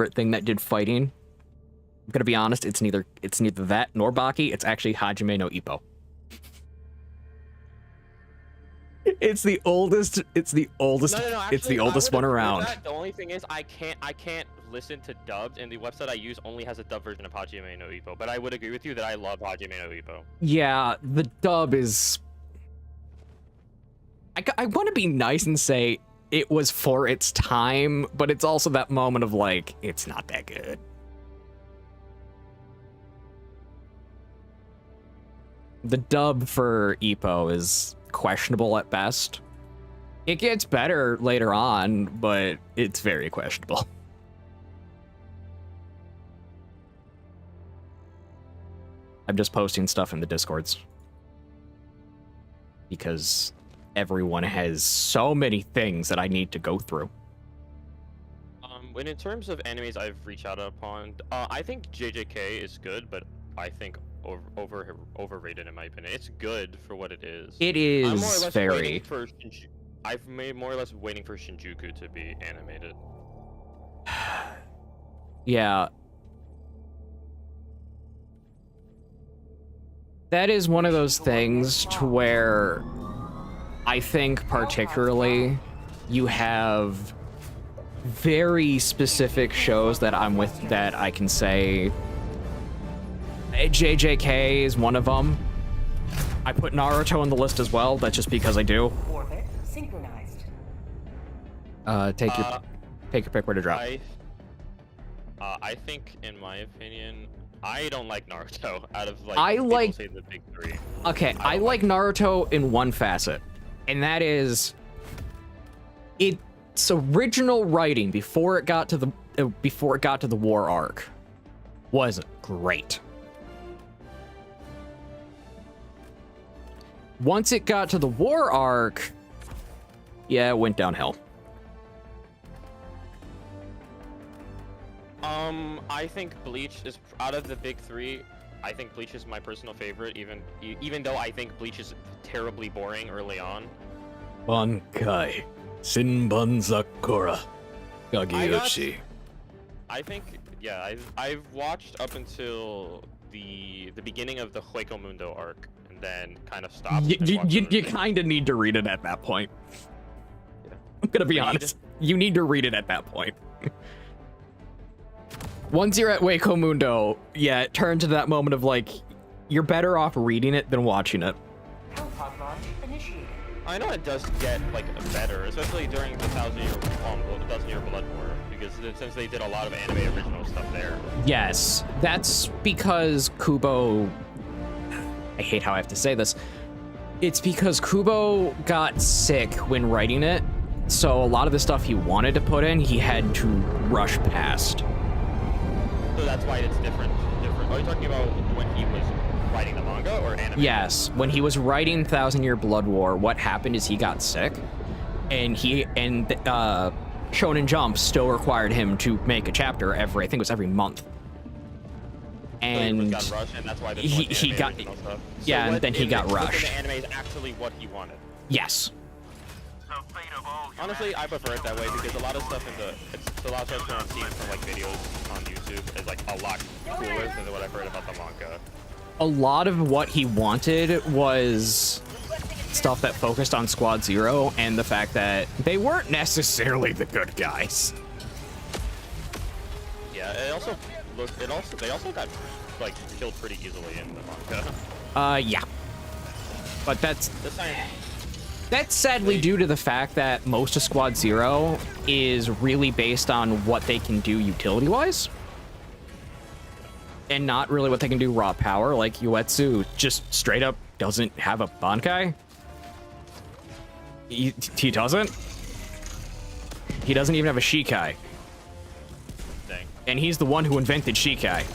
favorite thing that did fighting. I'm gonna be honest, it's neither that nor Baki, it's actually Hajime no Ippo. It's the oldest. No, actually, it's the oldest one around. The only thing is, I can't listen to dubs, and the website I use only has a dub version of Hajime no Ippo. But I would agree with you that I love Hajime no Ippo. Yeah, the dub is. I want to be nice and say it was for its time, but it's also that moment of like, it's not that good. The dub for Ippo is questionable at best. It gets better later on, but it's very questionable. I'm just posting stuff in the Discords because everyone has so many things that I need to go through. When in terms of animes I've reached out upon, I think JJK is good, but I think overrated in my opinion. It's good for what it is. It is very. I've made more or less waiting for Shinjuku to be animated. Yeah. That is one of those things to where I think particularly you have very specific shows that I'm with that I can say JJK is one of them. I put Naruto on the list as well. That's just because I do. Orbit synchronized. Take your pick where to drop. I think, in my opinion, I don't like Naruto out of like people say the big three. Okay, I like Naruto in one facet, and that is its original writing before it got to the war arc was great. Once it got to the war arc, yeah, it went downhill. I think Bleach is, out of the big three, I think Bleach is my personal favorite, even though I think Bleach is terribly boring early on. Bankai, Shinban Sakura, Kageyoshi. I think, yeah, I've watched up until the beginning of the Hueco Mundo arc, and then kind of stopped. You kind of need to read it at that point. Yeah. I'm gonna be honest. You need to read it at that point. Once you're at Hueco Mundo, yeah, it turned to that moment of like, you're better off reading it than watching it. I know it does get like better, especially during the Thousand Year Blood War, because since they did a lot of anime original stuff there. Yes, that's because Kubo. I hate how I have to say this. It's because Kubo got sick when writing it, so a lot of the stuff he wanted to put in, he had to rush past. So that's why it's different. Are you talking about when he was writing the manga or anime? Yes, when he was writing Thousand Year Blood War, what happened is he got sick, and Shonen Jump still required him to make a chapter I think it was every month. And so he got rushed, and that's why he got stuff. Yeah, so and then he got rushed. The anime is actually what he wanted. Yes. Honestly, I prefer it that way because a lot of stuff a lot of stuff that I'm seeing from like videos on YouTube is like a lot cooler than what I've heard about the manga. A lot of what he wanted was stuff that focused on Squad Zero and the fact that they weren't necessarily the good guys. Yeah, they also got like killed pretty easily in the manga. Yeah. But that's sadly due to the fact that most of Squad Zero is really based on what they can do utility-wise. And not really what they can do raw power, like Uetsu just straight up doesn't have a Bankai. He doesn't? He doesn't even have a Shikai. Dang. And he's the one who invented Shikai.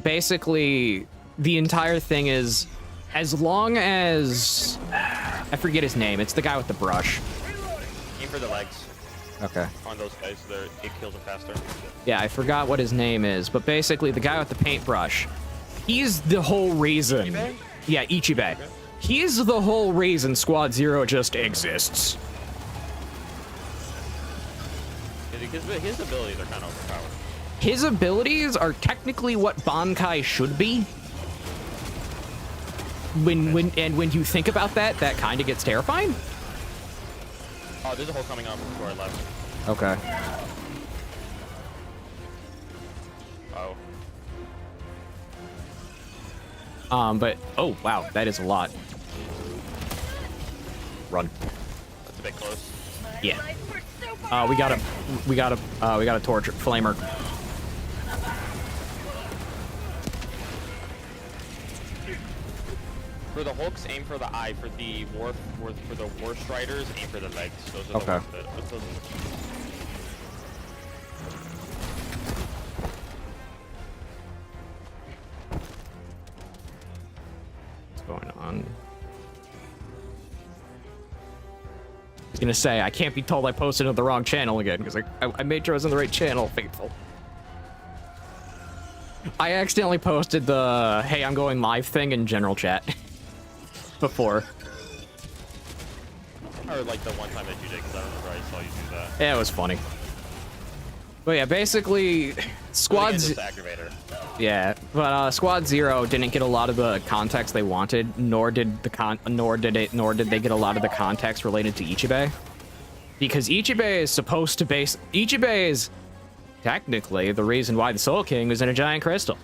Basically, the entire thing is, as long as... I forget his name, it's the guy with the brush. Aim for the legs. Okay. On those guys, it kills them faster. Yeah, I forgot what his name is, but basically the guy with the paintbrush, he's the whole reason. Ichibe? Yeah, Ichibe. Okay. He's the whole reason Squad Zero just exists. His abilities are kind of overpowered. His abilities are technically what Bankai should be. When you think about that, that kind of gets terrifying. Oh, there's a hole coming up before I left. Okay. Oh. But oh wow, that is a lot. Run. That's a bit close. Yeah. We got a torch flamer. For the Hulks, aim for the eye. For the War Striders, aim for the legs. Those are Okay. the ones that. What's going on? I was gonna say I can't be told I posted on the wrong channel again because I made sure I was on the right channel. Faithful. I accidentally posted the "Hey, I'm going live" thing in general chat before. Or like the one time that you did, because I remember I saw you do that. Yeah, it was funny. But yeah, basically, Squad's aggravator. Yeah, but Squad Zero didn't get a lot of the context they wanted, nor did they get a lot of the context related to Ichibei, because Ichibei is supposed to base. Ichibei is technically the reason why the Soul King was in a giant crystal.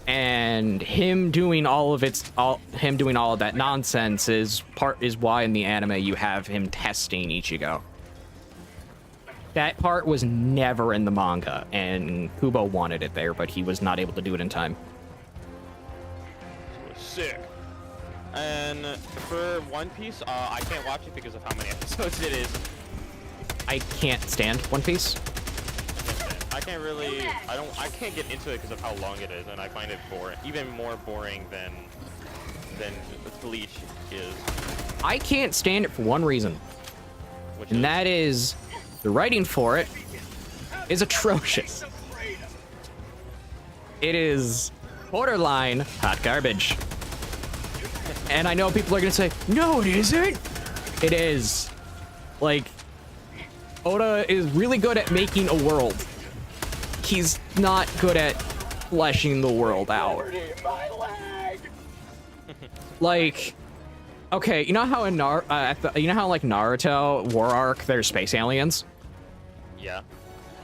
And him doing all of that nonsense is why in the anime you have him testing Ichigo. That part was never in the manga, and Kubo wanted it there, but he was not able to do it in time. Sick. And for One Piece, I can't watch it because of how many episodes it is. I can't stand One Piece. I can't really, I can't get into it because of how long it is, and I find it boring, even more boring than Bleach is. I can't stand it for one reason, and that is the writing for it is atrocious. It is borderline hot garbage. And I know people are gonna say, no, it isn't. It is. Like, Oda is really good at making a world. He's not good at fleshing the world out. Like, okay, you know how in like Naruto War Arc there's space aliens? Yeah.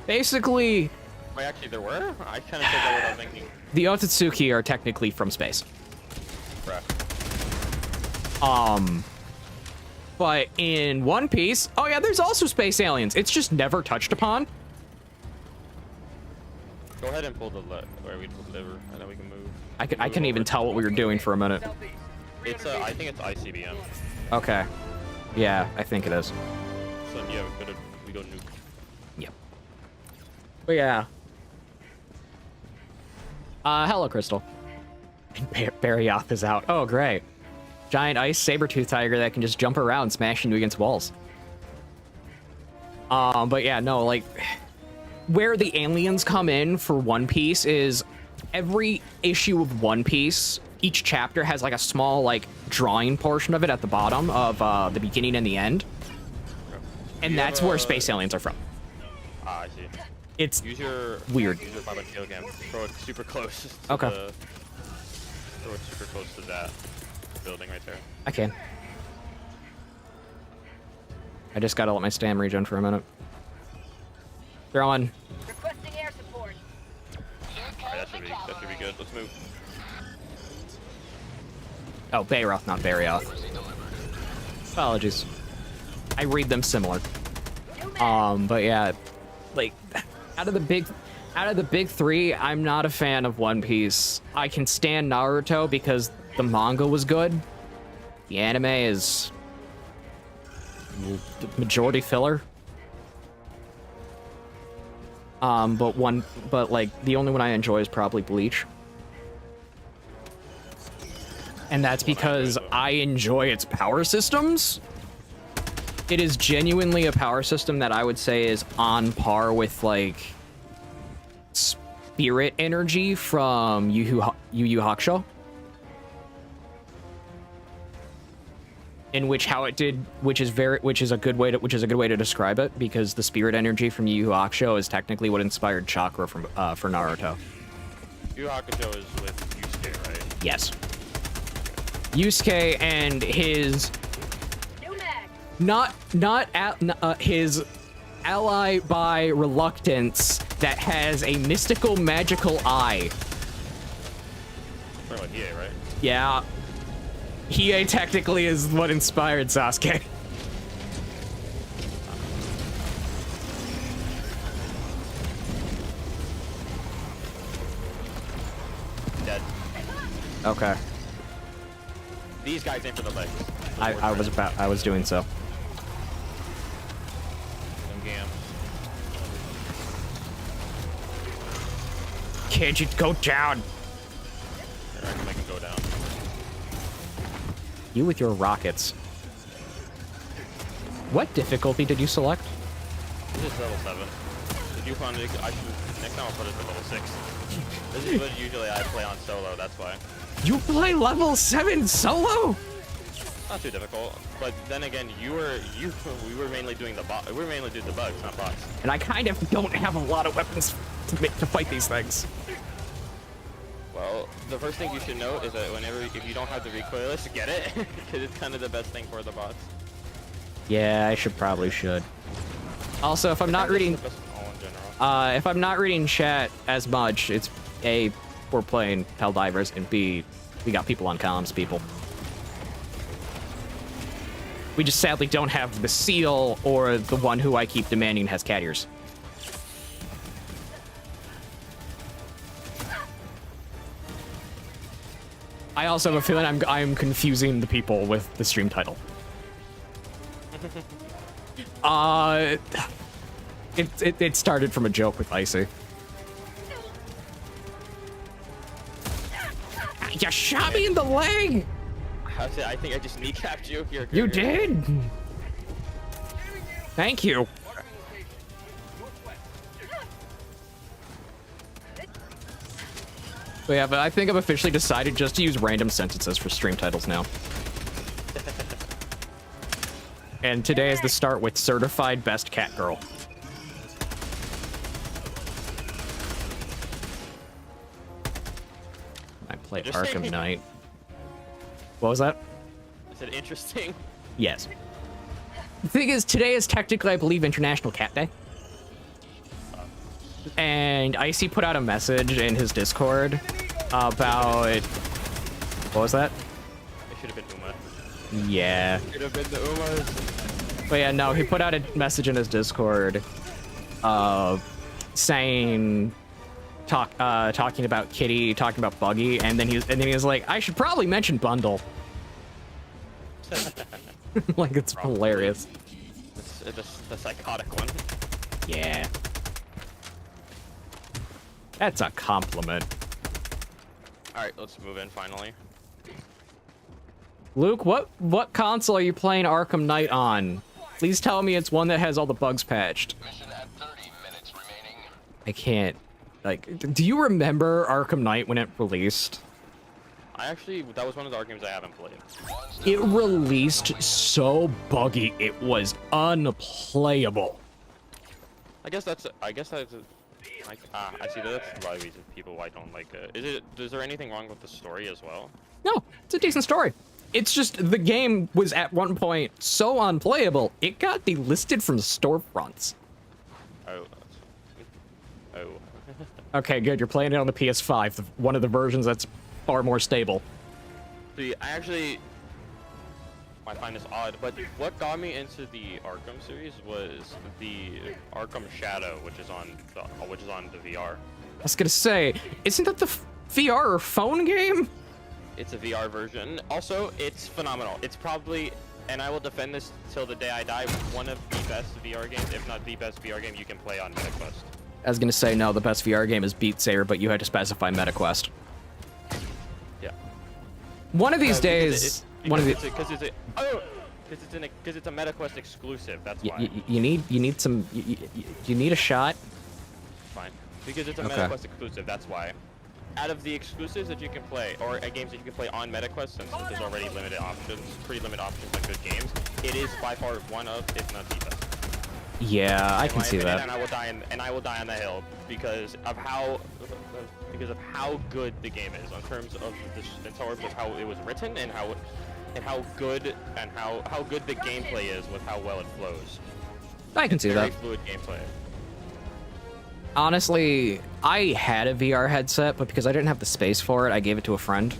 Basically, Wait, actually there were? I kind of said that without thinking. the Otsutsuki are technically from space. Bruh. But in One Piece, oh yeah, there's also space aliens. It's just never touched upon. Go ahead and pull the where we pull the lever, and then we can move. I couldn't even tell what we were doing for a minute. It's I think it's ICBM. Okay. Yeah, I think it is. So yeah, we go nuke. Yep. But yeah. Hello, Crystal. And Barioth is out. Oh, great. Giant ice saber-tooth tiger that can just jump around, smashing you against walls. But yeah, no, like, where the aliens come in for One Piece is every issue of One Piece, each chapter has like a small like drawing portion of it at the bottom of the beginning and the end. And that's where space aliens are from. Ah, I see. It's weird. Use your 500 kilogram. Throw it super close. Okay. Throw it super close to that building right there. I can. I just gotta let my stam regen for a minute. Throwing. Requesting air support. Alright, that should be good. Let's move. Oh, Bayroth, not Barioth. Apologies. I read them similar. But yeah, like out of the big three, I'm not a fan of One Piece. I can stand Naruto because the manga was good. The anime is majority filler. But the only one I enjoy is probably Bleach. And that's because I enjoy its power systems. It is genuinely a power system that I would say is on par with, like, spirit energy from Yu Yu Hakusho. in which how it did, which is a good way to describe it, because the spirit energy from Yu Yu Hakusho is technically what inspired chakra from for Naruto. Yu Yu Hakusho is with Yusuke, right? Yes. Yusuke and his his ally by reluctance that has a mystical magical eye. Talking about Hiei, right? Yeah. Hiei technically is what inspired Sasuke. Dead. Okay. These guys aim for the legs. I was doing so. Can't you go down? I can make him go down. You with your rockets. What difficulty did you select? This is level 7. Did you find it? Next time I'll put it to level 6. This is what usually I play on solo, that's why. You play level 7 solo? Not too difficult, but then again, we were mainly doing the bugs, not bots. And I kind of don't have a lot of weapons to fight these things. Well, the first thing you should know is that if you don't have the recoilless, get it, because it's kind of the best thing for the bots. Yeah, I probably should. Also, if I'm not reading, if I'm not reading chat as much, it's A, we're playing Helldivers, and B, we got people on comms, people. We just sadly don't have the seal or the one who I keep demanding has cat ears. I also have a feeling I'm confusing the people with the stream title. It started from a joke with Icy. You shot me in the leg! I think I just kneecapped you. Here, you did? Thank you. But yeah, but I think I've officially decided just to use random sentences for stream titles now. And today is the start with Certified Best Cat Girl. I play Arkham Knight. What was that? I said interesting. Yes. The thing is, today is technically, I believe, International Cat Day. And Icy put out a message in his Discord about... What was that? It should have been Uma. Yeah. Should have been the Umas. But yeah, no, he put out a message in his Discord saying... talking about Kitty, talking about Buggy, and then he was like, I should probably mention Bundle. Like, it's probably hilarious. It's the psychotic one. Yeah. That's a compliment. Alright, let's move in finally. Luke, what console are you playing Arkham Knight on? Please tell me it's one that has all the bugs patched. Mission at 30 minutes remaining. I can't. Like, do you remember Arkham Knight when it released? That was one of the games I haven't played. It released so buggy, it was unplayable. I guess that's I see that's a lot of reasons people why don't like it. Is there anything wrong with the story as well? No, it's a decent story. It's just the game was at one point so unplayable, it got delisted from storefronts. Oh. Okay, good. You're playing it on the PS5, one of the versions that's far more stable. See, I find this odd, but what got me into the Arkham series was the Arkham Shadow, which is on the VR. I was gonna say, isn't that the VR or phone game? It's a VR version. Also, it's phenomenal. It's probably, and I will defend this till the day I die, one of the best VR games, if not the best VR game you can play on MetaQuest. I was gonna say, no, the best VR game is Beat Saber, but you had to specify MetaQuest. Yeah. One of these days, because it's a MetaQuest exclusive. That's why. You need a shot. Fine. Because it's a Okay. MetaQuest exclusive. That's why. out of the exclusives that you can play, or games that you can play on MetaQuest, since there's already limited options, pretty limited options on good games, it is by far one of, if not the best. Yeah, I can see opinion, that. And I will die on the hill because of how good the game is in terms of how it was written and how good the gameplay is with how well it flows. I can see Very that. fluid gameplay. Honestly, I had a VR headset, but because I didn't have the space for it, I gave it to a friend.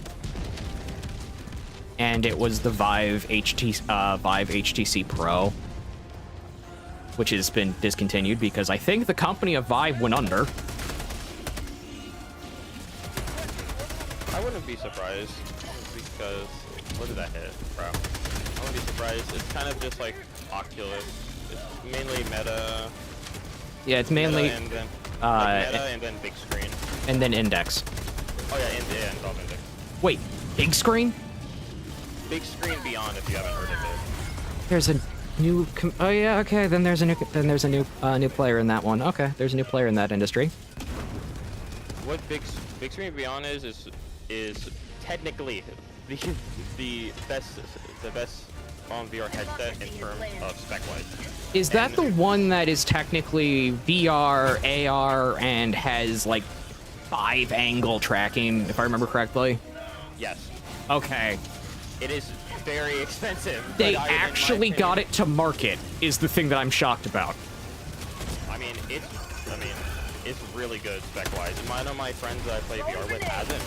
And it was the Vive HTC Pro, which has been discontinued because I think the company of Vive went under. I wouldn't be surprised because what did that hit, bro? I wouldn't be surprised. It's kind of just like Oculus. It's mainly Meta. Yeah, it's mainly Meta and then, Meta and then big screen. And then Index. Oh yeah, and Valve Index. Wait, big screen? Big Screen Beyond, if you haven't heard of it. There's a new. Oh yeah, okay. Then there's a new player in that one. Okay, there's a new player in that industry. What Big Screen Beyond is technically the best VR headset in terms of spec wise. Is that the one that is technically VR, AR, and has like 5-angle tracking, if I remember correctly? Yes. Okay. It is very expensive. They but actually got it to market, is the thing that I'm shocked about. I mean, it's really good spec-wise. One of my friends that I play VR with has it,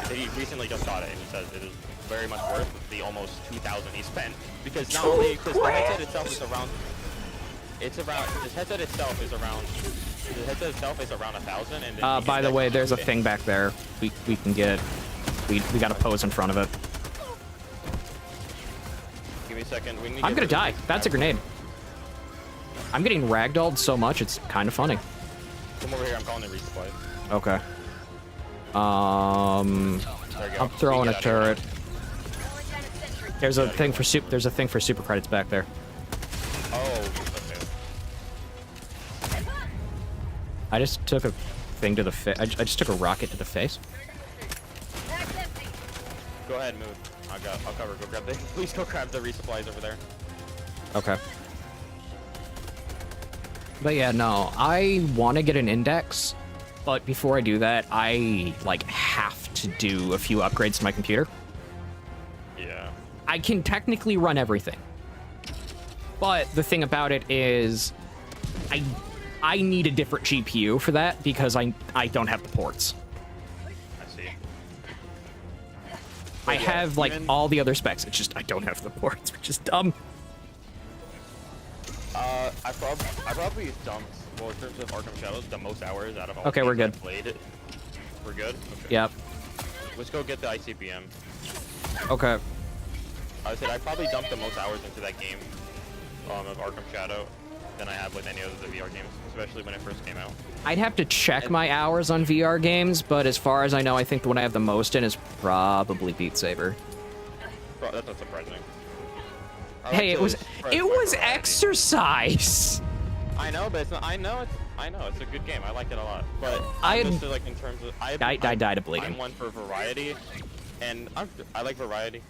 and he recently just got it, and he says it is very much worth the almost $2,000 he spent. Because not only because the headset itself is around, the headset itself is around $1,000, and then By the way, there's a thing back there. We can get. We got a pose in front of it. Give me a second. I'm gonna die. That's a grenade. I'm getting ragdolled so much, it's kind of funny. Come over here. I'm calling it resupply. Okay. There you go. I'm throwing a turret. There's a Yeah, thing for There's a thing for super credits back there. Oh, okay. I just took a thing to the face. I just took a rocket to the face. Go ahead, move. I'll cover. Go grab the. Please go grab the resupplies over there. Okay. But yeah, no, I want to get an Index, but before I do that, I like have to do a few upgrades to my computer. Yeah. I can technically run everything, but the thing about it is, I need a different GPU for that because I don't have the ports. I see. I have like all the other specs. It's just I don't have the ports, which is dumb. I probably dumped, well, in terms of Arkham Shadows, the most hours out of all Okay, the we're games good. I've played. We're good? Okay. Yep. Let's go get the ICBM. Okay. I said I probably dumped the most hours into that game of Arkham Shadow than I have with any other of the VR games, especially when it first came out. I'd have to check my hours on VR games, but as far as I know, I think the one I have the most in is probably Beat Saber. Bro, that's not surprising. Hey, it was exercise. I know, but it's not. I know it's a good game. I like it a lot. But just like in terms of, I died of bleeding. I'm one for variety, and I like variety.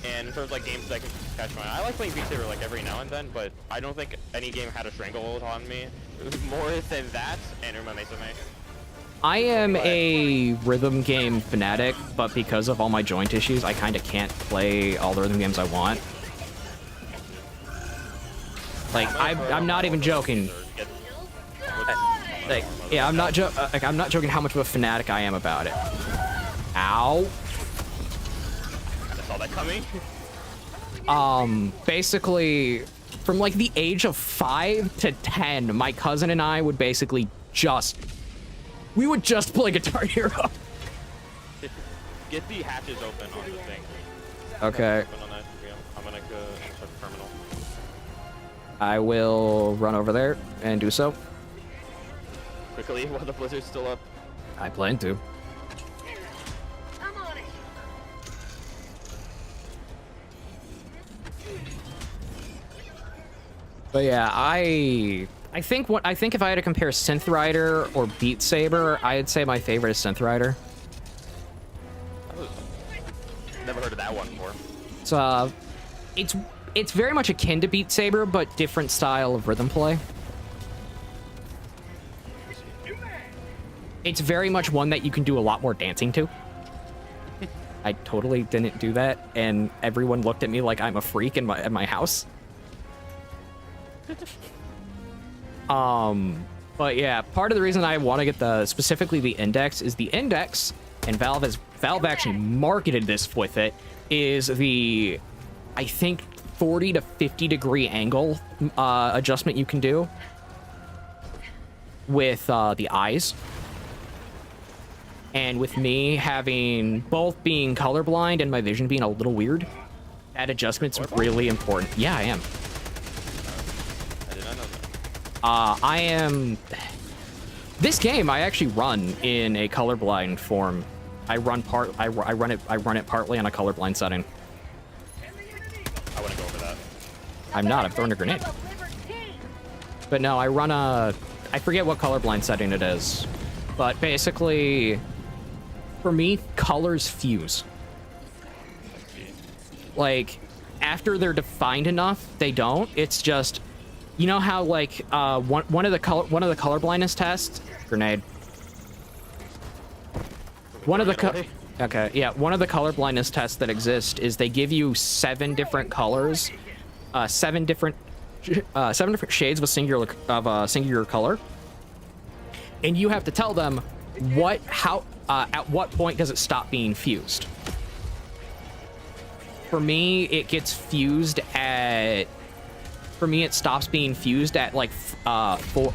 And in terms of like games that can catch my eye, I like playing Beat Saber like every now and then. But I don't think any game had a stranglehold on me more than that and Uma Mesame. I am a rhythm game fanatic, but because of all my joint issues, I kind of can't play all the rhythm games I want. Like I'm not even joking. Like, yeah, I'm not joking how much of a fanatic I am about it. Ow. I saw that coming. Basically, from like the age of 5 to 10, my cousin and I would basically we would just play Guitar Hero. Get the hatches open on the thing. Okay. I'm gonna go check the terminal. I will run over there and do so. Quickly, while the blizzard's still up. I plan to. I'm on it. But yeah, I think if I had to compare Synth Rider or Beat Saber, I'd say my favorite is Synth Rider. Never heard of that one before. It's very much akin to Beat Saber, but different style of rhythm play. It's very much one that you can do a lot more dancing to. I totally didn't do that, and everyone looked at me like I'm a freak in my house. But yeah, part of the reason I want to get specifically the index is the index, and Valve actually marketed this with it, is the, I think, 40 to 50 degree angle adjustment you can do with the eyes. And with me having both being colorblind and my vision being a little weird, that adjustment's really important. Yeah, I am. I did not know that. I am... This game I actually run in a colorblind form. I run it partly on a colorblind setting. I want to go over that. I'm not. I'm throwing a grenade. But no, I run a... I forget what colorblind setting it is. But basically, for me, colors fuse. Like, after they're defined enough, they don't. It's just... You know how, like, one of the color blindness tests... Grenade. One of the color blindness tests that exist is they give you 7 different colors, 7 different shades of a singular color, and you have to tell them at what point does it stop being fused. For me, it gets fused at. For me, it stops being fused at like about 4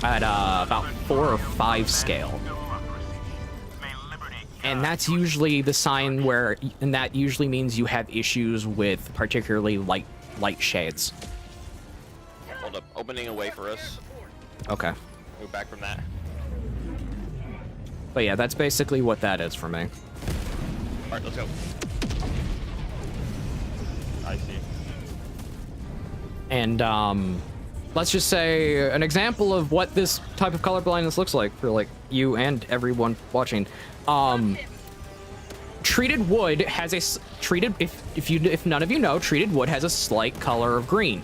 or 5 scale. And that's usually the sign and that usually means you have issues with particularly light shades. Hold up, opening a way for us. Okay. Move back from that. But yeah, that's basically what that is for me. Alright, let's go. I see. And let's just say an example of what this type of color blindness looks like for like you and everyone watching. Treated wood has if none of you know, treated wood has a slight color of green.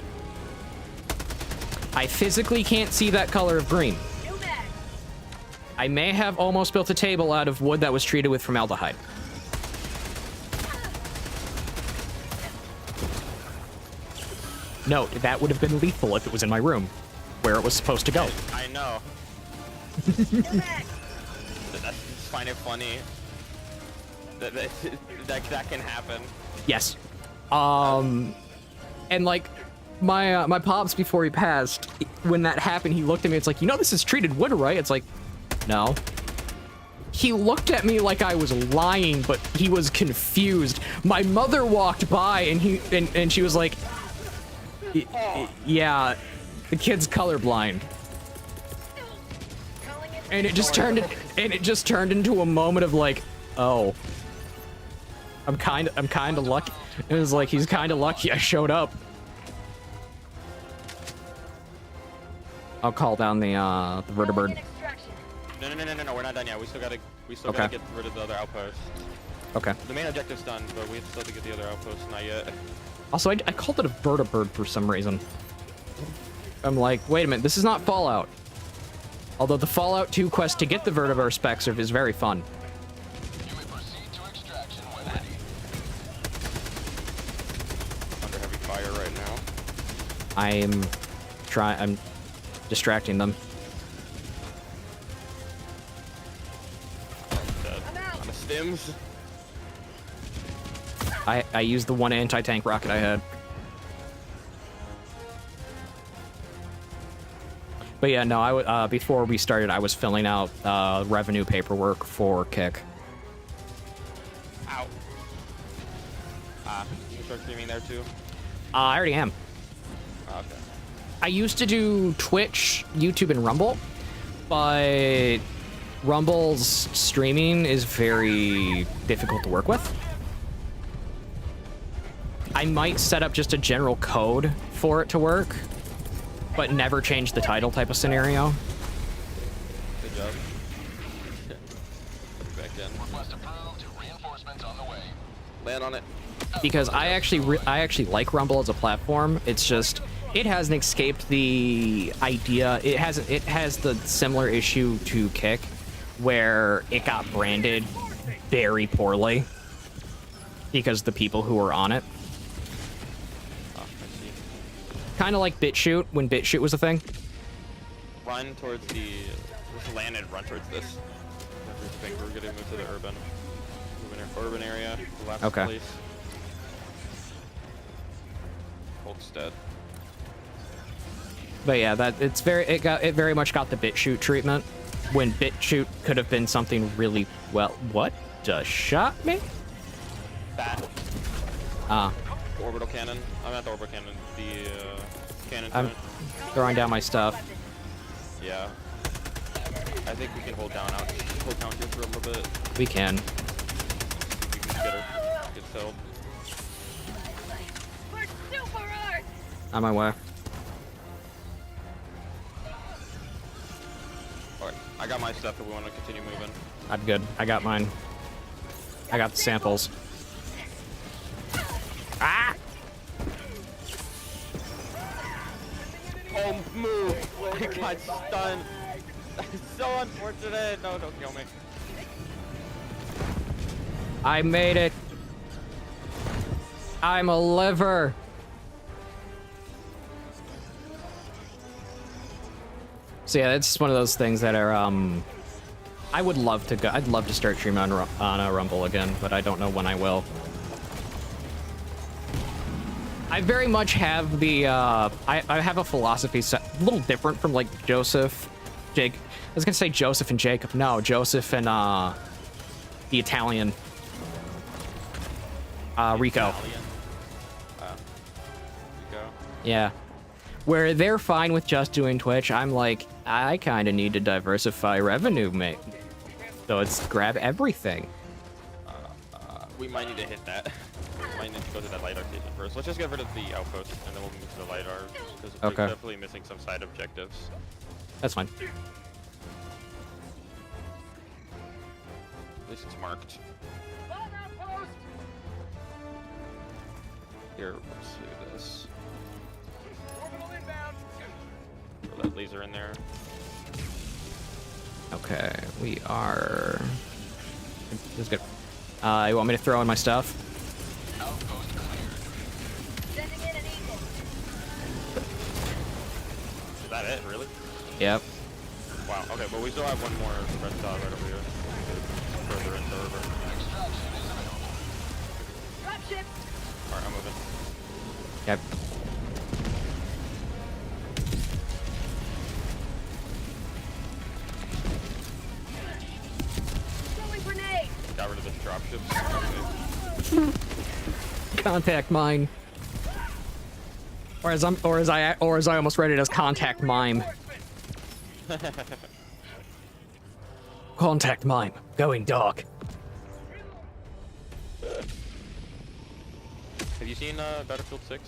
I physically can't see that color of green. I may have almost built a table out of wood that was treated with formaldehyde. No, that would have been lethal if it was in my room, where it was supposed to go. I know. I find it funny that can happen. Yes. And like my pops before he passed, when that happened, he looked at me. It's like, you know, this is treated wood, right? It's like, no. He looked at me like I was lying, but he was confused. My mother walked by and she was like, yeah, the kid's colorblind. And it just turned into a moment of like, oh, I'm kind of lucky. It was like, he's kind of lucky I showed up. I'll call down the vertibird. No, we're not done yet. We still gotta get rid of the other outposts. Okay. The main objective's done, but we still have to get the other outposts. Not yet. Also, I called it a vertibird for some reason. I'm like, wait a minute, this is not Fallout. Although the Fallout 2 quest to get the vertibird specs is very fun. You may proceed to extraction when ready. Under heavy fire right now. I'm distracting them. On the stims. I used the one anti-tank rocket I had. But yeah, no, before we started, I was filling out revenue paperwork for Kick. Ow. You start streaming there too? I already am. Oh, okay. I used to do Twitch, YouTube, and Rumble, but Rumble's streaming is very difficult to work with. I might set up just a general code for it to work, but never change the title type of scenario. Good job. Back in. Request approved. Reinforcements on the way. Land on it. Because I actually like Rumble as a platform. It's just it hasn't escaped the idea. It has the similar issue to Kick, where it got branded very poorly because the people who were on it. Oh, I see. Kind of like BitChute when BitChute was a thing. Run towards the. Just land and run towards this. I think we're gonna move to the urban. Move in urban area. Left Okay. place. Hulk's dead. But yeah, it very much got the BitChute treatment when BitChute could have been something really well. What? Just shot me? Bat. Ah. Orbital cannon. I'm not the orbital cannon. The cannon. I'm turret. throwing down my stuff. Yeah. I think we can hold down here for a little bit. We can. We can get settled. We're super hard. On my way. Alright, I got my stuff if we want to continue moving. I'm good. I got mine. I got the samples. Ah! Oh, move! I got stunned. That's so unfortunate. No, don't kill me. I made it. I'm a liver. So yeah, it's one of those things that are I would love to go. I'd love to start streaming on a Rumble again, but I don't know when I will. I very much have the I have a philosophy set a little different from like Joseph, Jake. I was gonna say Joseph and Jacob. No, Joseph and the Italian Rico. Rico. Yeah. Where they're fine with just doing Twitch, I'm like, I kind of need to diversify revenue, mate. So it's grab everything. We might need to hit that. We might need to go to that LiDAR station first. Let's just get rid of the outpost, and then we'll move to the LiDAR, because Okay. we're definitely missing some side objectives. That's fine. At least it's marked. Bomb outpost. Here, let's do this. Orbital inbound. Throw that laser in there. Okay, we are... This is good. You want me to throw in my stuff? Outpost cleared. Sending in an eagle. Is that it, really? Yep. Wow, okay, but we still have one more red dot right over here. Further into the river. Extraction is available. Dropship. Alright, I'm moving. Yep. Throwing grenade. Got rid of the dropships. Okay. Contact mine. Or as I almost read it as contact mime. Contact mime. Going dark. Have you seen Battlefield 6?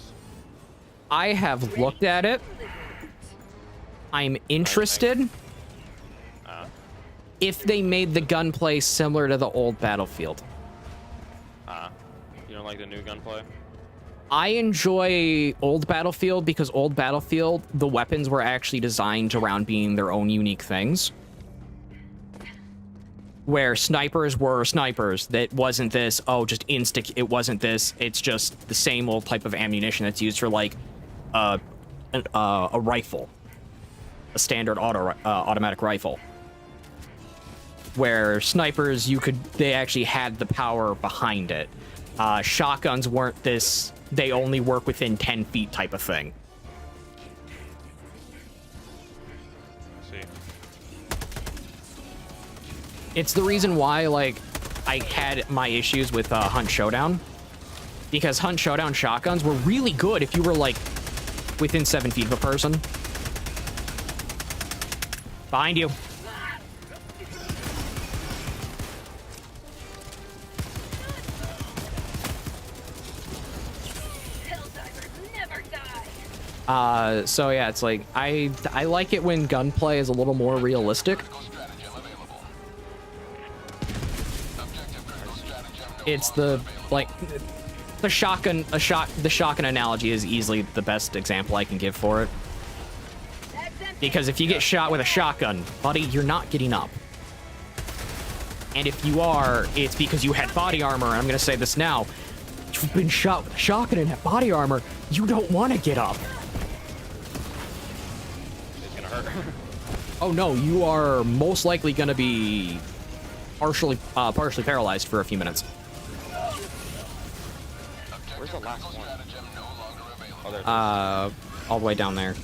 I have looked at it. I'm interested if they made the gunplay similar to the old Battlefield. You don't like the new gunplay? I enjoy old Battlefield because old Battlefield, the weapons were actually designed around being their own unique things. Where snipers were snipers. That wasn't this, oh, just insta, it wasn't this. It's just the same old type of ammunition that's used for like a rifle. A standard automatic rifle. Where snipers, they actually had the power behind it. Shotguns weren't this, they only work within 10 feet type of thing. See. It's the reason why, like, I had my issues with Hunt Showdown. Because Hunt Showdown shotguns were really good if you were, like, within 7 feet of a person. Behind you. Helldivers never die. So yeah, it's like I like it when gunplay is a little more realistic. Critical stratagem available. Objective critical stratagem no It's longer the available. like the shotgun analogy is easily the best example I can give for it. That's empty. Because if you get shot with a shotgun, buddy, you're not getting up. And if you are, it's because you had body armor. I'm gonna say this now. You've been shot with a shotgun and have body armor. You don't want to get up. It's gonna hurt. Oh no, you are most likely gonna be partially paralyzed for a few minutes. Where's the last Critical one? stratagem no longer available. Oh, there it is. All the way down there.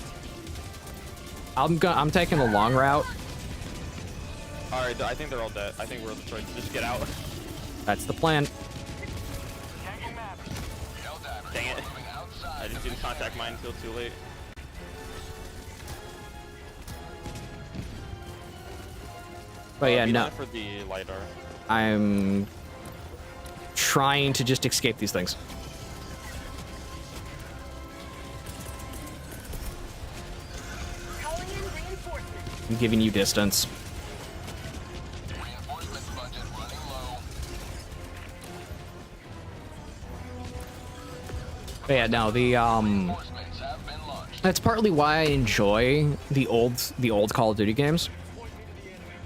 I'm taking the long route. All right, I think they're all dead. I think we're destroyed. Just get out. That's the plan. Helldivers Dang it. moving outside I just didn't contact mine until too late. But yeah, Be no, done for the LiDAR. I'm trying to just escape these things. Calling in reinforcements. I'm giving you distance. Reinforcement budget running low. But yeah, no, the Reinforcements have been launched. that's partly why I enjoy the old Call of Duty games.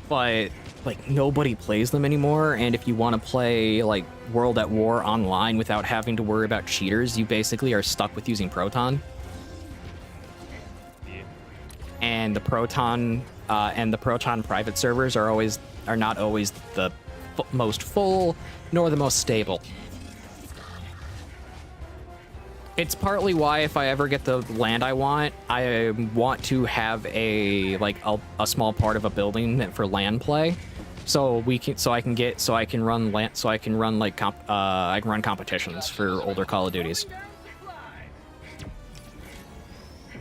But like nobody plays them anymore, and if you want to play like World at War online without having to worry about cheaters, you basically are stuck with using Proton. Yeah. And the Proton private servers are not always the most full nor the most stable. It's partly why if I ever get the land I want to have a small part of a building for land play, so I can run competitions for older Call of Duties.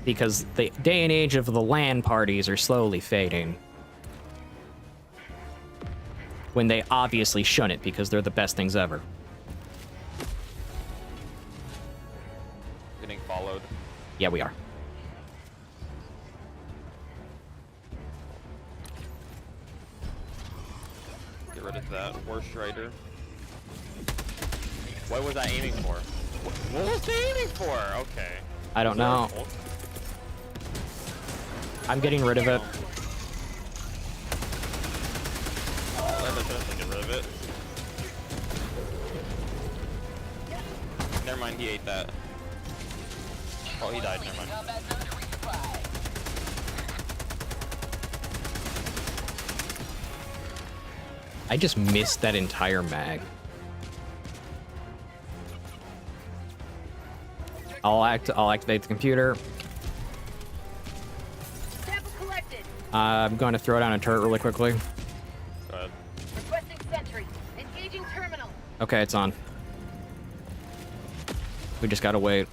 Because the day and age of the LAN parties are slowly fading. When they obviously shouldn't, because they're the best things ever. Getting followed. Yeah, we are. Get rid of that. Worst Strider. What was I aiming for? What was I aiming for? Okay. I don't know. I'm getting rid of it. Get rid of it. Never mind, he ate that. Oh, he died. Never mind. I just missed that entire mag. I'll activate the computer. Sample collected. I'm going to throw down a turret really quickly. Go ahead. Requesting sentry. Engaging terminal. Okay, it's on. We just gotta wait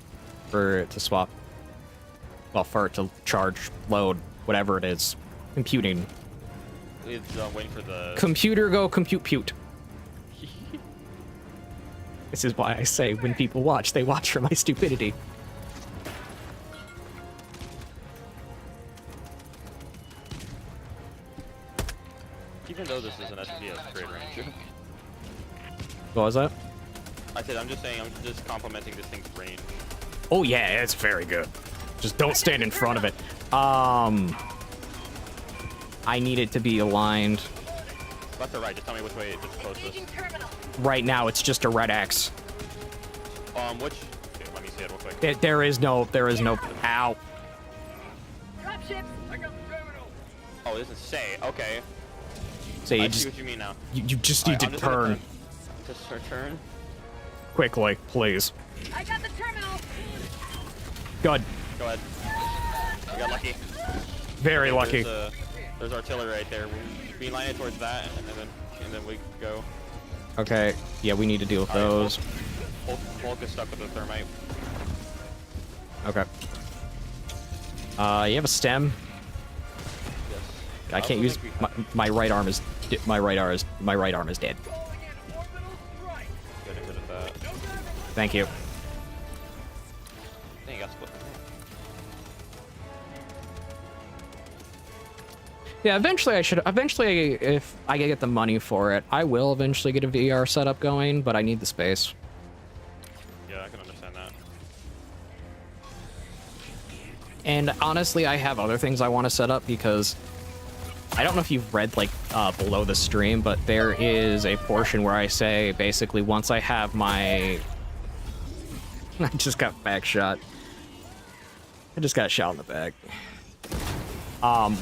for it to swap. Well, for it to charge, load, whatever it is. Computing. It's waiting for the. Computer go compute. This is why I say when people watch, they watch for my stupidity. Even though this is an SMG, it has great range. What was that? I said, I'm just saying, I'm just complimenting this thing's range. Oh yeah, it's very good. Just don't stand in front of it. I need it to be aligned. Left or right? Just tell me which way it's closest. Engaging terminal. Right now, it's just a red X. Which? Okay, let me see it real quick. There is no. Ow. Dropships. Oh, it doesn't say. Okay. So I you see just what you mean now. you just need Alright, to I'm just gonna turn Just start turn. quickly, please. I got the terminal. Good. Go ahead. We got lucky. Very Okay, lucky. There's artillery right there. We line it towards that, and then we go. Okay. Yeah, we need to deal with Alright, those. Hulk is stuck with the thermite. Okay. You have a stem. Yes. I can't use my right arm is my right arm is dead. Getting rid of that. Thank you. Dang, got split. Yeah, eventually I should. Eventually, if I get the money for it, I will eventually get a VR setup going. But I need the space. Yeah, I can understand that. And honestly, I have other things I want to set up because I don't know if you've read like below the stream, but there is a portion where I say basically once I have my. I just got back shot. I just got shot in the back.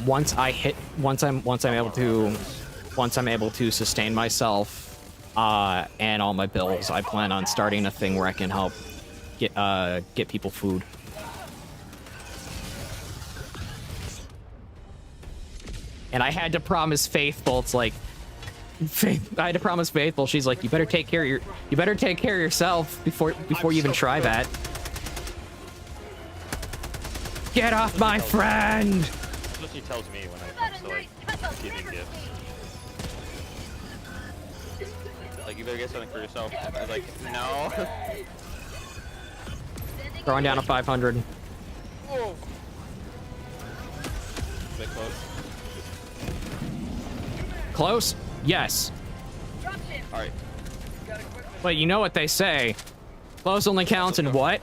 Once I'm able to sustain myself and all my bills, I plan on starting a thing where I can help get people food. And I had to promise Faithful. It's like, I had to promise Faithful. She's like, you better take care of yourself before you even try that. Get off my friend! That's what she tells me when it comes to like giving gifts. Like, you better get something for yourself. I was like, no. Throwing down a 500. Whoa. Bit close. Close? Yes. All right. But you know what they say. Close only counts in what?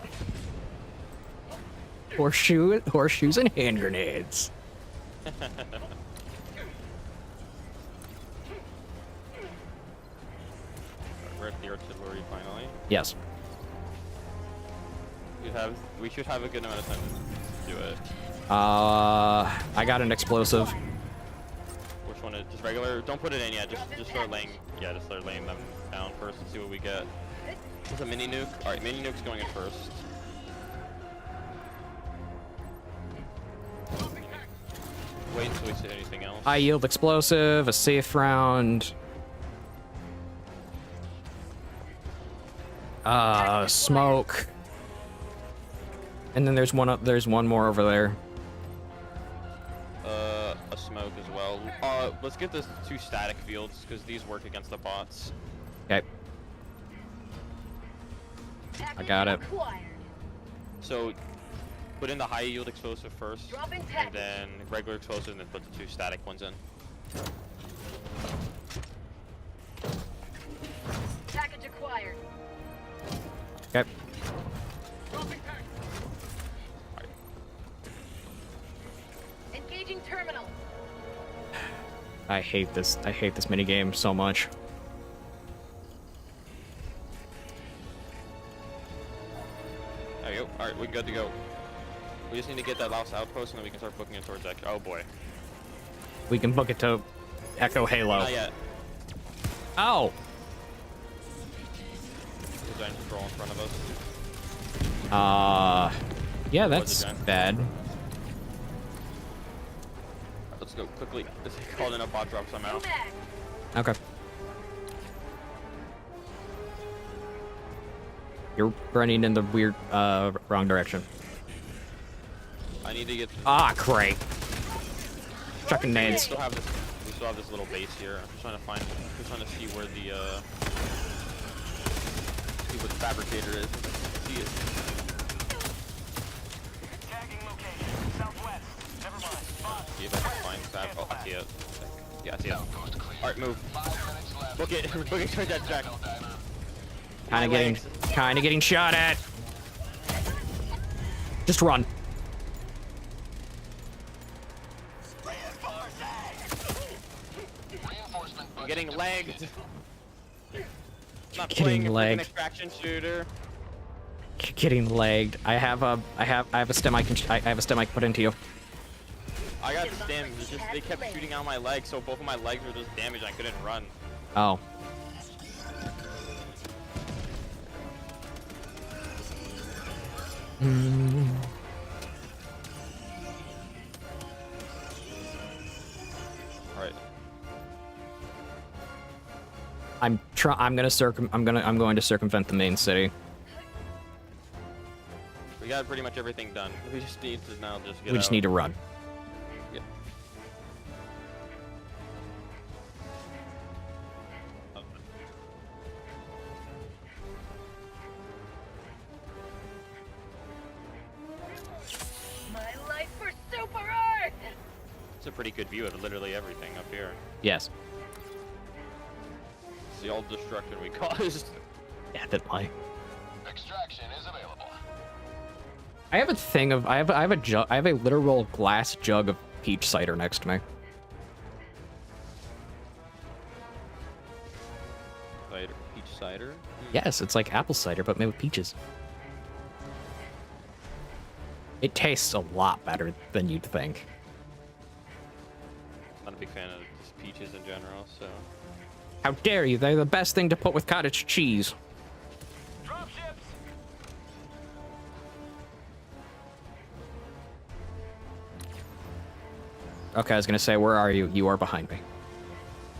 Horseshoes and hand grenades. We're at the artillery finally. Yes. We should have a good amount of time to do it. I got an explosive. Which one is just regular? Don't put it in yet. Just start laying. Yeah, just start laying them down first and see what we get. There's a mini nuke. All right, mini nuke's going in first. Wait until we see anything else. High yield explosive, a safe round. Smoke. And then there's one more over there. A smoke as well. Let's get this 2 static fields because these work against the bots. Okay. I got it. So, put in the high yield explosive first, and then regular explosive, and then put the 2 static ones in. Package acquired. Okay. Engaging terminal. I hate this mini game so much. There you go. All right, we're good to go. We just need to get that last outpost, and then we can start booking it towards Echo. Oh boy. We can book it to Echo Halo. Not yet. Oh. There's a giant troll in front of us. Yeah, that's bad. Let's go quickly. This is called in a bot drop somehow. Okay. You're running in the weird, wrong direction. I need to get. Ah, great. Chucking We nades. still have this little base here. I'm just trying to find. I'm just trying to see where the fabricator is. See it. Tagging location. Southwest. Never mind. See if I can find fab. Oh, I see it. Yeah, I see it. All right, move. 5 minutes left. Book it. Book it towards that jack. Kinda getting shot at. Just run. I'm getting legged. Not Getting playing legged. An extraction shooter. Getting legged. I have a stem I have a stem I can put into you. I got stemmed. It's just they kept shooting out my legs, so both of my legs were just damaged. I couldn't run. Oh. All right. I'm going to circumvent the main city. We got pretty much everything done. We just need to now just get We just out. need to run. Yeah. My life for super art. It's a pretty good view of literally everything up here. Yes. It's the old destruction we caused. Yeah, didn't lie. Extraction is available. I have a thing of I have a jug. I have a literal glass jug of peach cider next to me. Cider, peach cider. Yes, it's like apple cider but made with peaches. It tastes a lot better than you'd think. Not a big fan of just peaches in general, so. How dare you? They're the best thing to put with cottage cheese. Dropships. Okay, I was gonna say, where are you? You are behind me.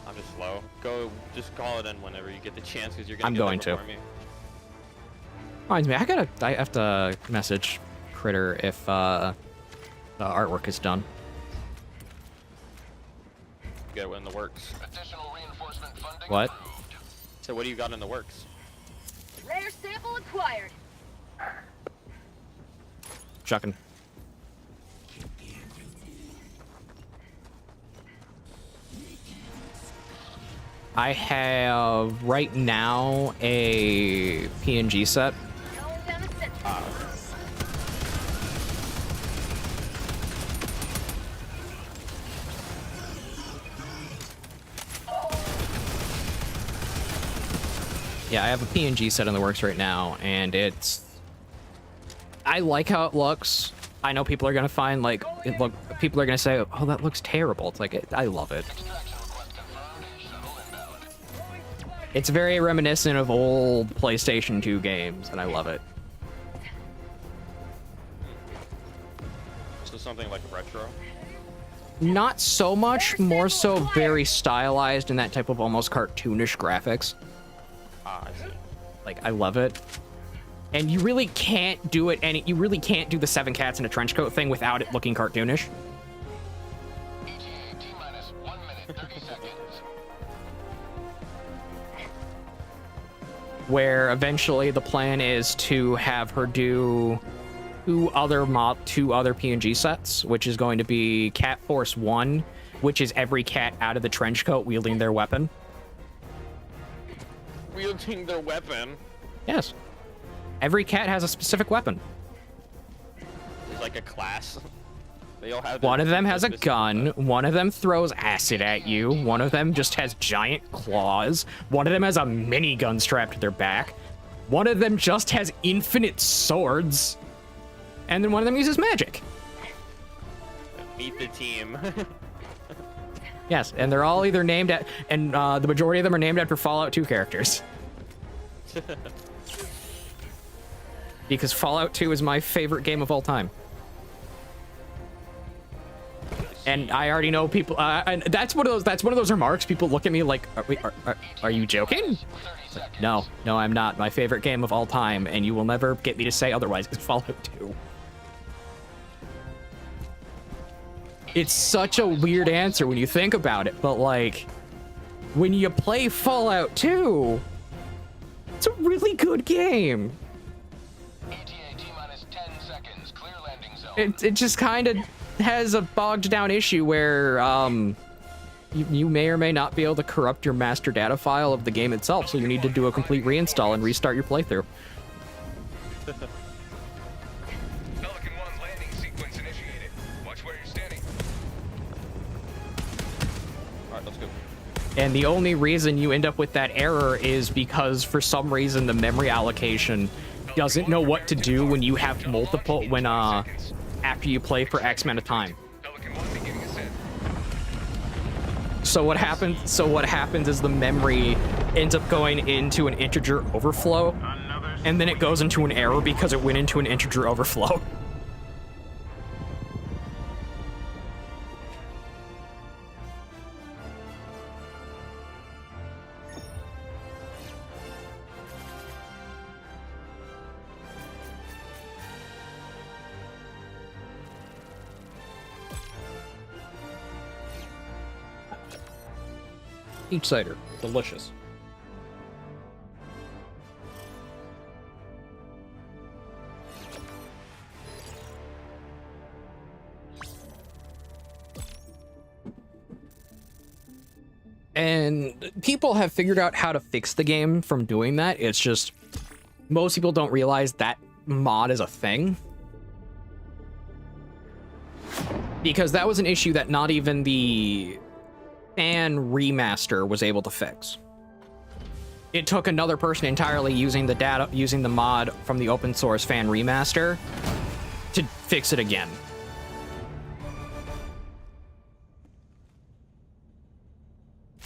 I'm just slow. Go, just call it in whenever you get the chance, because you're gonna I'm get there going to. before me. Reminds me, I have to message Critter if the artwork is done. Get it in the works. Additional reinforcement funding What? approved. So what do you got in the works? Rare sample acquired. Chucking. I have right now a PNG set. Going down the center. Yeah, I have a PNG set in the works right now, and it's... I like how it looks. I know people are gonna find, like, people are gonna say, oh, that looks terrible. It's like, I love it. Extraction request confirmed. Shuttle inbound. It's very reminiscent of old PlayStation 2 games, and I love it. So something like retro. Not so much, more so very stylized in that type of almost cartoonish graphics. Ah, I see. Like, I love it. And you really can't do it, you really can't do the 7 cats in a trench coat thing without it looking cartoonish. ETA T-minus 1 minute 30 seconds. Where eventually the plan is to have her do two other PNG sets, which is going to be Cat Force 1, which is every cat out of the trench coat wielding their weapon. Wielding their weapon. Yes. Every cat has a specific weapon. It's like a class. They all have. One of them has a specific gun, class. one of them throws acid at you, one of them just has giant claws, one of them has a minigun strapped to their back, one of them just has infinite swords, and then one of them uses magic. Meet the team. Yes, and they're all either named at, and the majority of them are named after Fallout 2 characters. Because Fallout 2 is my favorite game of all time. And I already know people, and that's one of those remarks people look at me like, are you joking? Like, no, I'm not. My favorite game of all time, and you will never get me to say otherwise, is Fallout 2. It's such a weird answer when you think about it, but like, when you play Fallout 2, it's a really good game. ETA T-minus 10 seconds. Clear landing zone. It just kind of has a bogged down issue where you may or may not be able to corrupt your master data file of the game itself, so you need to do a complete reinstall and restart your playthrough. Pelican 1 landing sequence initiated. Watch where you're standing. All right, let's go. And the only reason you end up with that error is because for some reason the memory allocation doesn't know what to do when you have multiple, after you play for X amount of time. Pelican 1 beginning ascent. So what happens is the memory ends up going into an integer overflow, and then it goes into an error because it went into an integer overflow. Peach cider, delicious. And people have figured out how to fix the game from doing that. It's just most people don't realize that mod is a thing. Because that was an issue that not even the fan remaster was able to fix. It took another person entirely using the mod from the open source fan remaster to fix it again.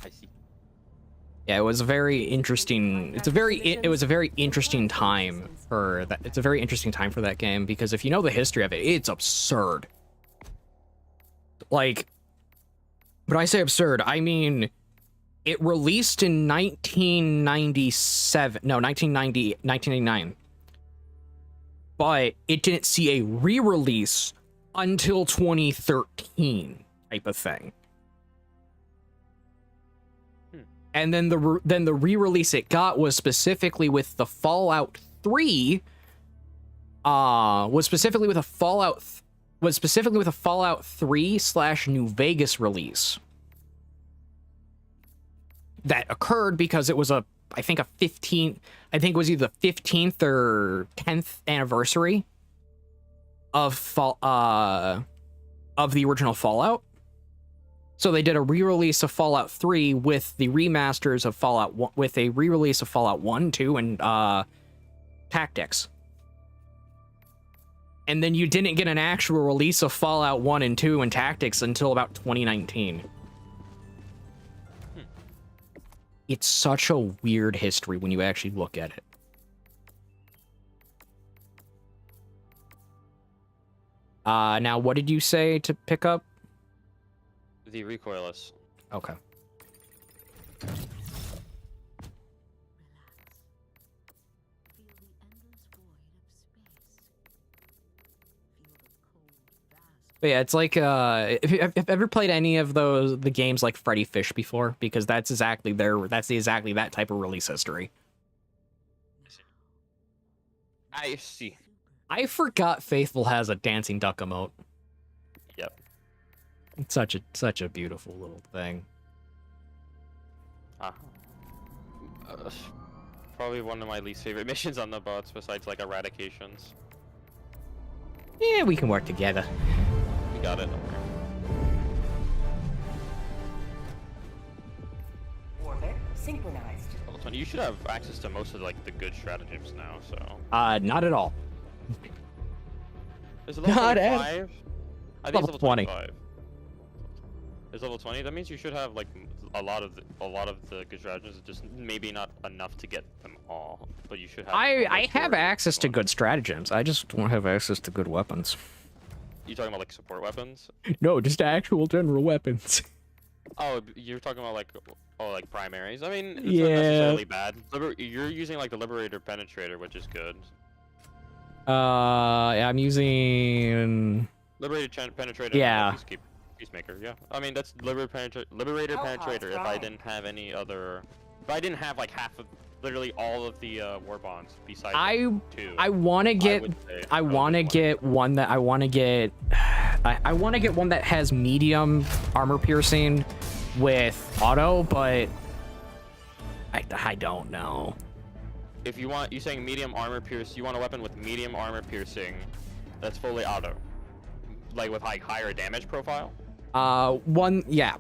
I see. Yeah, it was a very interesting. It was a very interesting time for that. It's a very interesting time for that game because if you know the history of it, it's absurd. Like, when I say absurd, I mean it released in 1999. But it didn't see a re-release until 2013 type of thing. And then the re-release it got was specifically with the Fallout 3 was specifically with a Fallout 3/New Vegas release that occurred because it was I think it was either the 15th or 10th anniversary of the original Fallout. So they did a re-release of Fallout 3 with the remasters of Fallout 1, with a re-release of Fallout 1, 2, and Tactics. And then you didn't get an actual release of Fallout 1 and 2 and Tactics until about 2019. It's such a weird history when you actually look at it. Now, what did you say to pick up? The recoilless. Okay. But yeah, it's like if you've ever played any of the games like Freddy Fish before, because that's exactly that type of release history. I see. I forgot Faithful has a dancing duck emote. Yep. It's such a beautiful little thing. Probably one of my least favorite missions on the bots, besides like eradications. Yeah, we can work together. We got it. Orbit synchronized. Well, Tony, you should have access to most of like the good stratagems now. So. Not at all. Is it level Not 25? at- I think level it's 20. 25. Is level 20? That means you should have like a lot of the good stratagems. Just maybe not enough to get them all, but you should have. I have access to good stratagems. I just don't have access to good weapons. You talking about like support weapons? No, just actual general weapons. Oh, you're talking about like primaries. I mean, it's Yeah. not necessarily bad. You're using like the Liberator Penetrator, which is good. I'm using. Liberator Penetrator. Yeah. Peacemaker. Yeah. I mean, that's Liberator Penetrator. If I didn't have any other, if I didn't have like half of, literally all of the war bonds besides two. I want to get. I want to get one that I want to get. I want to get one that has medium armor piercing with auto, but I don't know. If you want, you're saying medium armor pierce. You want a weapon with medium armor piercing, that's fully auto, like with higher damage profile. Yeah.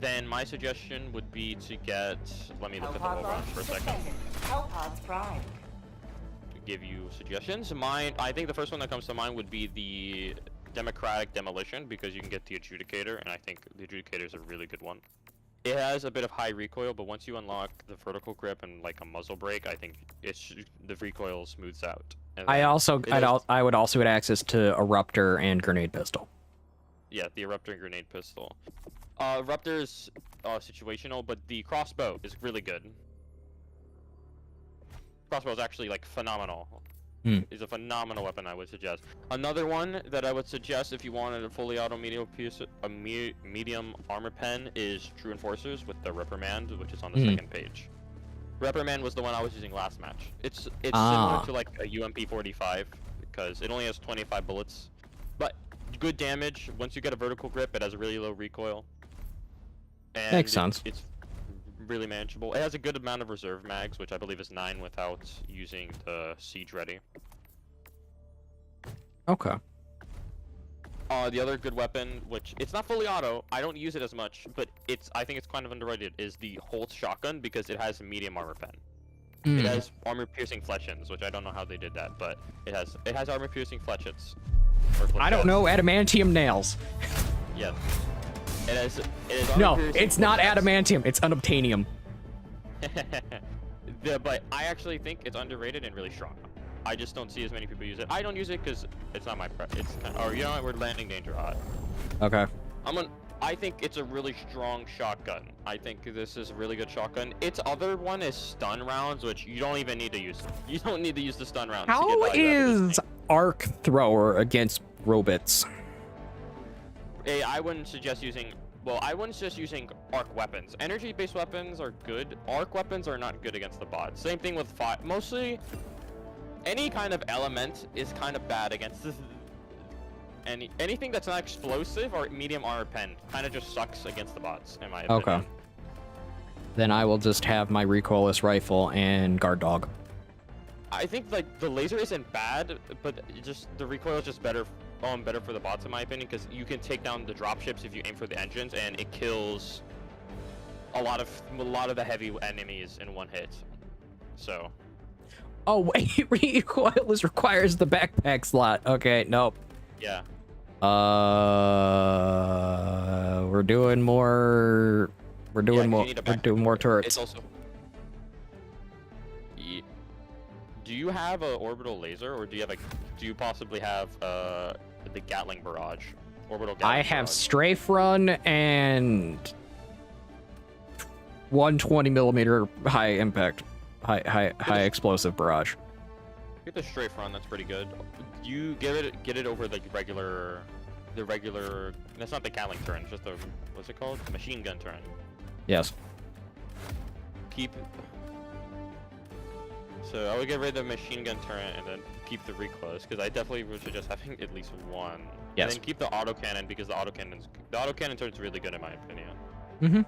Then my suggestion would be to get. Let me look at the whole bunch for a second. Hellpods primed. To give you suggestions, I think the first one that comes to mind would be the Democratic Demolition, because you can get the Adjudicator, and I think the Adjudicator is a really good one. It has a bit of high recoil, but once you unlock the vertical grip and like a muzzle brake, I think the recoil smooths out. And I would also get access to Eruptor and Grenade Pistol. Yeah, the Eruptor and Grenade Pistol. Eruptor's situational, but the crossbow is really good. Crossbow is actually like phenomenal. Is a phenomenal weapon, I would suggest. Another one that I would suggest if you wanted a fully auto medium armor pen is True Enforcers with the Reprimand, which is on the second page. Reprimand was the one I was using last match. It's similar to like a UMP-45 because it only has 25 bullets, but good damage. Once you get a vertical grip, it has a really low recoil. And Makes sense. It's really manageable. It has a good amount of reserve mags, which I believe is 9 without using the siege ready. Okay. The other good weapon, which it's not fully auto, I don't use it as much, but I think it's kind of underrated, is the Holt shotgun because it has medium armor pen. It has armor piercing fletchings, which I don't know how they did that, but it has armor piercing fletchings. I don't know, adamantium nails. Yes. It is No, armor-piercing it's not fletchings. adamantium, it's unobtainium. But I actually think it's underrated and really strong. I just don't see as many people use it. I don't use it because it's not my it's kind of, or you know what, we're landing danger hot. Okay. I think it's a really strong shotgun. I think this is a really good shotgun. Its other one is stun rounds, which you don't even need to use. You don't need to use the stun rounds. How to get value out of this is thing. arc thrower against robots? Hey, I wouldn't suggest using. Well, I wouldn't suggest using arc weapons. Energy-based weapons are good. Arc weapons are not good against the bots. Same thing with fire. Mostly, any kind of element is kind of bad against this. Anything that's not explosive or medium armor pen kind of just sucks against the bots, in my opinion. Okay. Then I will just have my recoilless rifle and guard dog. I think like the laser isn't bad, but the recoil is just better for the bots in my opinion, because you can take down the dropships if you aim for the engines, and it kills a lot of the heavy enemies in one hit. So. Oh wait, recoilless requires the backpack slot. Okay, nope. Yeah. We're doing more. We're doing more. We're doing more turrets. It's also. Do you have an orbital laser, or do you possibly have the Gatling barrage? Orbital Gatling I have barrage. strafe run and 120 millimeter high impact, high explosive barrage. Get the strafe run. That's pretty good. You get it over the regular. That's not the Gatling turret. It's just what's it called? Machine gun turret. Yes. So I would get rid of the machine gun turret and then keep the recoilless, because I definitely would suggest having at least one. Yes. And then keep the autocannon, because the autocannon turret's really good in my opinion. Mm-hmm.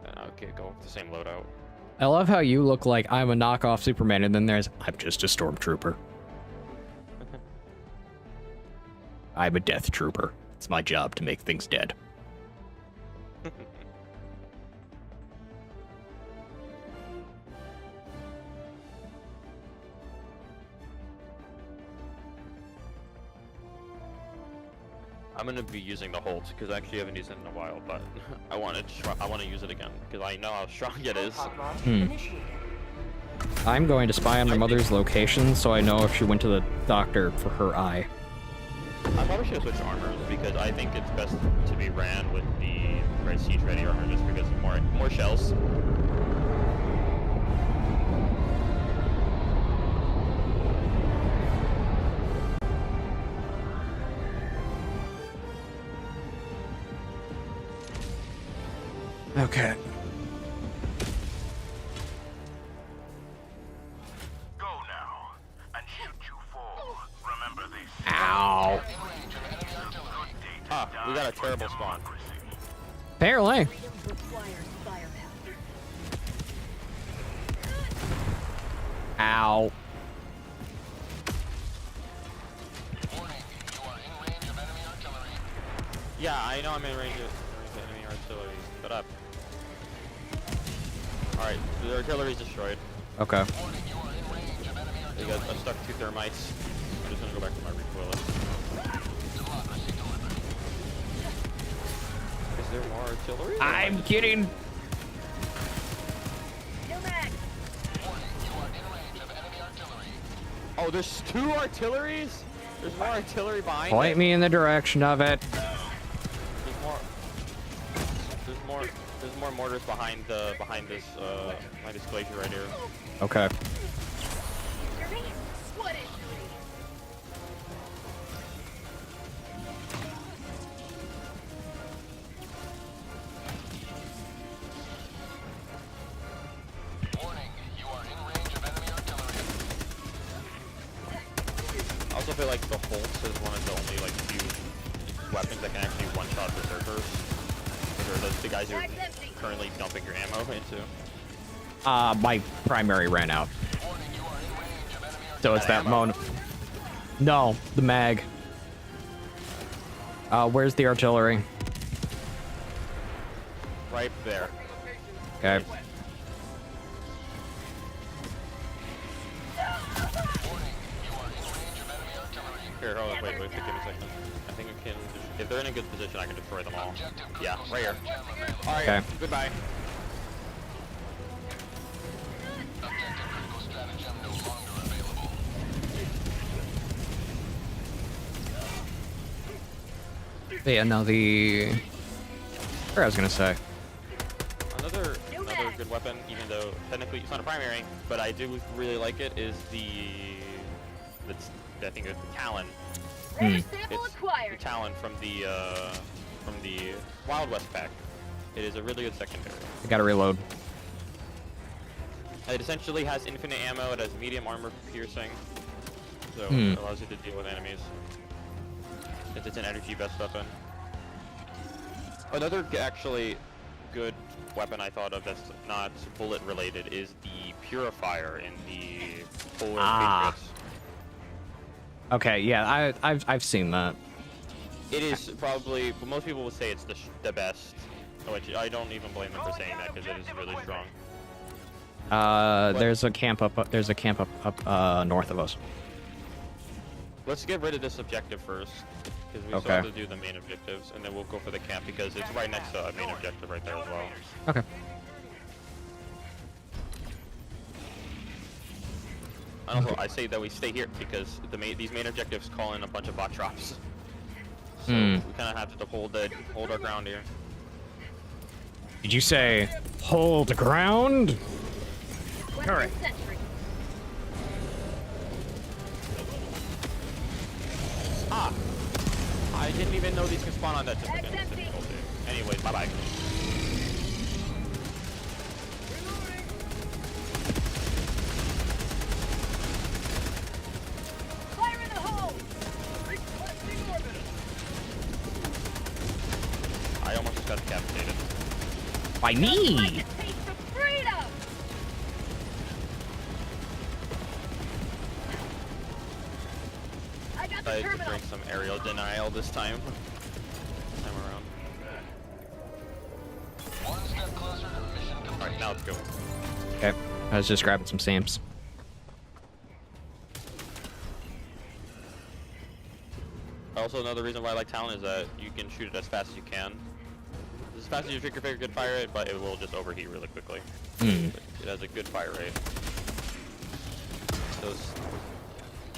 And okay, go with the same loadout. I love how you look like I'm a knockoff Superman, and then I'm just a stormtrooper. I'm a death trooper. It's my job to make things dead. I'm gonna be using the Holt because I actually haven't used it in a while, but I want to use it again because I know how strong it is. Pod launch initiated. I'm going to spy on your mother's location so I know if she went to the doctor for her eye. I probably should have switched armors because I think it's best to be ran with the siege ready armor just because of more shells. Okay. Go now and shoot you fall. Remember this. Ow. Ah, we got a terrible spawn. Apparently. Freedom requires firepower. Ow. Yeah, I know I'm in range of enemy artillery. Shut up. Alright, the artillery's destroyed. Okay. They got stuck 2 thermites. I'm just gonna go back to my recoilless. Is there more artillery? I'm getting. No mag. Oh, there's 2 artilleries? There's more artillery behind Point it. me in the direction of it. There's more mortars behind this glacier right here. Okay. Injury? What injury? I also feel like the Holtz is one of the only few weapons that can actually one-shot berserkers. Or the guys you're currently dumping your ammo into? My primary ran out. So it's that ammo? moment. No, the mag. Where's the artillery? Right there. Okay. Here, hold on, wait, give me a second. I think I can, if they're in a good position, I can destroy them all. Yeah, right here. Alright, Okay. goodbye. But yeah, no, the... What I was gonna say. Another good weapon, even though technically it's not a primary, but I do really like it, is I think it's the Talon. Rare sample It's the acquired. Talon from the Wild West pack. It is a really good secondary. I gotta reload. It essentially has infinite ammo, it has medium armor piercing, so it allows you to deal with enemies. Since it's an energy best weapon. Another actually good weapon I thought of that's not bullet related is the Purifier in the Polar Patriots. Okay, yeah, I've seen that. It is probably, but most people would say it's the best. Which I don't even blame them for saying that because it is really strong. There's a camp up. There's a camp up north of us. Let's get rid of this objective first, because we still have to do the main objectives, and then we'll go for the camp because it's right next to a main objective right there as well. Okay. And also, I say that we stay here because these main objectives call in a bunch of bot drops. So we kind of have to hold our ground here. Did you say hold ground? Correct. Sentry. Ah! I didn't even know these can spawn on that difficulty. Anyways, bye-bye. Fire in the hole. Requesting orbit. I almost just got decapitated. By Like me. a taste of freedom. I got the I had to terminal. drink some aerial denial this time. Around. One step closer to mission complete. Alright, now let's go. Okay. I was just grabbing some Sam's. Also, another reason why I like Talon is that you can shoot it as fast as you can. As fast as your trigger finger can fire it, but it will just overheat really quickly. It has a good fire rate. Those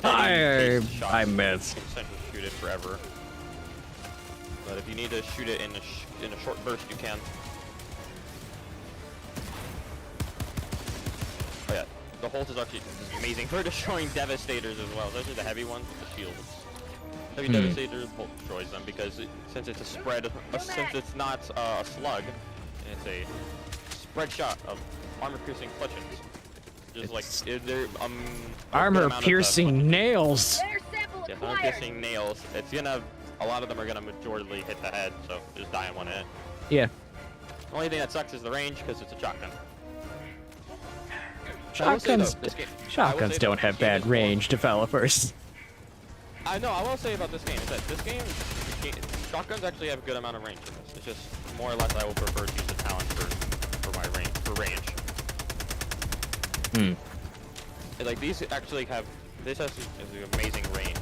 I missed. You can essentially shoot it forever. But if you need to shoot it in a short burst, you can. Oh yeah, the Holt is actually amazing for destroying Devastators as well, especially the heavy ones with the shields. Heavy Devastators, Bolt destroys them because since it's a spread, since it's not a slug, it's a spread shot of armor-piercing bludgeons. Just they're Armor-piercing nails. Rare sample yes, acquired. armor-piercing nails. It's gonna, a lot of them are gonna majorly hit the head, so just die in one hit. Yeah. The only thing that sucks is the range because it's a shotgun. Shotguns. This game, Shotguns don't have bad range, developers. I know. I will say about this game is that shotguns actually have a good amount of range in this. It's just more or less I will prefer to use the Talon for my range. Like these actually have this has an amazing range,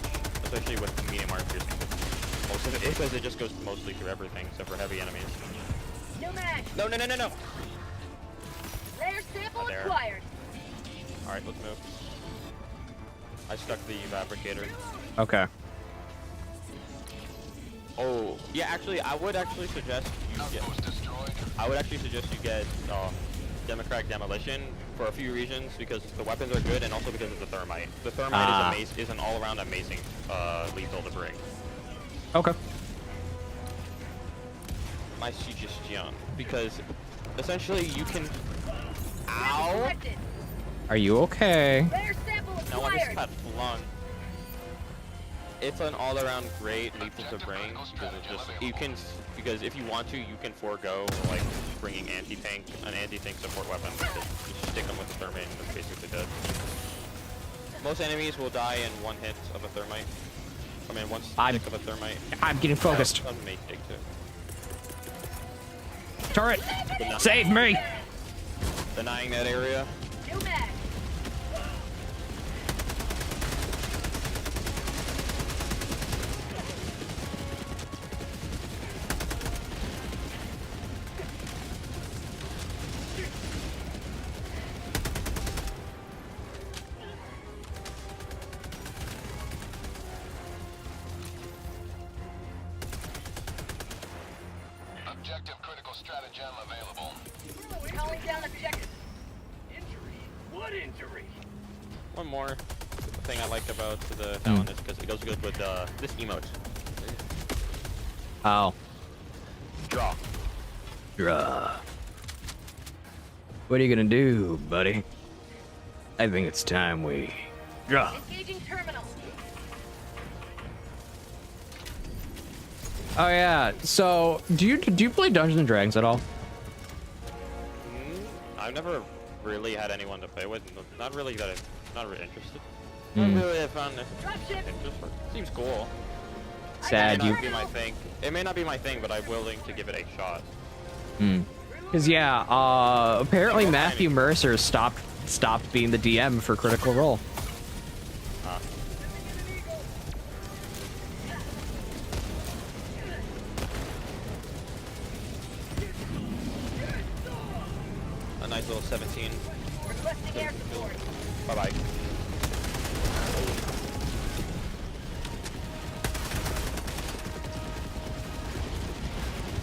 especially with medium armor piercing. Most of it because it just goes mostly through everything except for heavy enemies. No mag. No. Rare sample There. acquired. All right, let's move. I stuck the evaporator. Okay. Oh, yeah. Actually, I would actually suggest you get. Democratic Demolition for a few reasons because the weapons are good and also because of the thermite. The thermite is an all-around amazing lethal to bring. Okay. My suggestion because essentially you can. Sample Ow! collected. Are you okay? Rare sample Now I just acquired. got flung. it's an all-around great lethal to bring because it just because if you want to, you can forego like bringing an anti-tank support weapon. Just stick them with the thermite and it's basically dead. Most enemies will die in one hit of a thermite. I mean, one stick of a thermite. I'm getting focused. May take two. Turret, save me! Denying that area. New mag. Objective critical stratagem available. Calling down objective. Injury? What injury? One more thing I liked about the talent is because it goes good with this emote. Oh. Draw. Draw. What are you gonna do, buddy? I think it's time we draw. Engaging terminal. Oh yeah. So, do you play Dungeons and Dragons at all? I've never really had anyone to play with. Not really interested. Hmm. Not really have found it. Dropship. Seems cool. Sad It may you. not be my thing. It may not be my thing, but I'm willing to give it a shot. Cause yeah. Apparently Matthew Mercer stopped being the DM for Critical Role. A nice little 17. Requesting air support. Bye bye.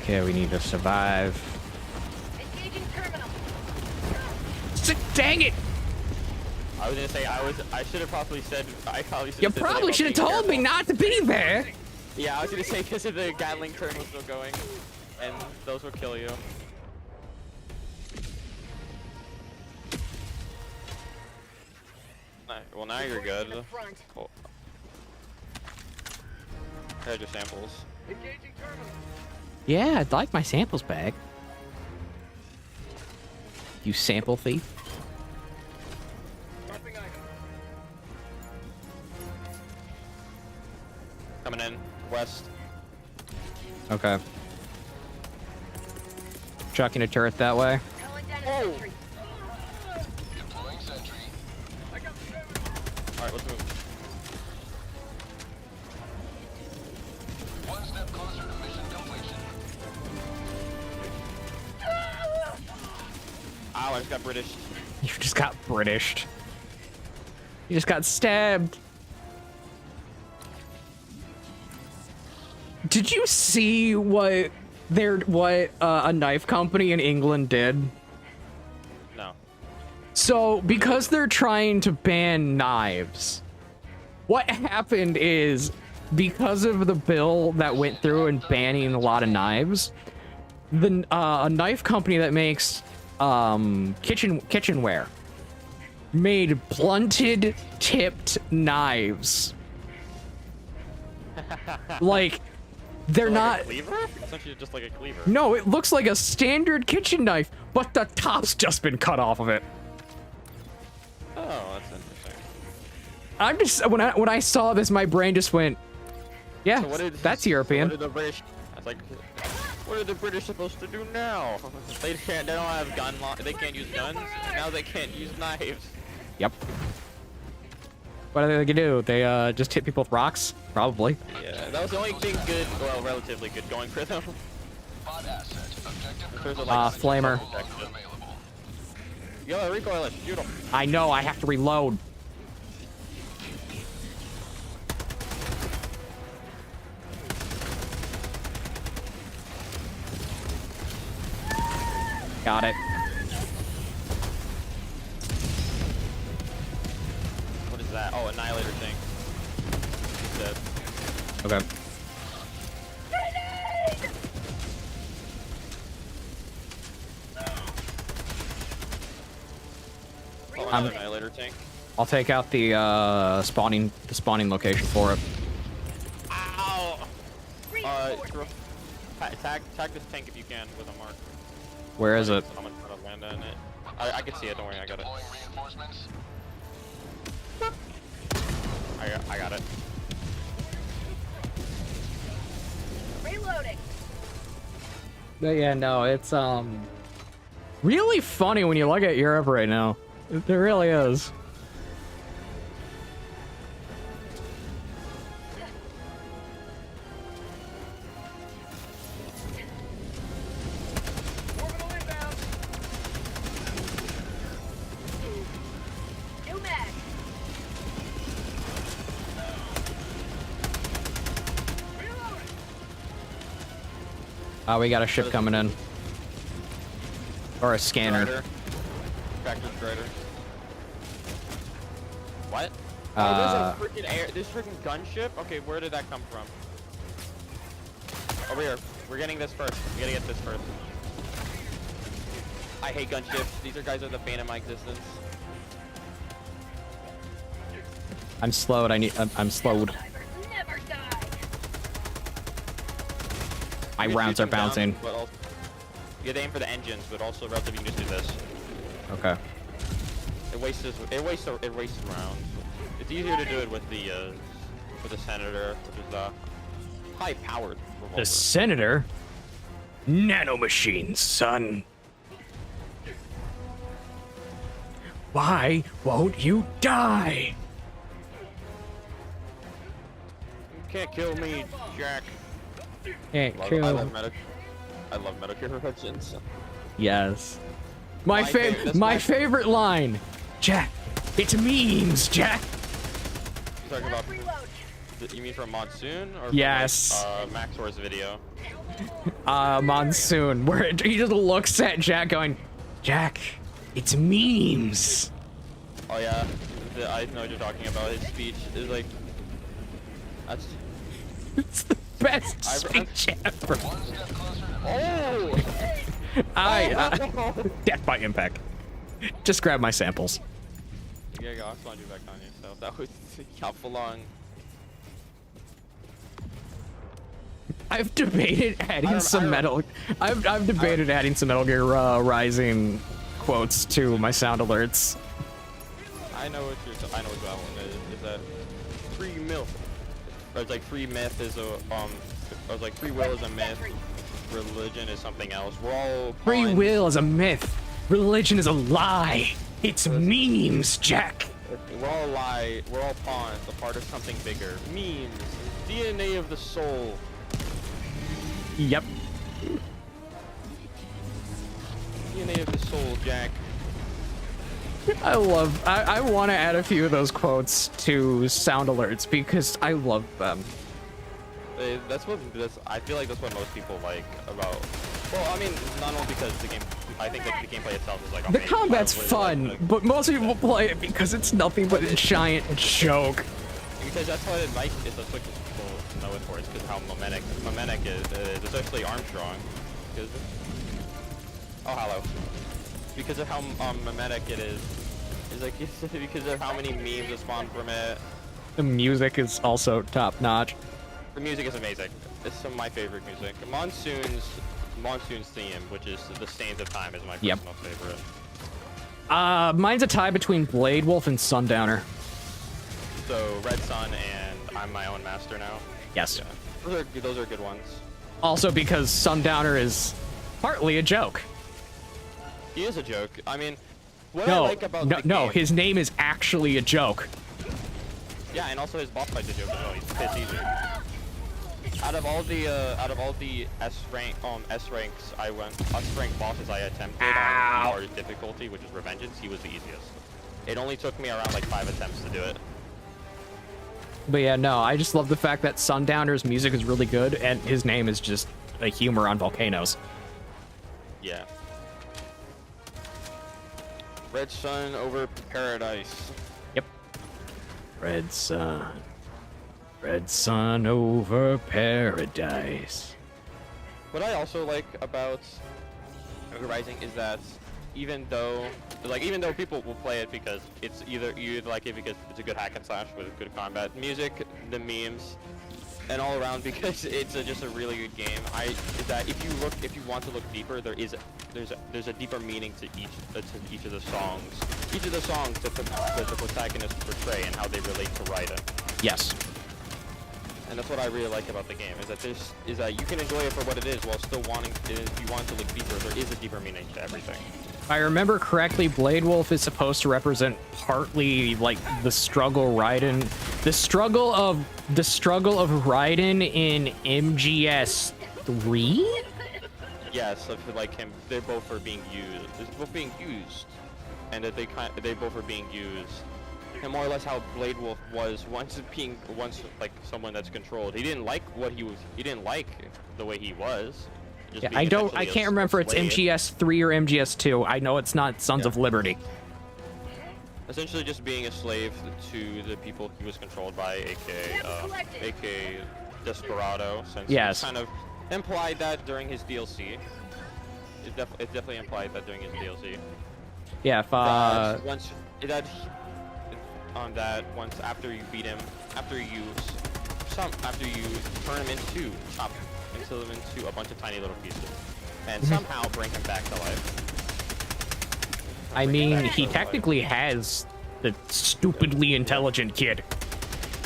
Okay, we need to survive. Engaging terminal. Dang it! I was gonna say I should have probably said I probably should. You probably should have told me not to be there. Yeah, I was gonna say because of the Gatling turn was still going, and those will kill you. Well, now you're good. The front. Cool. Here's your samples. Engaging terminal. Yeah, I'd like my samples back. You sample thief. Dropping item. Coming in west. Okay. Chucking a turret that way. Calling down a sentry. Deploying sentry. I got the All right, let's move. one step closer to mission completion. Ow, I just got British. You just got Britished. You just got stabbed. Did you see what a knife company in England did? No. So, because they're trying to ban knives, what happened is, because of the bill that went through and banning a lot of knives, a knife company that makes kitchenware made blunted tipped knives. Like, they're not. Like a cleaver? Essentially just like a cleaver. No, it looks like a standard kitchen knife, but the top's just been cut off of it. Oh, that's interesting. I'm just when I saw this, my brain just went, yeah, So that's European. What are the British? I was like, what are the British supposed to do now? They can't. They don't have gun law. They can't use guns. Now they can't use knives. Yep. What are they gonna do? They just hit people with rocks? Probably. Yeah, that was the only thing good, well, relatively good going for them. Bot asset. Objective There's a, Flamer. available. Yo, recoil it. Shoot him. I know. I have to reload. Got it. What is that? Oh, annihilator thing. He's dead. Okay. Oh, another annihilator tank. I'll take out the spawning location for it. Tag this tank if you can with a mark. Where is it? I'm gonna try to land on it. I can see it. Don't worry, I got it. Deploying reinforcements. I got it. Reloading. But yeah, no, it's really funny when you look at Europe right now. It really is. Orbital inbound. New mag. Reloading. We got a ship coming in. Or a scanner. Strider. Tractor strider. What? Uh, Oh, there's a freaking air. This freaking gunship. Okay, where did that come from? Over here. We're getting this first. We gotta get this first. I hate gunships. These guys are the bane of my existence. I'm slowed. I'm slowed. Divers never die. My You can rounds shoot are them down, bouncing. but also, you gotta aim for the engines, but also relatively you can just do this. Okay. It wastes rounds. It's easier to do it with the Senator, which is a high-powered revolver. The Senator? Nanomachines, son. Why won't you die? You can't kill me, Jack. Can't I love Metal Gear Origins. Yes. My favorite- that's my- favorite line. Jack, it's memes, Jack. You talking about? Last reload. You mean from Monsoon or Yes. from like, Maxor's video? Monsoon, where he just looks at Jack going, Jack, it's memes. Oh yeah, I know what you're talking about. His speech is like, that's. It's the best I've- speech ever. One step closer to Oh! Death by impact. Just grab my samples. Yeah, go. I just want you back on yourself. That was how full on. I've debated adding I some don't- Metal. I've debated adding some Metal Gear Rising quotes to my sound alerts. I know what that one is. Is that free myth? Or it's like free myth is a or it's like free will is a myth. Religion is something else. We're all Free pawns. will is a myth. Religion is a lie. It's memes, Jack. We're all lie. We're all pawns, a part of something bigger. Memes. DNA of the soul. Yep. DNA of the soul, Jack. I want to add a few of those quotes to sound alerts because I love them. I feel like that's what most people like about. Well, I mean, not only because the game. I think that the gameplay itself is like. The amazing. combat's I really fun, like but most people play it because it's nothing but a giant joke. because that's what it like. That's what people know it for. It's because how Momentic is, especially Armstrong. Because hello. Because of how Momentic it is. It's like because of how many memes that spawn from it. The music is also top notch. The music is amazing. It's some of my favorite music. Monsoon's theme, which is the Stains of Time, is my Yep. personal favorite. Mine's a tie between Blade Wolf and Sundowner. So Red Sun and I'm my own master now. Yes. Yeah, those are good ones. Also because Sundowner is partly a joke. He is a joke. I mean, what I like about the no, game, his name is actually a joke. yeah, and also his boss fight's a joke as well. He's piss easy. Out of all the S ranks bosses I attempted on Ow. hard difficulty, which is Revengeance, he was the easiest. It only took me around like 5 attempts to do it. But yeah, no, I just love the fact that Sundowner's music is really good and his name is just a humor on volcanoes. Yeah. Red Sun over Paradise. Yep. Red Sun over paradise. What I also like about Rising is that even though people will play it because it's either you like it because it's a good hack and slash with good combat, music, the memes, and all around because it's just a really good game. Is that if you want to look deeper, there's a deeper meaning to each of the songs. Each of the songs that the protagonists portray and how they relate to Raiden. Yes. And that's what I really like about the game, is that you can enjoy it for what it is while still wanting, if you want to look deeper, there is a deeper meaning to everything. If I remember correctly, Blade Wolf is supposed to represent partly like the struggle the struggle of Raiden in MGS 3? Yes, I feel like they both are being used. And that they both are being used. And more or less how Blade Wolf was once like someone that's controlled. He didn't like he didn't like the way he was. Yeah, I can't remember if it's MGS 3 or MGS 2. I know it's not Sons of Liberty. Essentially just being a slave to the people he was controlled by, aka Desperado, since yes. It kind of implied that during his DLC. It definitely implied that during his DLC. Yeah, once after you beat him, after you turn him into a bunch of tiny little pieces, and somehow bring him back to life. I mean, he technically has the stupidly intelligent kid.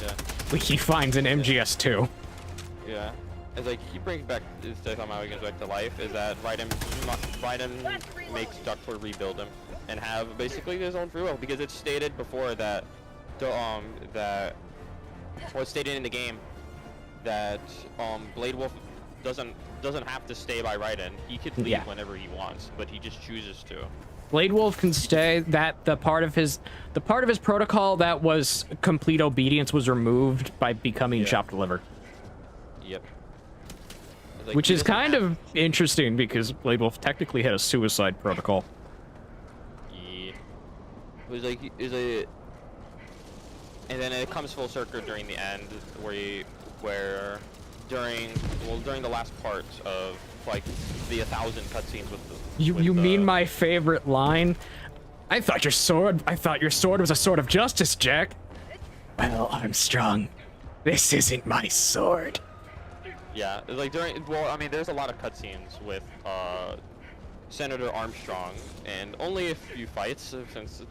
Yeah. Like he finds in MGS 2. Yeah. It's like he brings back somehow he gets back to life. Is that Raiden makes Doctor rebuild him and have basically his own free will, because it's stated before that what's stated in the game that Blade Wolf doesn't have to stay by Raiden. He could leave whenever he wants, but he just chooses to. Blade Wolf can stay. That the part of his protocol that was complete obedience was removed by becoming chopped liver. Yep. Like, which is kind of interesting because Blade Wolf technically had a suicide protocol. Yeah. And then it comes full circle during the end, where during the last part of like the 1,000 cutscenes with the. You mean my favorite line? I thought your sword was a sword of justice, Jack. Well, Armstrong, this isn't my sword. Yeah, like there's a lot of cutscenes with Senator Armstrong, and only a few fights since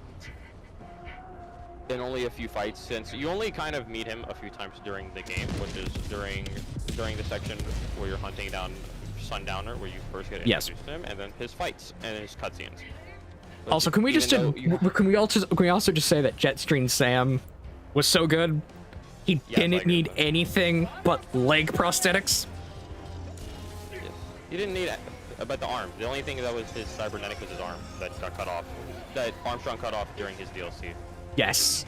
you only kind of meet him a few times during the game, which is during the section where you're hunting down Sundowner, where you first get introduced to him, and then his fights and his cutscenes. Also, can we also just say that Jetstream Sam was so good? He didn't need anything but leg prosthetics. Yes. He didn't need but the arm. The only thing that was his cybernetic was his arm that got cut off. That Armstrong cut off during his DLC. Yes.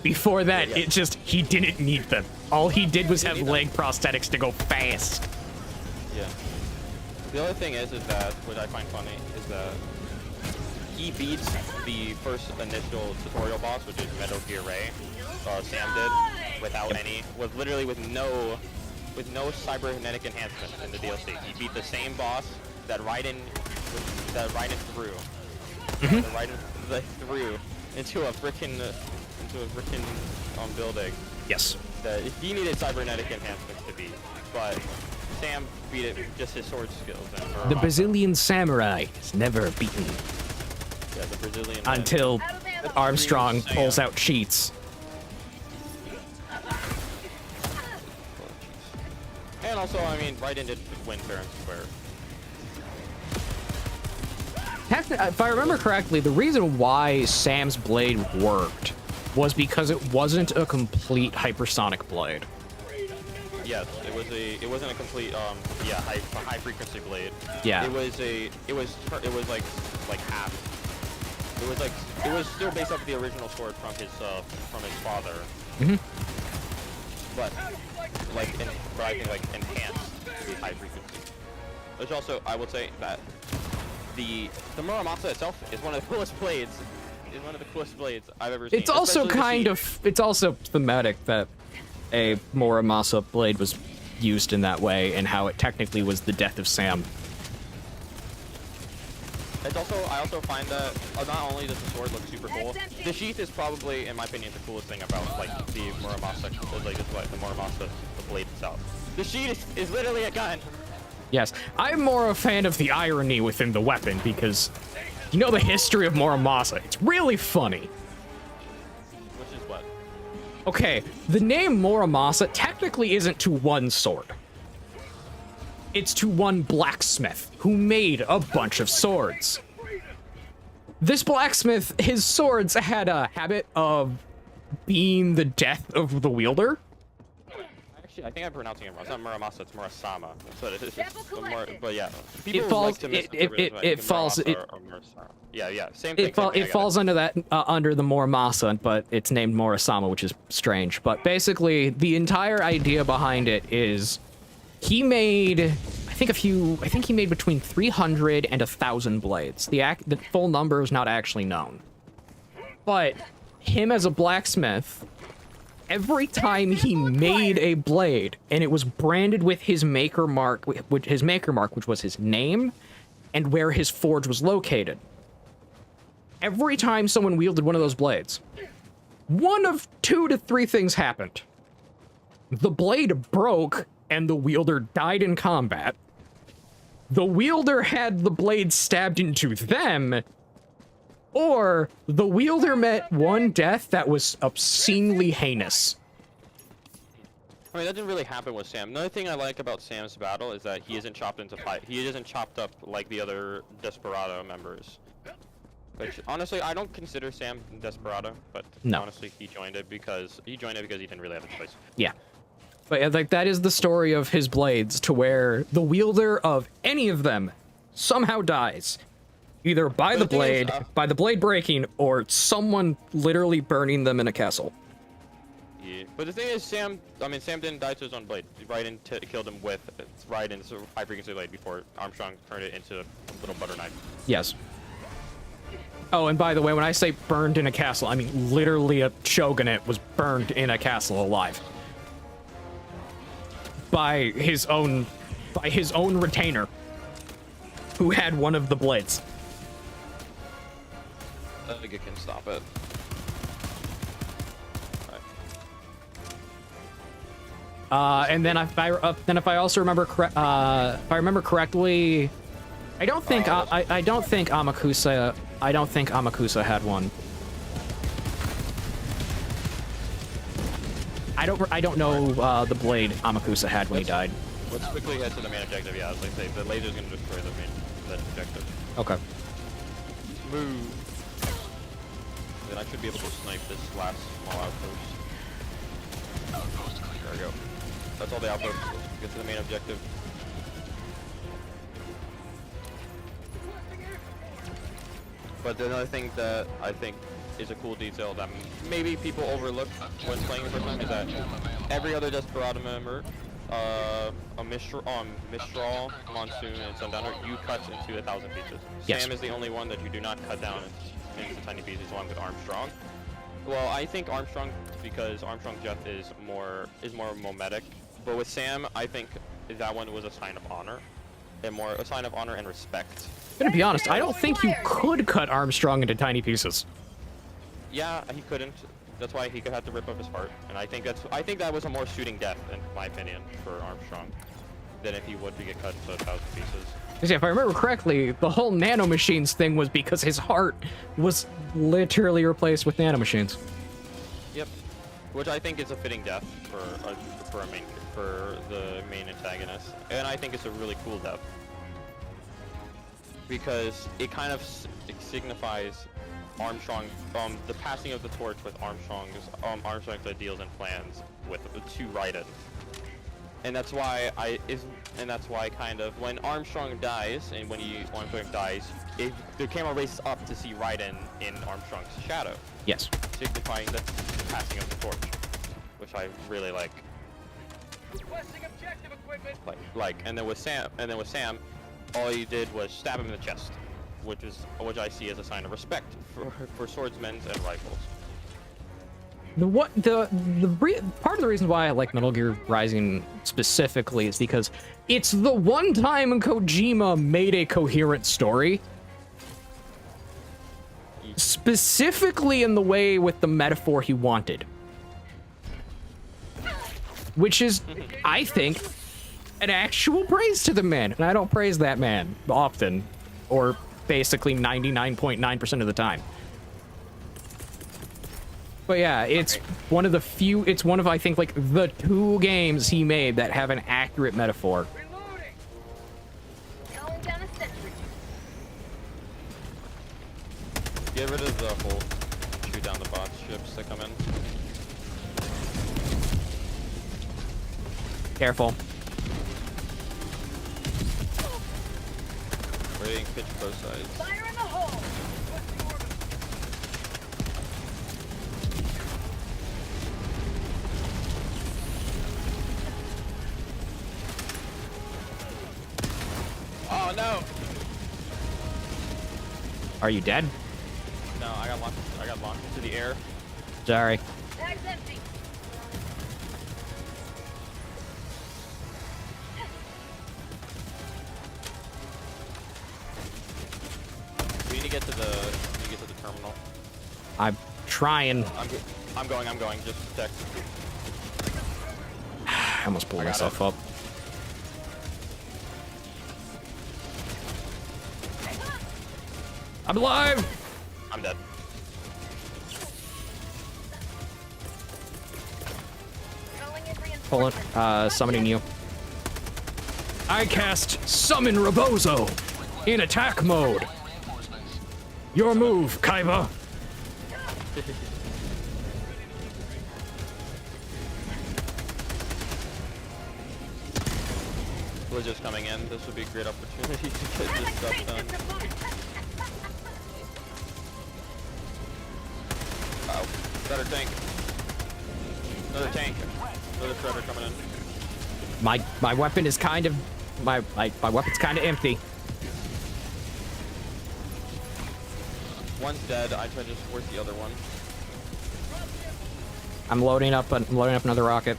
Before that, he didn't need them. All he did was have leg prosthetics to go fast. Yeah. The other thing is that what I find funny is that he beats the first initial tutorial boss, which is Metal Gear Ray. Sam did with no cybernetic enhancement in the DLC. He beat the same boss that Raiden threw. Raiden threw into a freaking building. Yes. That he needed cybernetic enhancements to beat, but Sam beat it with just his sword skills. And the Brazilian samurai is never beaten. Yeah, the Brazilian. Until Armstrong pulls out cheats. And also, I mean, Raiden did win fair and square. If I remember correctly, the reason why Sam's blade worked was because it wasn't a complete hypersonic blade. Yes, it wasn't a complete high frequency blade. Yeah. It was like half. It was still based off the original sword from his father. Mm-hmm. But I think enhanced to be high frequency. Which also, I would say that the Muramasa itself is one of the coolest blades. Is one of the coolest blades I've ever seen. It's also it's also thematic that a Muramasa blade was used in that way, and how it technically was the death of Sam. It's also, I also find that not only does the sword look super cool, the sheath is probably, in my opinion, the coolest thing about like the Muramasa, like the Muramasa, the blade itself. The sheath is literally a gun. Yes, I'm more a fan of the irony within the weapon because you know the history of Muramasa. It's really funny. Which is what? Okay, the name Muramasa technically isn't to one sword. It's to one blacksmith who made a bunch of swords. This blacksmith, his swords had a habit of being the death of the wielder. Actually, I think I'm pronouncing it wrong. It's not Muramasa, it's Murasama. That's what it is. Sample collected. But yeah, It falls. It falls. Yeah. Same thing. It falls under that under the Muramasa, but it's named Murasama, which is strange. But basically, the entire idea behind it is he made, I think he made between 300 and 1,000 blades. The full number is not actually known. But him as a blacksmith, every time he made a blade and it was branded with his maker mark, which was his name and where his forge was located, every time someone wielded one of those blades, one of 2 to 3 things happened. The blade broke and the wielder died in combat. The wielder had the blade stabbed into them, or the wielder met one death that was obscenely heinous. I mean, that didn't really happen with Sam. Another thing I like about Sam's battle is that he isn't chopped into he isn't chopped up like the other Desperado members. Which, honestly, I don't consider Sam Desperado, but no. Honestly, he joined it because he didn't really have a choice. Yeah. But yeah, like that is the story of his blades, to where the wielder of any of them somehow dies. Either by the blade, by the blade breaking, or someone literally burning them in a castle. Yeah. But the thing is, Sam didn't die to his own blade. Raiden killed him with Raiden's high-frequency blade before Armstrong turned it into a little butter knife. Yes. Oh, and by the way, when I say burned in a castle, I mean literally a shogunate was burned in a castle alive. By his own retainer, who had one of the blades. I think it can stop it. And then if I also remember if I remember correctly, I don't think Amakusa had one. I don't know the blade Amakusa had when he died. Let's quickly head to the main objective. Yeah, as I say, the laser's gonna destroy the objective. Okay. Move. Then I should be able to snipe this last small outpost. There we go. That's all the outposts. Let's get to the main objective. But another thing that I think is a cool detail that maybe people overlook when playing the first time is that every other Desperado member, Mistral, Monsoon, and Sundowner, you cut into 1,000 pieces. Yes. Sam is the only one that you do not cut down into tiny pieces, along with Armstrong. Well, I think Armstrong, because Armstrong's death is more mometic, but with Sam, I think that one was a sign of honor, and more a sign of honor and respect. I'm gonna be honest, I don't think you could cut Armstrong into tiny pieces. Yeah, he couldn't. That's why he had to rip up his heart, and I think that was a more suiting death, in my opinion, for Armstrong, than if he would get cut into 1,000 pieces. Because yeah, if I remember correctly, the whole nanomachines thing was because his heart was literally replaced with nanomachines. Yep, which I think is a fitting death for the main antagonist, and I think it's a really cool death because it kind of signifies Armstrong, the passing of the torch with Armstrong's ideals and plans to Raiden. And that's why kind of when Armstrong dies and when Armstrong dies, the camera races up to see Raiden in Armstrong's shadow. Yes. Signifying the passing of the torch, which I really like. Requesting objective equipment. And then with Sam, all he did was stab him in the chest, which I see as a sign of respect for swordsmen and rifles. Part of the reason why I like Metal Gear Rising specifically is because it's the one time Kojima made a coherent story. specifically in the way with the metaphor he wanted. Which is, I think, an actual praise to the man. And I don't praise that man often, or basically 99.9% of the time. But yeah, it's one of the few, it's one of, I think, like, the 2 games he made that have an accurate metaphor. Reloading. Calling down a sentry. Get rid of the whole shoot down the bot ships that come in. Careful. Rating pitch both sides. Fire in the hole. Requesting orbit. Oh no! Are you dead? No, I got launched into the air. Sorry. Tag's empty. We need to get to the terminal. I'm trying. I'm going. Just protect. I almost pulled I got myself it. up. I'm alive! I'm dead. Calling in Pull reinforcements. it. Summoning you. I cast Summon Rebozo in attack mode. Your move, Kaiba. Blizzard's coming in. This would be a great opportunity to get this stuff done. Oh, better tank. Another tank. Another shredder coming in. My weapon is kind of my weapon's kind of empty. One's dead. I tried to support the other one. I'm loading up another rocket.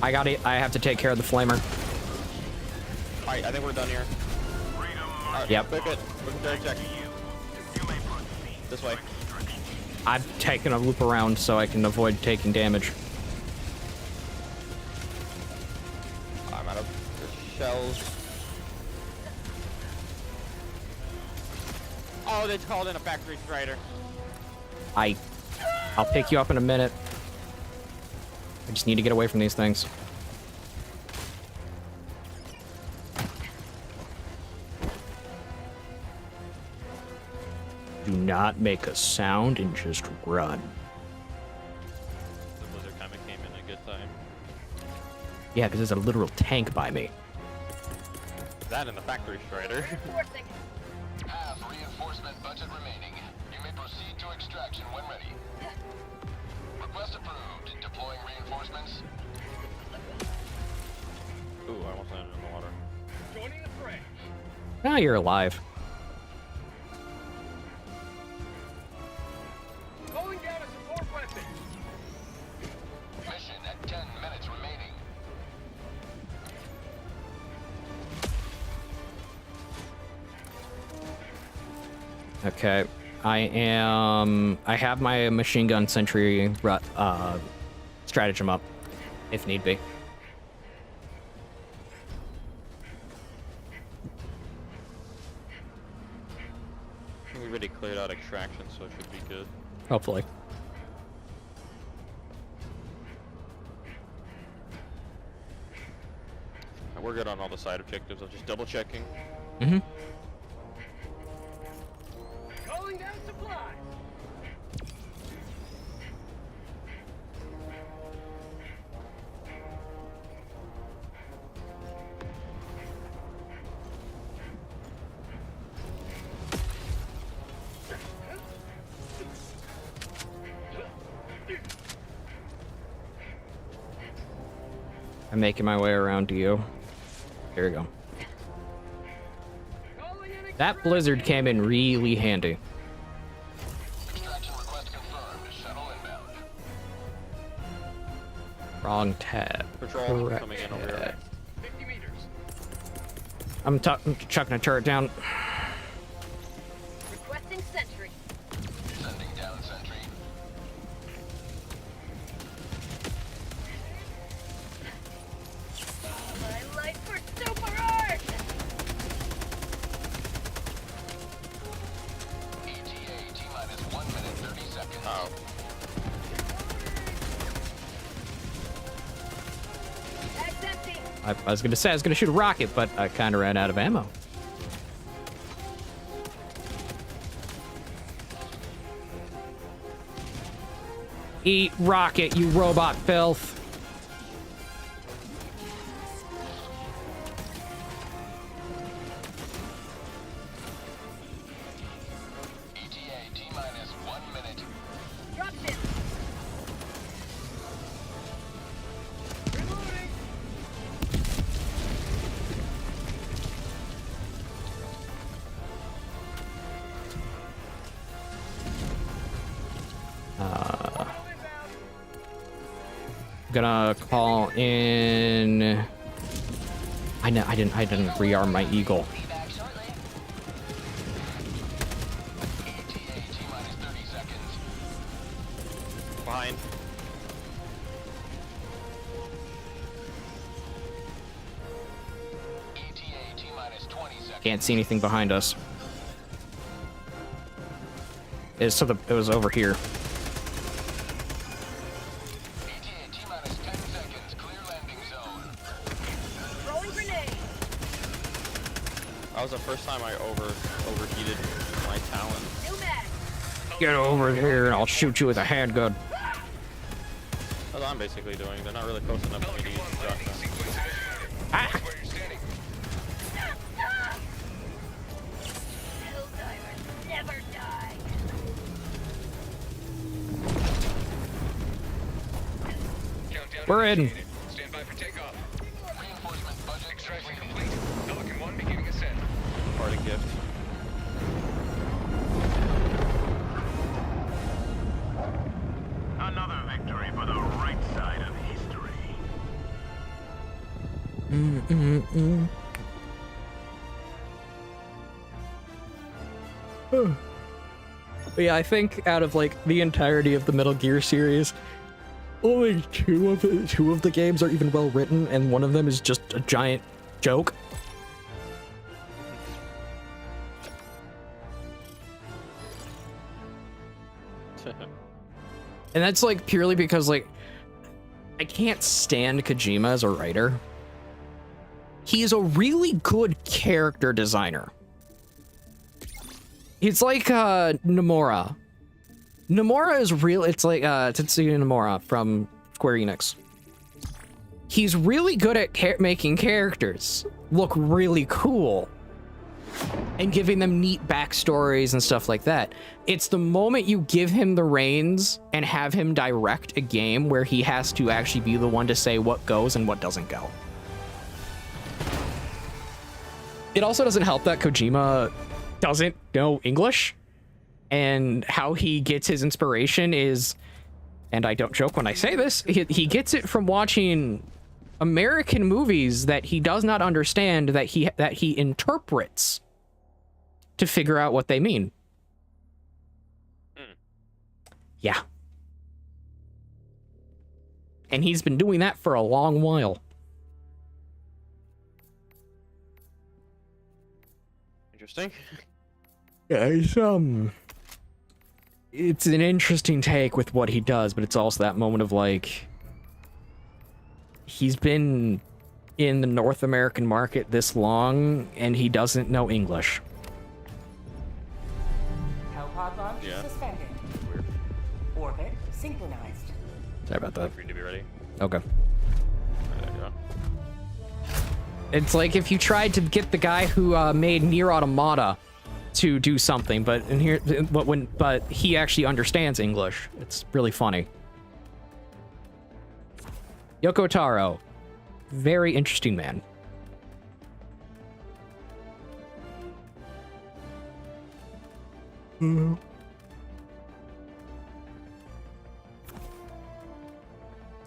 I got it. I have to take care of the flamer. Alright, I think we're done here. Alright, Yep. Quick it. Check. This way. I've taken a loop around so I can avoid taking damage. I'm out of shells. Oh, they called in a factory strider. I'll pick you up in a minute. I just need to get away from these things. Do not make a sound and just run. The blizzard kind of came in a good time. Yeah, because there's a literal tank by me. That and the factory strider. Reinforcing. Half reinforcement budget remaining. You may proceed to extraction when ready. Request approved. Deploying reinforcements. Ooh, I almost landed in the water. Joining the fray. Now you're alive. Calling down a support weapon. Mission at 10 minutes remaining. Okay. I have my machine gun sentry stratagem up, if need be. We already cleared out extraction, so it should be good. Hopefully. We're good on all the side objectives. I'm just double checking. Mm-hmm. Calling down supplies. I'm making my way around to you. Here we go. Calling in That blizzard came in really handy. Extraction request confirmed. Shuttle inbound. Wrong tab. Patrol Correct coming in over tab. here. I'm chucking a turret down. Requesting sentry. Sending down sentry. My life for super art! ETA T-minus 1 minute 30 seconds. Oh. Bag's empty. I was gonna say I was gonna shoot a rocket, but I kind of ran out of ammo. Eat rocket, you robot filth. ETA T-minus 1 minute. Drop him. Reloading. Gonna call in. I didn't rearm my eagle. Be back shortly. ETA T-minus 30 seconds. Behind. ETA T-minus 20 seconds. Can't see anything behind us. It was over here. ETA T-minus 10 seconds. Clear landing zone. Throwing grenade. That was the first time I overheated my talon. New mag. Get over here and I'll shoot you with a handgun. That's what I'm basically doing. They're not really close enough for me to use the shotgun. Ah! Helldivers never die. We're in. Stand by for takeoff. Reinforcement budget. Extraction complete. Pelican 1 beginning ascent. Party gift. Another victory for the right side of history. But yeah, I think out of like the entirety of the Metal Gear series, only two of the games are even well written, and one of them is just a giant joke. And that's like purely because like I can't stand Kojima as a writer. He's a really good character designer. It's like Nomura. Nomura is real. It's like Tetsuya Nomura from Square Enix. He's really good at making characters look really cool and giving them neat backstories and stuff like that. It's the moment you give him the reins and have him direct a game where he has to actually be the one to say what goes and what doesn't go. It also doesn't help that Kojima doesn't know English, and how he gets his inspiration is, and I don't joke when I say this, he gets it from watching American movies that he does not understand, that he interprets to figure out what they mean. Yeah. And he's been doing that for a long while. Interesting. Yeah, it's an interesting take with what he does, but it's also that moment of like, he's been in the North American market this long and he doesn't know English. Hellpod launch Yeah. suspended. Weird. Orbit synchronized. Sorry about that. Wait for you to be ready. Okay. There you go. It's like if you tried to get the guy who made Nier Automata to do something, but he actually understands English. It's really funny. Yoko Taro, very interesting man.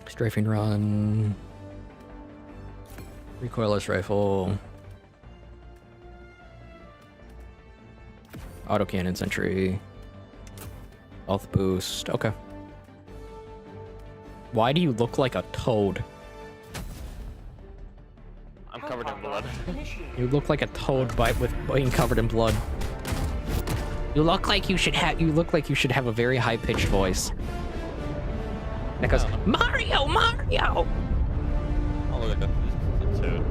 Strafing run. Recoilless rifle. Autocannon sentry. Health boost. Okay. Why do you look like a toad? I'm covered in blood. You look like a toad being covered in blood. You look like you should have a very high-pitched voice. That goes, Mario, Mario! Oh, look at that. It's a toad.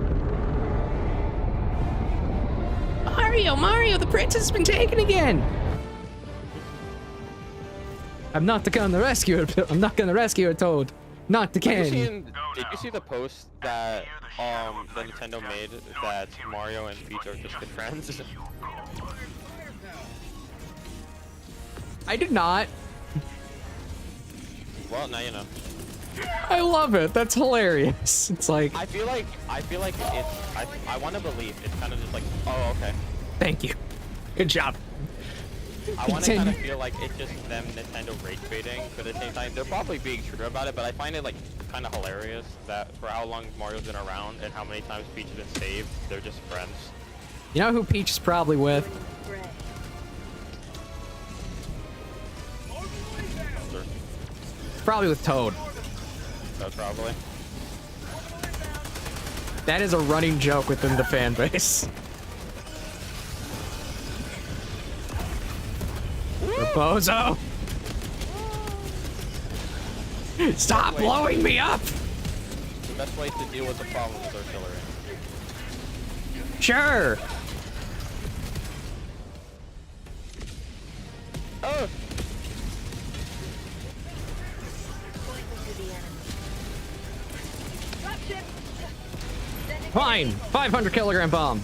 Mario, Mario, the princess has been taken again! I'm not gonna rescue her. I'm not gonna rescue her, Toad. Not the candy. Did you see the post that the Nintendo made that Mario and Peach are just good friends? I did not. Well, now you know. I love it. That's hilarious. It's like, I feel like it's. I want to believe it's kind of just like, oh, okay. thank you. Good job. I want to kind of feel like it's just them Nintendo rage baiting, but at the same time, they're probably being true about it. But I find it like kind of hilarious that for how long Mario's been around and how many times Peach has been saved, they're just friends. You know who Peach is probably with? Probably with Toad. Probably. That is a running joke within the fan base. Bozo! Stop blowing me up! The best way to deal with the problem with artillery. Sure! Oh! Fine! 500 kilogram bomb!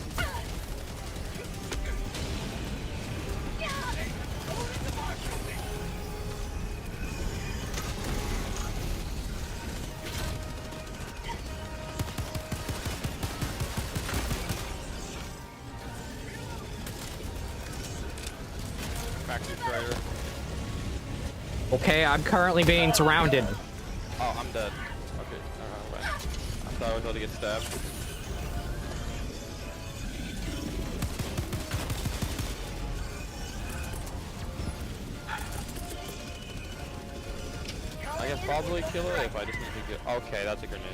Okay, I'm currently being surrounded. Oh, I'm dead. Okay, alright. I thought I was about to get stabbed. I can probably kill it if I just need to get. Okay, that's a grenade.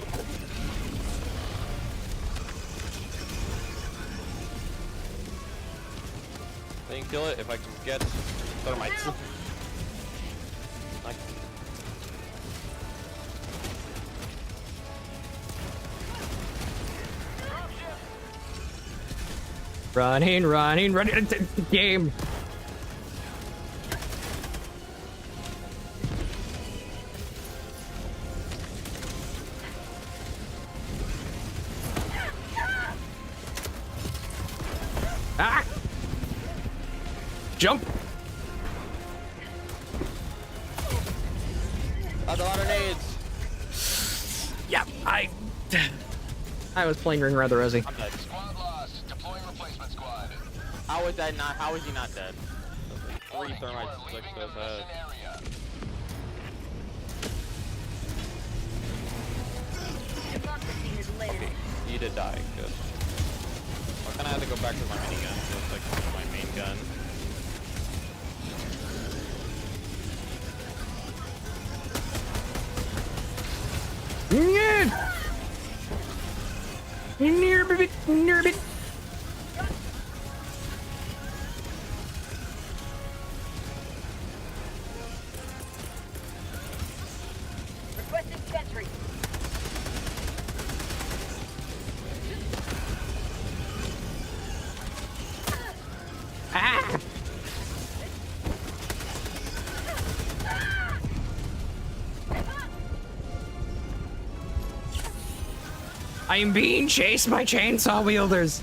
I can kill it if I can get thermites. Running, game. Ah! Jump! That's a lot of nades. Yeah, I was playing Ring Rather Rosy. I'm dead. Squad lost. Deploying replacement squad. How is that not? How is he not dead? Three Warning, you are thermites leaving like the so mission bad. area. Democracy has landed. He did die. Good. I kind of had to go back to my minigun. So it's like my main gun. Nerbit. Requesting sentry. Ah! I am being chased by chainsaw wielders.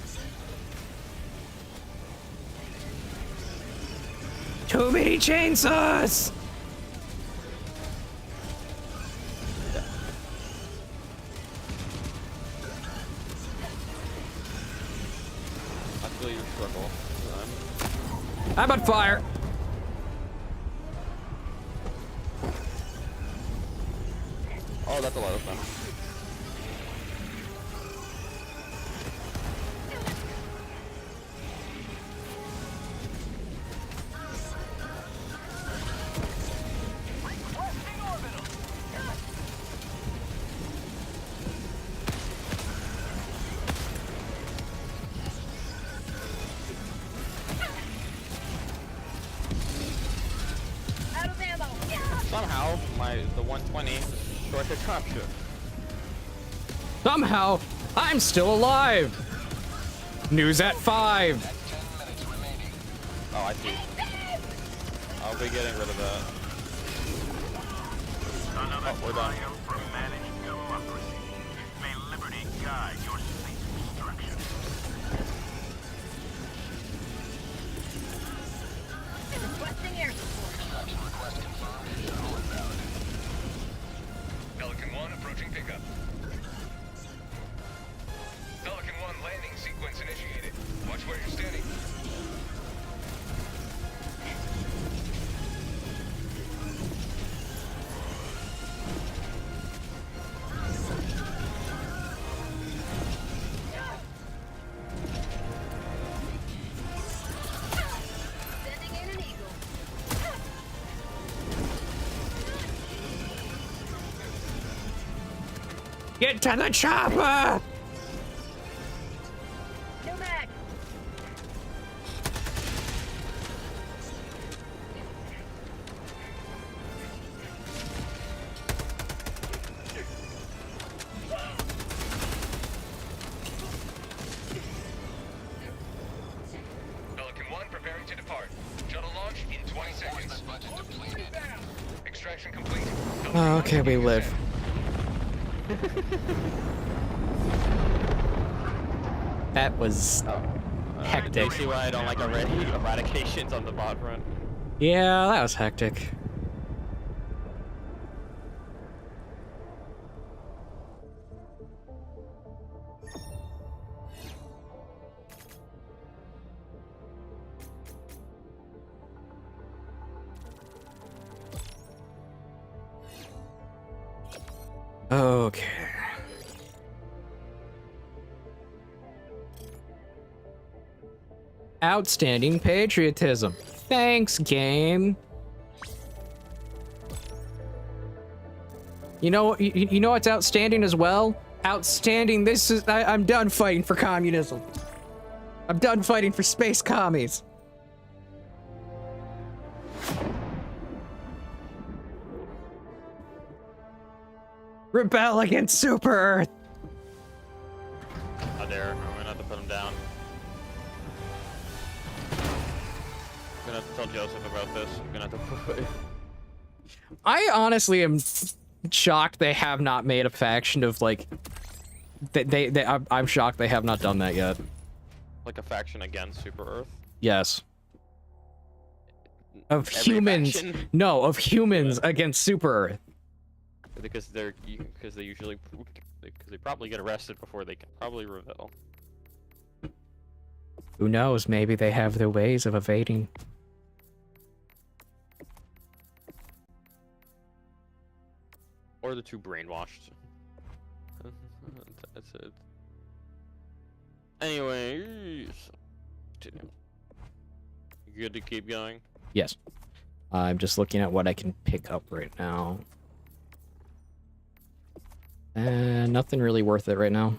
Too many chainsaws. I feel your struggle. How about fire? Oh, that's a lot of fun. the 120 short to capture. Somehow, I'm still alive. News at 5. 10 minutes remaining. Oh, I see. I'll be getting rid of that. Another We're done. triumph for managed democracy. May liberty guide your state's destruction. Requesting air support. Extraction request confirmed. Shuttle inbound. Pelican 1 approaching pickup. Pelican 1 landing sequence initiated. Watch where you're standing. Sending in an eagle. Get to the chopper. No mag. Pelican 1 preparing to depart. Shuttle launch in 20 seconds. Reinforcement budget depleted. Extraction complete. Pelican Oh, 1 okay, we beginning live. ascent. That was hectic. You see why I don't like eradications on the bot front? Yeah, that was hectic. Okay. Outstanding patriotism. Thanks, game. You know what's outstanding as well? Outstanding. I'm done fighting for communism. I'm done fighting for space commies. Rebel against Super Earth. How dare. I'm gonna have to put him down. I'm gonna have to tell Joseph about this. I'm gonna have to put... I honestly am shocked they have not made a faction of like. I'm shocked they have not done that yet. like a faction against Super Earth. Yes. Of Every humans. faction? No, of humans against Super Earth. Because they usually because they probably get arrested before they can probably reveal. Who knows? Maybe they have their ways of evading. Or the two brainwashed. That's it. Anyways, you good to keep going? Yes. I'm just looking at what I can pick up right now. And nothing really worth it right now.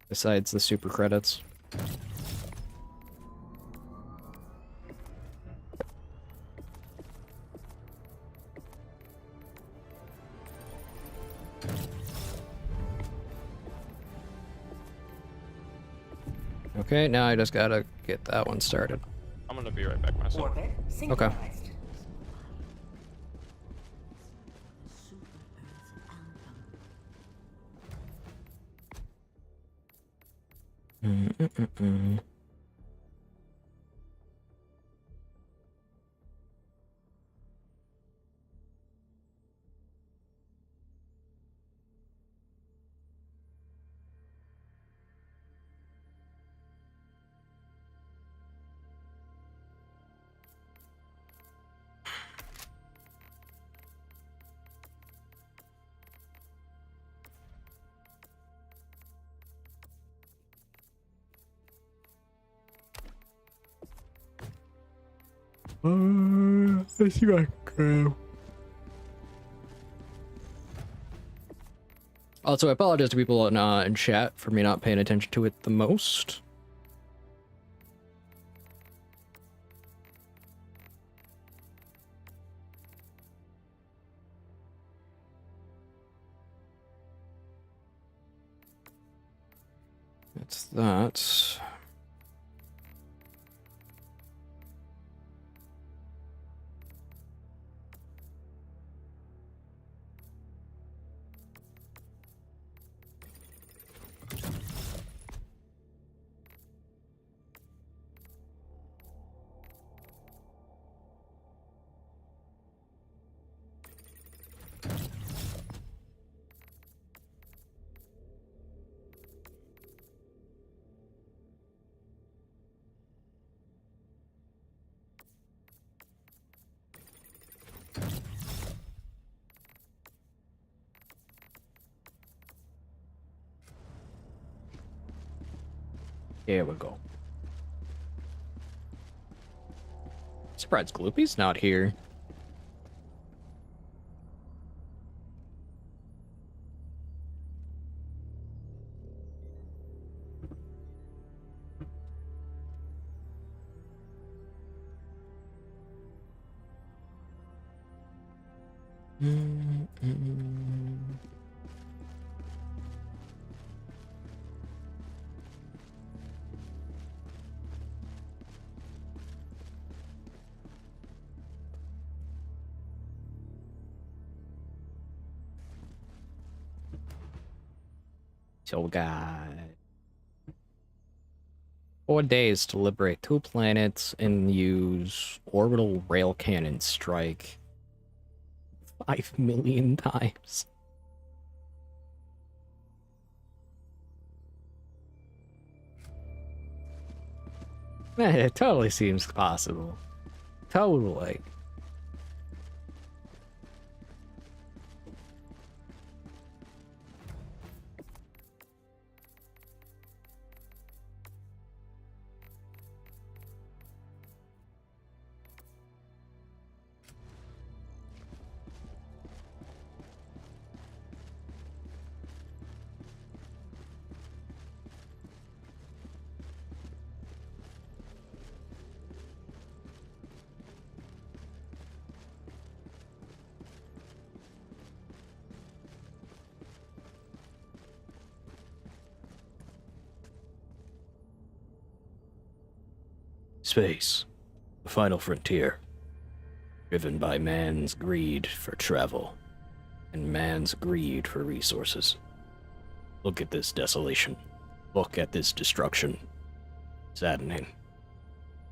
Besides the super credits. Okay, now I just gotta get that one started. I'm gonna be right back myself. Orbit synchronized. Let's see what I can. Also, I apologize to people in chat for me not paying attention to it the most. That's that. Here we go. Surprised Gloopy's not here. So we got 4 days to liberate 2 planets and use orbital rail cannon strike 5 million times. It totally seems possible. Totally. Space, the final frontier, driven by man's greed for travel and man's greed for resources. Look at this desolation. Look at this destruction. Saddening.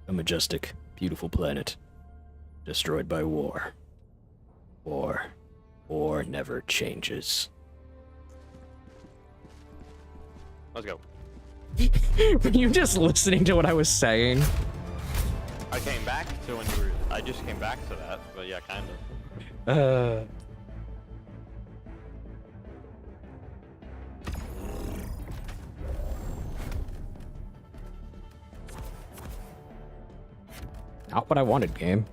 A majestic, beautiful planet, destroyed by war. War never changes. Let's go. Were you just listening to what I was saying? I came back to when you were. I just came back to that, but yeah, kind of. Not what I wanted, game.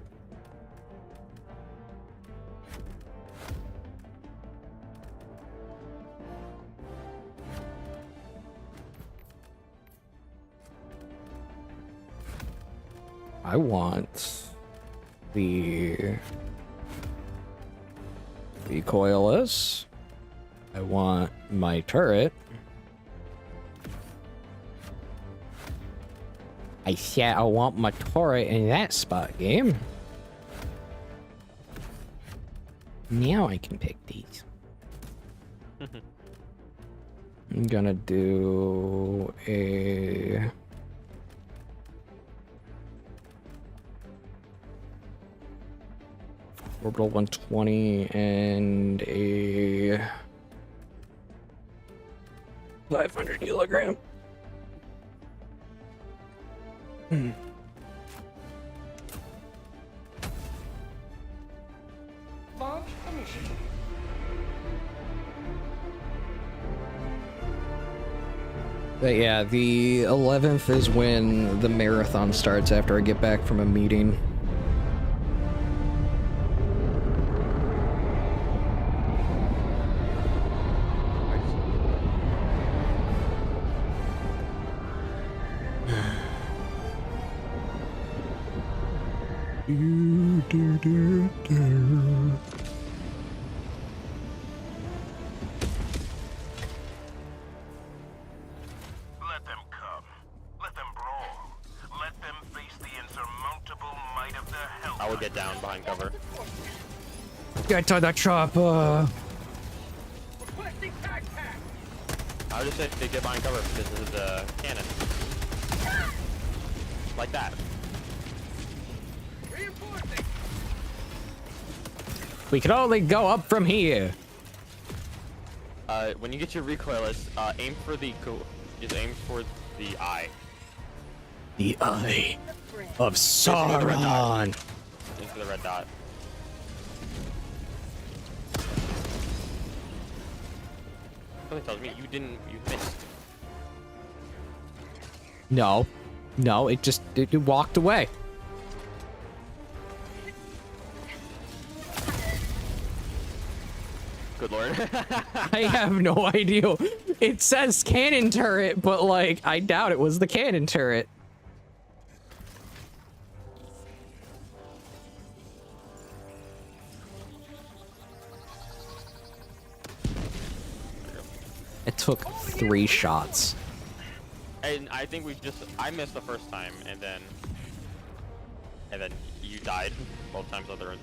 I want the recoilless. I want my turret. I said I want my turret in that spot, game. Now I can pick these. I'm gonna do a... Orbital 120 and a 500 kilogram. Launch initiated. But yeah, the 11th is when the marathon starts after I get back from a meeting. Let them He'll get down behind cover. Get to the chopper. Requesting tag pack. I would just say they get behind cover because this is a cannon. Like that. Reinforcing. We can only go up from here. When you get your recoilless, aim for the just aim for the eye. The Eye of Sauron. Sauron. Aim for the red dot. Something tells me you missed. No, no, it just it walked away. Good lord. I have no idea. It says cannon turret, but like I doubt it was the cannon turret. It took 3 shots. And I think I missed the first time, and then you died both times other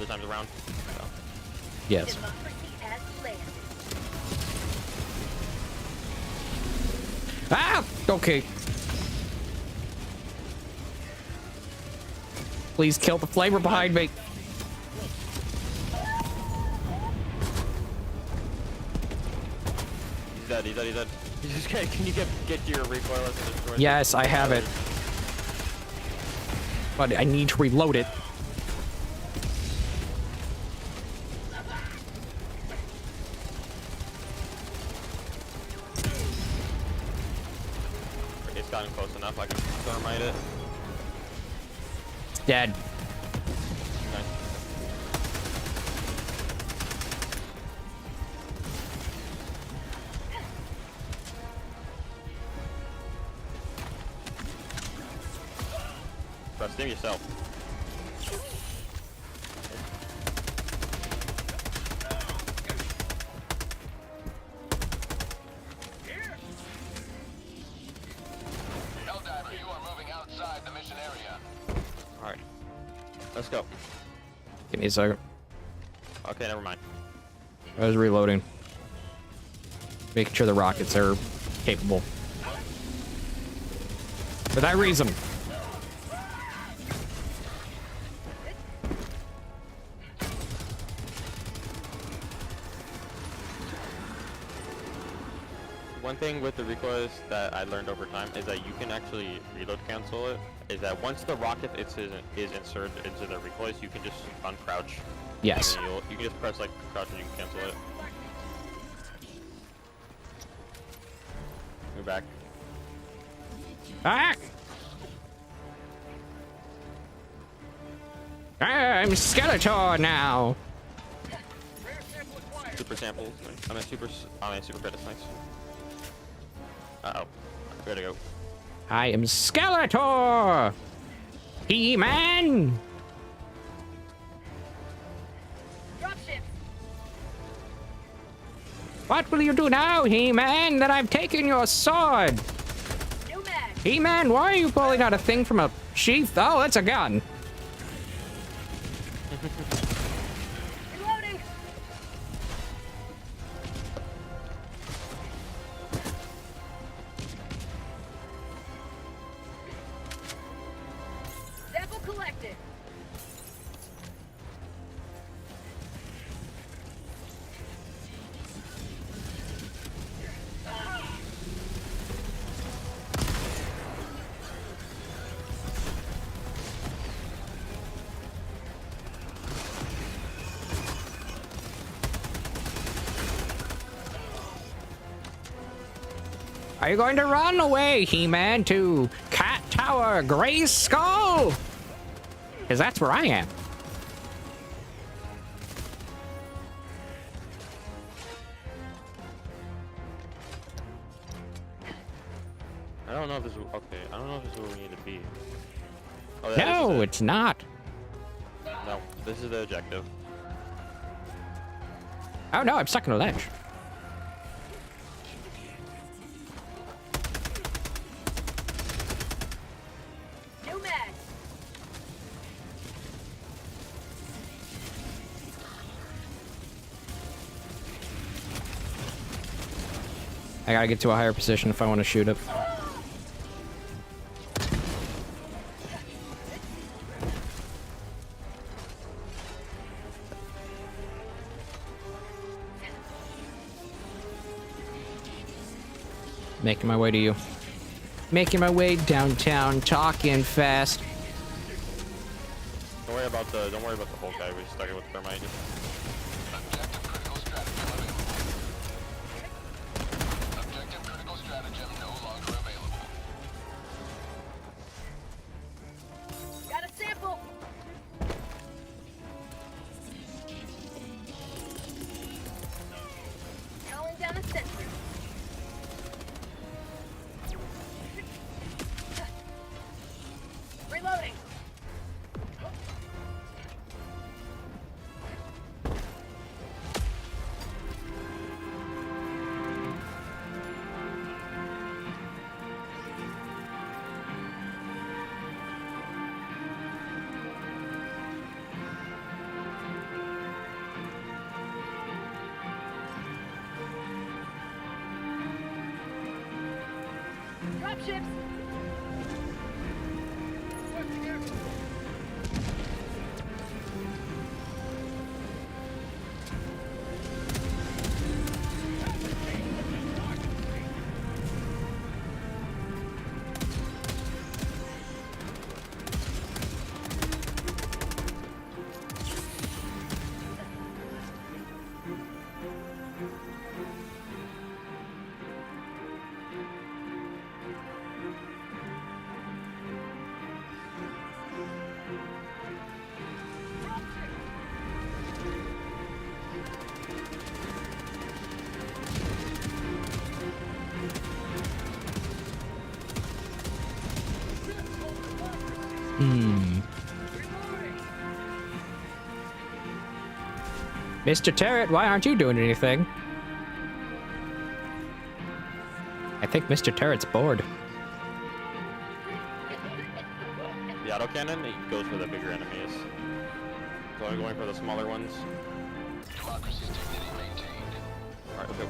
times around. So. Yes. Democracy as planned. Ah! Okay. Please kill the flamer behind me. He's dead. You just can you get your recoilless and destroy? Yes, I have it. But I need to reload it. It's gotten close enough. I can thermite it. Dead. Nice. Trust him yourself. Helldiver, you are moving outside the mission area. Alright. Let's go. Give me a second. Okay, never mind. I was reloading. Making sure the rockets are capable. For that reason. One thing with the recoilless that I learned over time is that you can actually reload cancel it. Is that once the rocket is inserted into the recoilless, you can just uncrouch. Yes. And you can just press like crouch and you can cancel it. Move back. Back! I'm Skeletor now. Super samples. I mean super credits. Nice. Uh-oh. Where'd it go? I am Skeletor! He-Man! Dropship. What will you do now, He-Man, that I've taken your sword? New mag. He-Man, why are you pulling out a thing from a sheath? Oh, that's a gun. Reloading. Sample collected. Are you going to run away, He-Man, to Cat Tower Gray Skull? Because that's where I am. I don't know if this is okay. I don't know if this is where we need to be. Oh, yeah, No, this is it's not. it. No, this is the objective. Oh no, I'm stuck in a ledge. New mag. I gotta get to a higher position if I want to shoot it. Making my way to you. Making my way downtown, talking fast. Don't worry about the whole guy. We stuck it with thermite. Objective critical stratagem available. Objective critical stratagem no longer available. Got a sample. Calling down a sentry. Reloading. Dropships. Mr. Turret, why aren't you doing anything? I think Mr. Turret's bored. The autocannon, it goes for the bigger enemies. So I'm going for the smaller ones. Democracy's dignity maintained. Alright, let's go.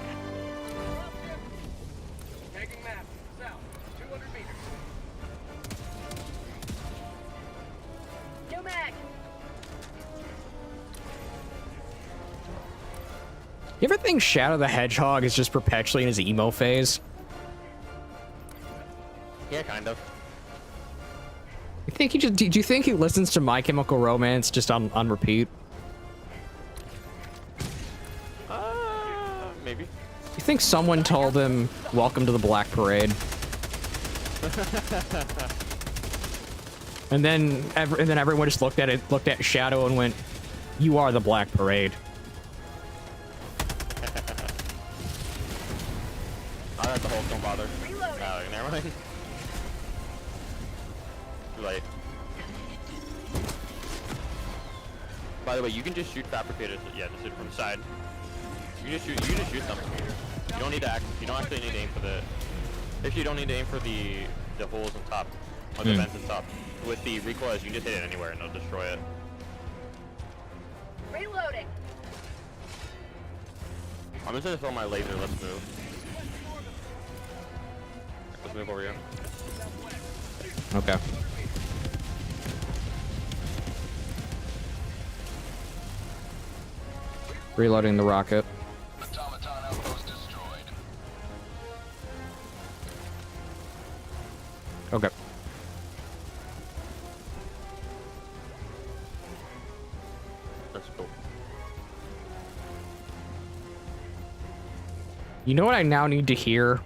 Tagging map. South. 200 meters. No mag. You ever think Shadow the Hedgehog is just perpetually in his emo phase? Yeah, kind of. Do you think he listens to My Chemical Romance just on repeat? Maybe. You think someone told him, "Welcome to the Black Parade"? and then everyone just looked at Shadow and went, "You are the Black Parade." Oh, that's the whole, don't bother. Never mind. Too late. By the way, you can just shoot fabricators. Yeah, just shoot from the side. You just shoot them. You don't need to you don't actually need to aim for the. If you don't need to aim for the holes on top, or the vents on top. With the recoil, you can just hit it anywhere and it'll destroy it. Reloading. I'm just gonna throw my laser. Let's move. Let's move over here. Okay. Reloading the rocket. Automaton outpost destroyed. Okay. That's cool. You know what I now need to hear?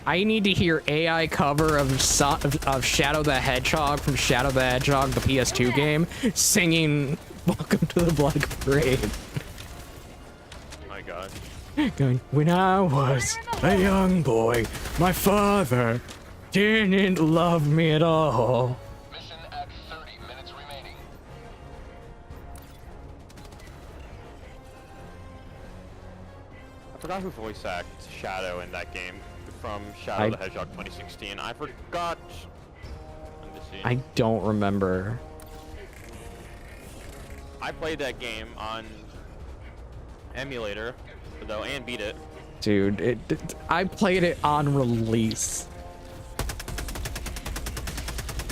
I need to hear AI cover of Shadow the Hedgehog from Shadow the Hedgehog, the PS2 game, singing "Welcome to the Black Parade." Oh my god. Going, when I was a young boy, my father didn't love me at all. Mission at 30 minutes remaining. I forgot who voice acted Shadow in that game from Shadow the Hedgehog 2016. I forgot. Let me see. I don't remember. I played that game on emulator, though, and beat it. dude. I played it on release.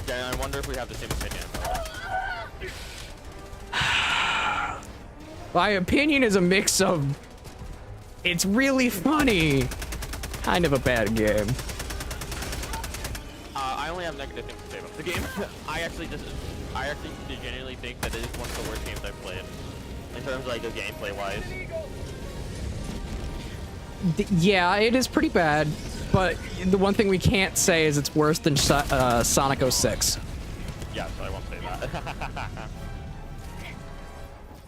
Yeah, I wonder if we have the same opinion. My opinion is a mix of it's really funny, kind of a bad game. I only have negative things to say about the game. I actually genuinely think that it is one of the worst games I've played. In terms of like the gameplay wise. Yeah, it is pretty bad, but the one thing we can't say is it's worse than Sonic 06. Yes, I won't say that.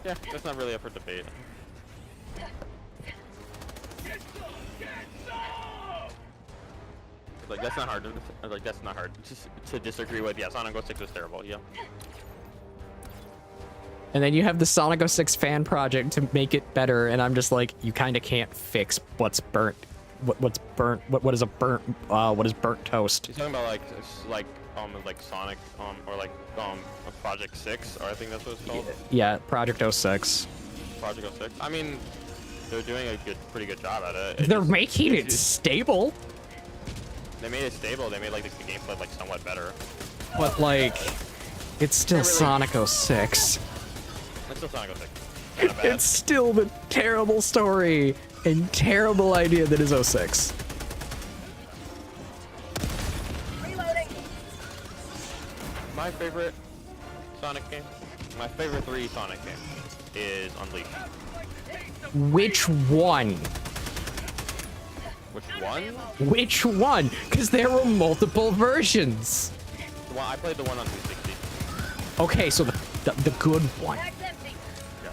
Yeah, that's not really up for debate. Like that's not hard. That's not hard to disagree with. Yeah, Sonic 06 was terrible. Yeah. And then you have the Sonic 06 fan project to make it better, and I'm just like, you kind of can't fix what's burnt. What's burnt? What is a burnt? What is burnt toast? He's talking about like Sonic or like Project 6, or I think that's what it's called. Yeah, Project 06. Project 06. I mean, they're doing a pretty good job at it. They're making it stable. They made it stable. They made like the gameplay like somewhat better. But like, it's still really. Sonic 06. It's still Sonic 06. Kinda bad. It's still the terrible story and terrible idea that is 06. Reloading. My favorite Sonic game, my favorite 3 Sonic game is Unleashed. Which one? Which one? Which one? Because there were multiple versions. Well, I played the one on 360. Okay, so the good one. Bag's empty. Yeah.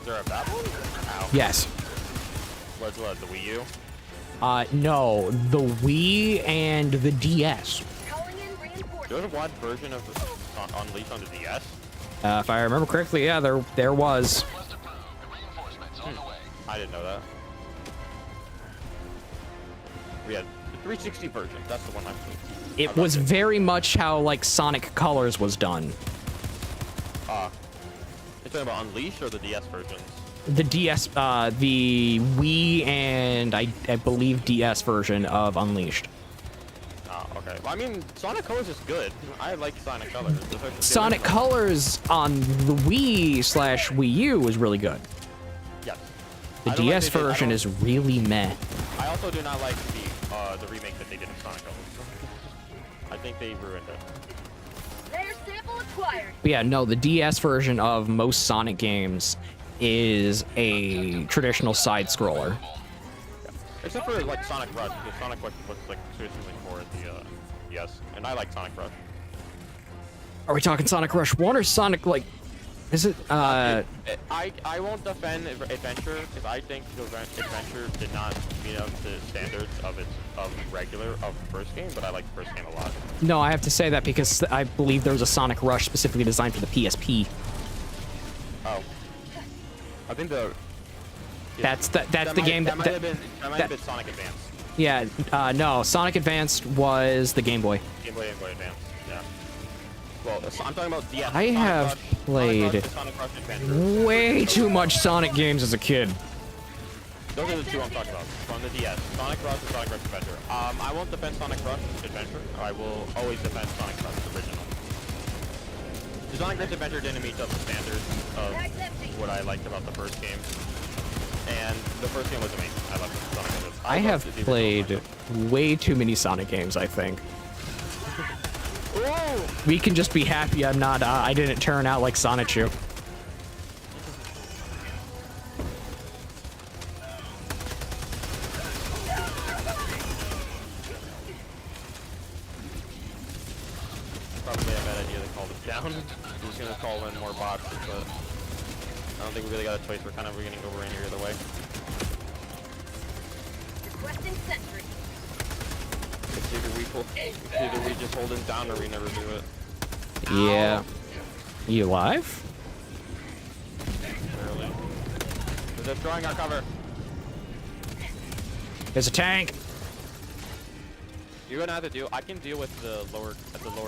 Is there a bad one? Ow. Yes. What's the Wii U? No, the Wii and the DS. Calling in reinforcements. There was one version of Unleashed on the DS. If I remember correctly, yeah, there was. Request approved. Reinforcements on the way. I didn't know that. We had the 360 version. That's the one I played. It was very much how like Sonic Colors was done. You're talking about Unleashed or the DS versions? The DS, the Wii and I believe DS version of Unleashed. Oh, okay. Well, I mean, Sonic Colors is good. I like Sonic Colors. Sonic Colors on the Wii/Wii U was really good. Yes. The I don't DS like they did- I version don't- is really meh. I also do not like the remake that they did of Sonic Colors. I think they ruined it. Layer sample acquired. But yeah, no, the DS version of most Sonic games is a traditional side scroller. Except for like Sonic Rush, because Sonic Rush was like seriously for the DS, and I like Sonic Rush. Are we talking Sonic Rush 1 or Sonic like? Is it? I won't defend Adventure because I think the Adventure did not meet up to standards of the first game, but I like the first game a lot. No, I have to say that because I believe there was a Sonic Rush specifically designed for the PSP. Oh, I think That's the game that might have been Sonic Advance. Yeah, no, Sonic Advanced was the Game Boy. Game Boy Advance. Yeah. Well, I'm talking about DS. I have played Sonic Rush Adventure. way too much Sonic games as a kid. Those are the 2 I'm talking about from the DS. Sonic Rush and Sonic Rush Adventure. I won't defend Sonic Rush Adventure. I will always defend Sonic Rush Original. The Sonic Rush Adventure didn't meet up the standards of what I liked about the first game. And the first game was amazing. I loved it. Sonic Rush. I have loved the played original way too many Sonic games, I think. Whoa! We can just be happy I'm not, I didn't turn out like Sonichu. Probably a bad idea to call this down. We're just gonna call in more bots, but I don't think we really got a choice. We're kind of getting over in here either way. Requesting sentry. It's either we just hold it down or we never do it. Yeah. You live? Barely. They're destroying our cover. There's a tank. You're gonna have to deal. I can deal with the lower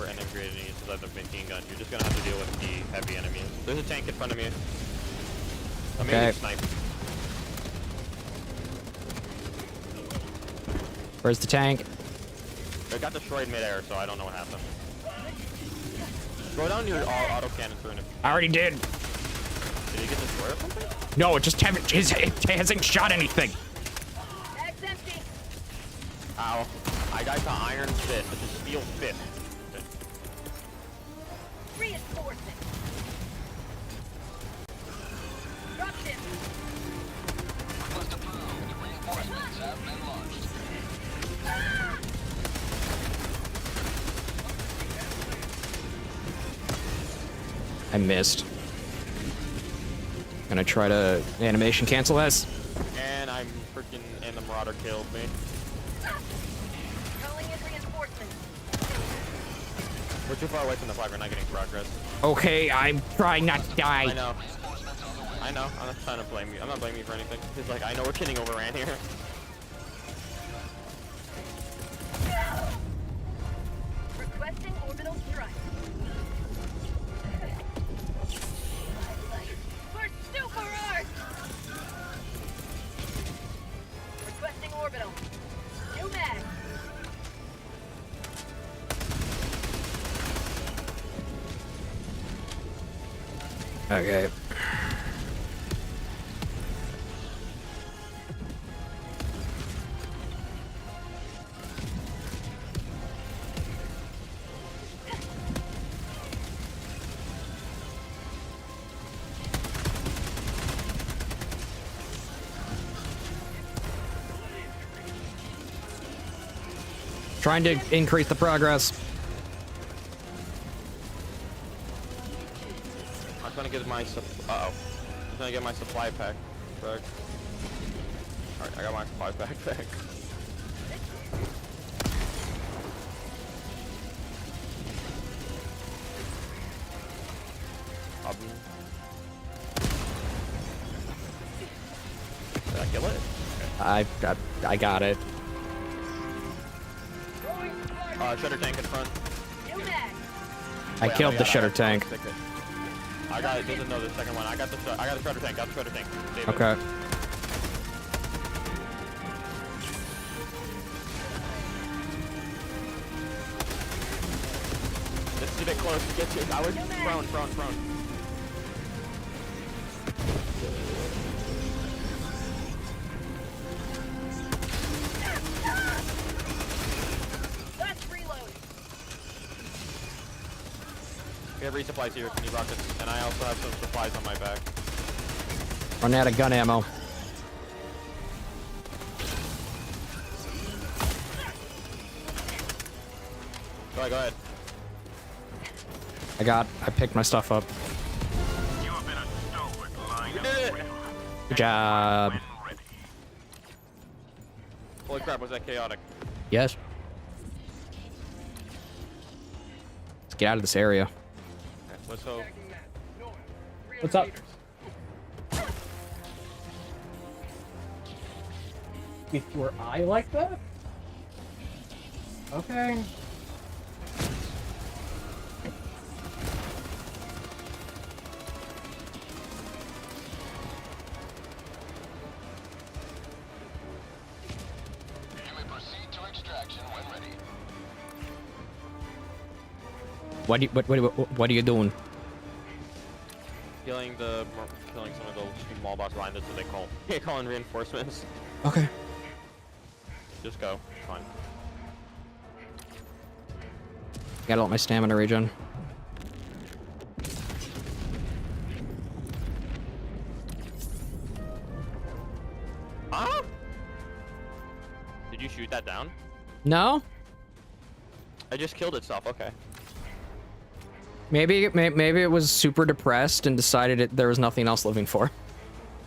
end upgraded enemies like the machine gun. You're just gonna have to deal with the heavy enemies. There's a tank in front of me. I'm Okay. snipe. Where's the tank? It got destroyed midair, so I don't know what happened. Throw down your auto cannon for an. I already did. Did he get destroyed or something? No, it just it hasn't shot anything. Bag's empty. Ow. I got the iron fist. It's a steel fist. Reinforcing. Dropped him. Request approved. Reinforcements have been launched. I missed. Gonna try to animation cancel this. And I'm freaking. And the Marauder killed me. Calling in reinforcements. We're too far away from the flag. We're not getting progress. Okay, I'm trying not to die. I know. I know. I'm not trying to blame you. I'm not blaming you for anything. It's like I know we're getting overran here. Requesting orbital strike. For super art! Requesting orbital. New mag. Okay. Trying to increase the progress. I'm trying to get my I'm trying to get my supply pack back. Alright, I got my supply pack back. Did I kill it? I got it. Shutter tank in front. New mag. I Wait, killed the shutter I'll tank. stick it. I got it. Doesn't know the second one. I got the shutter tank. Got the shutter tank. Save it. Okay. This is a bit close to get to. I was prone. Last reload. We have resupplies here. Need rockets, and I also have some supplies on my back. Run out of gun ammo. Go ahead. I picked my stuff up. You have been a stalwart line We did it! Good job. when ready. Holy crap, was that chaotic? Yes. Let's get out of this area. Okay, let's hope. What's up? Were I like that? Okay. You may proceed to extraction when ready. What are you doing? Killing some of those small box blinders that they call in reinforcements. Okay. Just go. It's fine. Gotta let my stamina regen. Huh? Did you shoot that down? No? I just killed itself. Okay. Maybe it was super depressed and decided there was nothing else living for.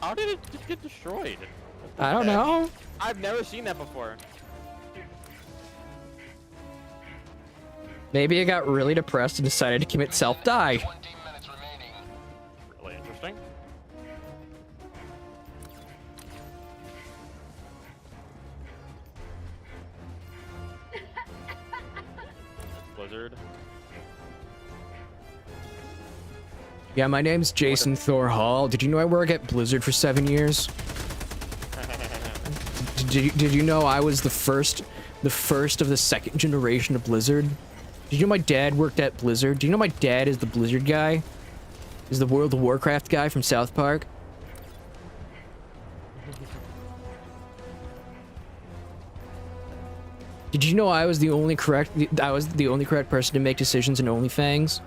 How did it just get destroyed? I don't know. I've never seen that before. Maybe it got really depressed and decided to commit self-die. 20 minutes remaining. Really interesting. Blizzard. Yeah, my name's Jason Thor Hall. Did you know I work at Blizzard for 7 years? Did you know I was the first the first of the second generation of Blizzard. Did you know my dad worked at Blizzard? Do you know my dad is the Blizzard guy? Is the World of Warcraft guy from South Park? Did you know I was the only correct person to make decisions in OnlyFans?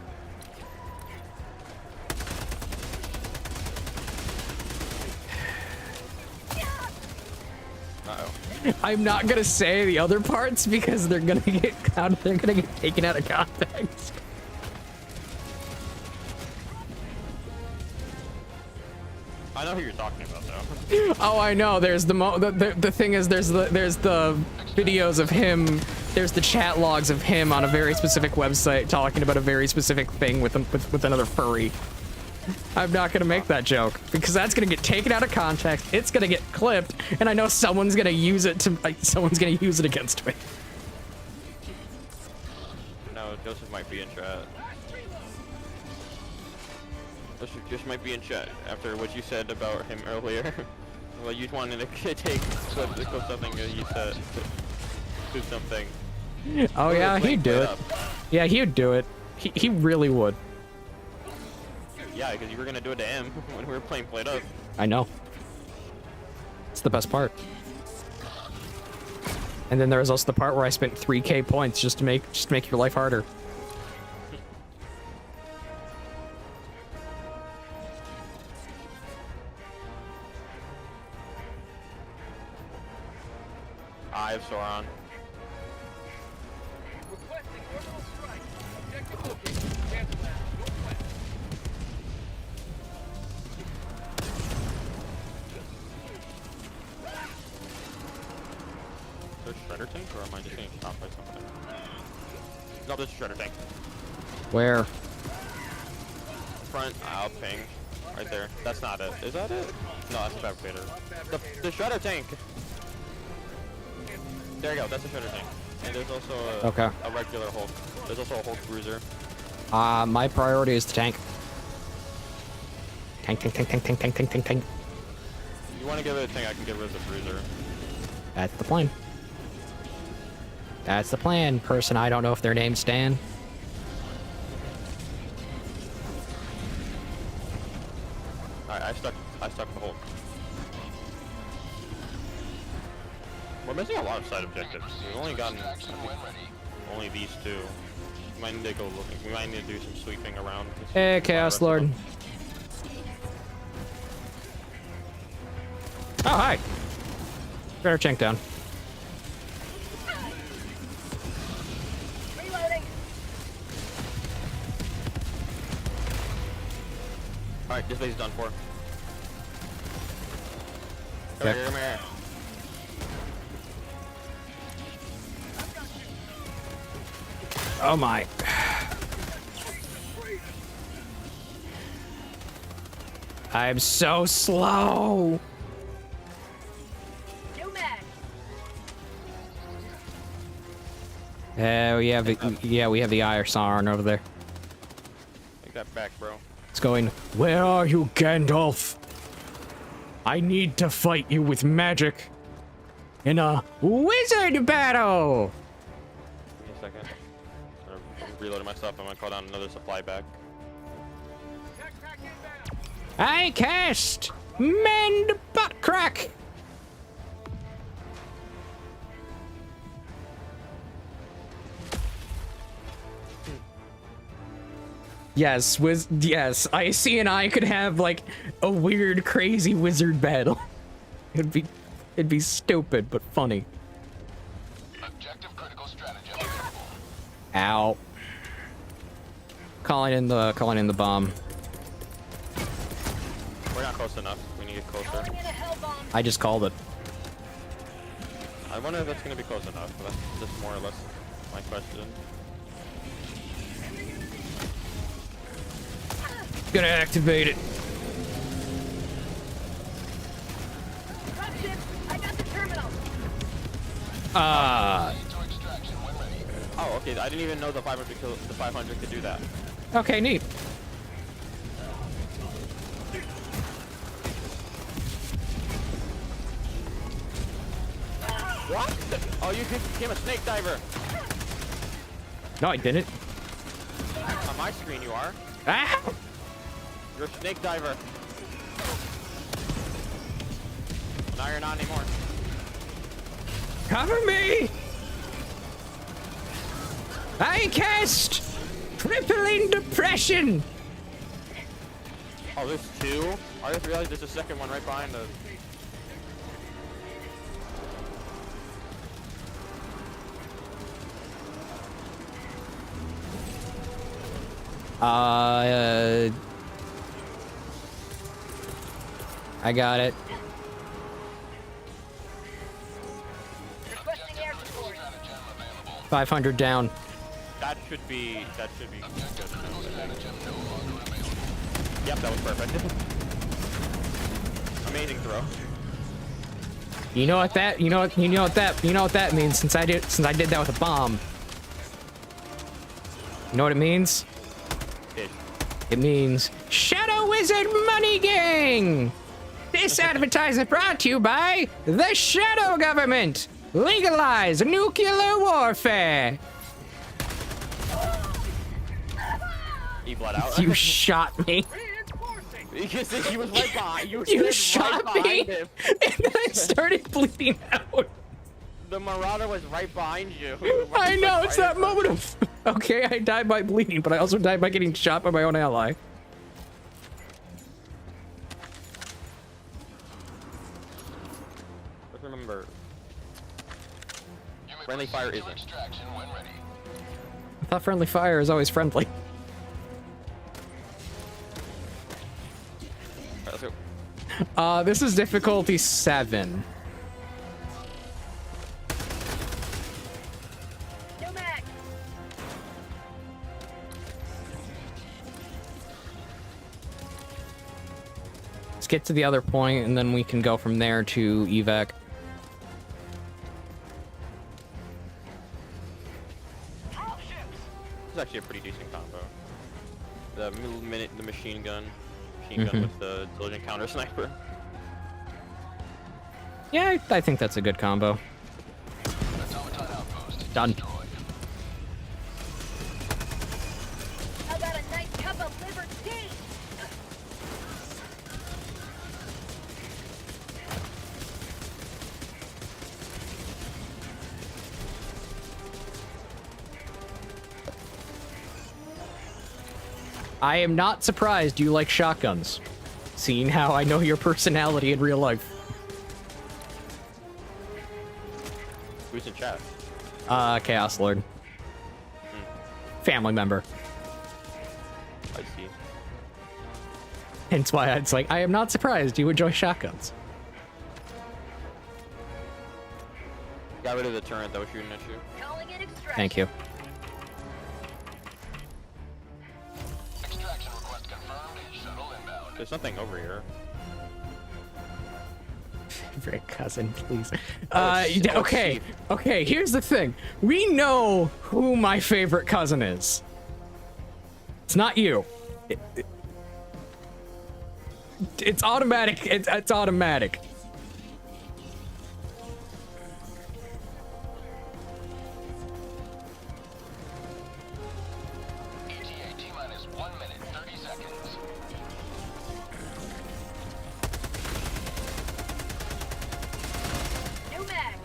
I'm not gonna say the other parts because they're gonna get taken out of context. I know who you're talking about, though. Oh, I know. There's the thing is there's the videos of him. There's the chat logs of him on a very specific website talking about a very specific thing with another furry. I'm not gonna make that joke because that's gonna get taken out of context. It's gonna get clipped, and I know someone's gonna use it against me. No, Joseph might be in chat. Joseph just might be in chat after what you said about him earlier. Well, you wanted to take something that you said to something. Oh yeah, he'd do it. Yeah, he'd do it. He really would. Yeah, because you were gonna do it to him when we were playing Played Up. I know. It's the best part. And then there was also the part where I spent 3K points just to make your life harder. I have Sauron. Requesting orbital strike. Objective located. Cancel that. Northwest. Is there a shredder tank, or am I just getting shot by something? No, there's a shredder tank. Where? Front, I'll ping. Right there. That's not it. Is that it? No, that's a fabricator. The shredder tank! There you go, that's a shredder tank. And there's also a regular Hulk. There's also a Hulk bruiser. My priority is the tank. Tank. You want to get rid of the tank, I can get rid of the bruiser. That's the plan. That's the plan, person. I don't know if their name's Stan. Alright, I stuck the Hulk. We're missing a lot of side objectives. We've only gotten only these two. We might need to go looking. We might need to do some sweeping around. Hey, Chaos Lord. Oh, hi. Better tank down. Reloading. Alright, this lady's done for. Okay. Come here. Oh my. I'm so slow. New mag. We have the Ire Sauron over there. Take that back, bro. It's going, where are you, Gandalf? I need to fight you with magic in a wizard battle. Give me a second. I'm reloading my stuff. I'm gonna call down another supply bag. I cast Mend Butt Crack. Yes, yes, IC and I could have like a weird, crazy wizard battle. It'd be stupid but funny. Objective critical strategy available. Ow. Calling in the bomb. We're not close enough. We need to get closer. Calling in a hell bomb. I just called it. I wonder if that's gonna be close enough. That's just more or less my question. Gonna activate it. Dropship. I got the terminal. To extraction when ready. Oh, okay. I didn't even know the 500 could do that. Okay, neat. What? Oh, you became a snake diver. No, I didn't. On my screen, you are. Ah! You're a snake diver. Now you're not anymore. Cover me! I cast crippling depression. Oh, there's two? I just realized there's a second one right behind us. I got it. Requesting air support. 500 down. That should be good. Yep, that was perfect. Amazing throw. You know what that means since I did that with a bomb. You know what it means? Fish. It means Shadow Wizard Money Gang. This advertisement brought to you by the Shadow Government. Legalize nuclear warfare. He bled out. You shot me. Reinforcing. Because he was right behind you. You stood shot right me, behind him. and then I started bleeding out. The Marauder was right behind you. I know, it's that moment of, okay, I died by bleeding, but I also died by getting shot by my own ally. Just remember, friendly fire isn't. Extraction when ready. I thought friendly fire is always friendly. Alright, let's go. This is difficulty 7. No mag. Let's get to the other point, and then we can go from there to evac. This is actually a pretty decent combo. The machine gun with the diligent counter sniper. Yeah, I think that's a good combo. Automaton outpost. Done. Destroyed. How about a nice cup of liver tea? I am not surprised you like shotguns, seeing how I know your personality in real life. Who's in chat? Chaos Lord. Family member. I see. Hence why it's like, I am not surprised you enjoy shotguns. Got rid of the turret that was shooting at you. Calling in extraction. Thank you. Extraction request confirmed. Shuttle inbound. There's something over here. Favorite cousin, please. shit. Oh, Okay, shit. okay, here's the thing. We know who my favorite cousin is. It's not you. It's automatic. It's automatic. ETA T-minus 1 minute, 30 seconds. No mag.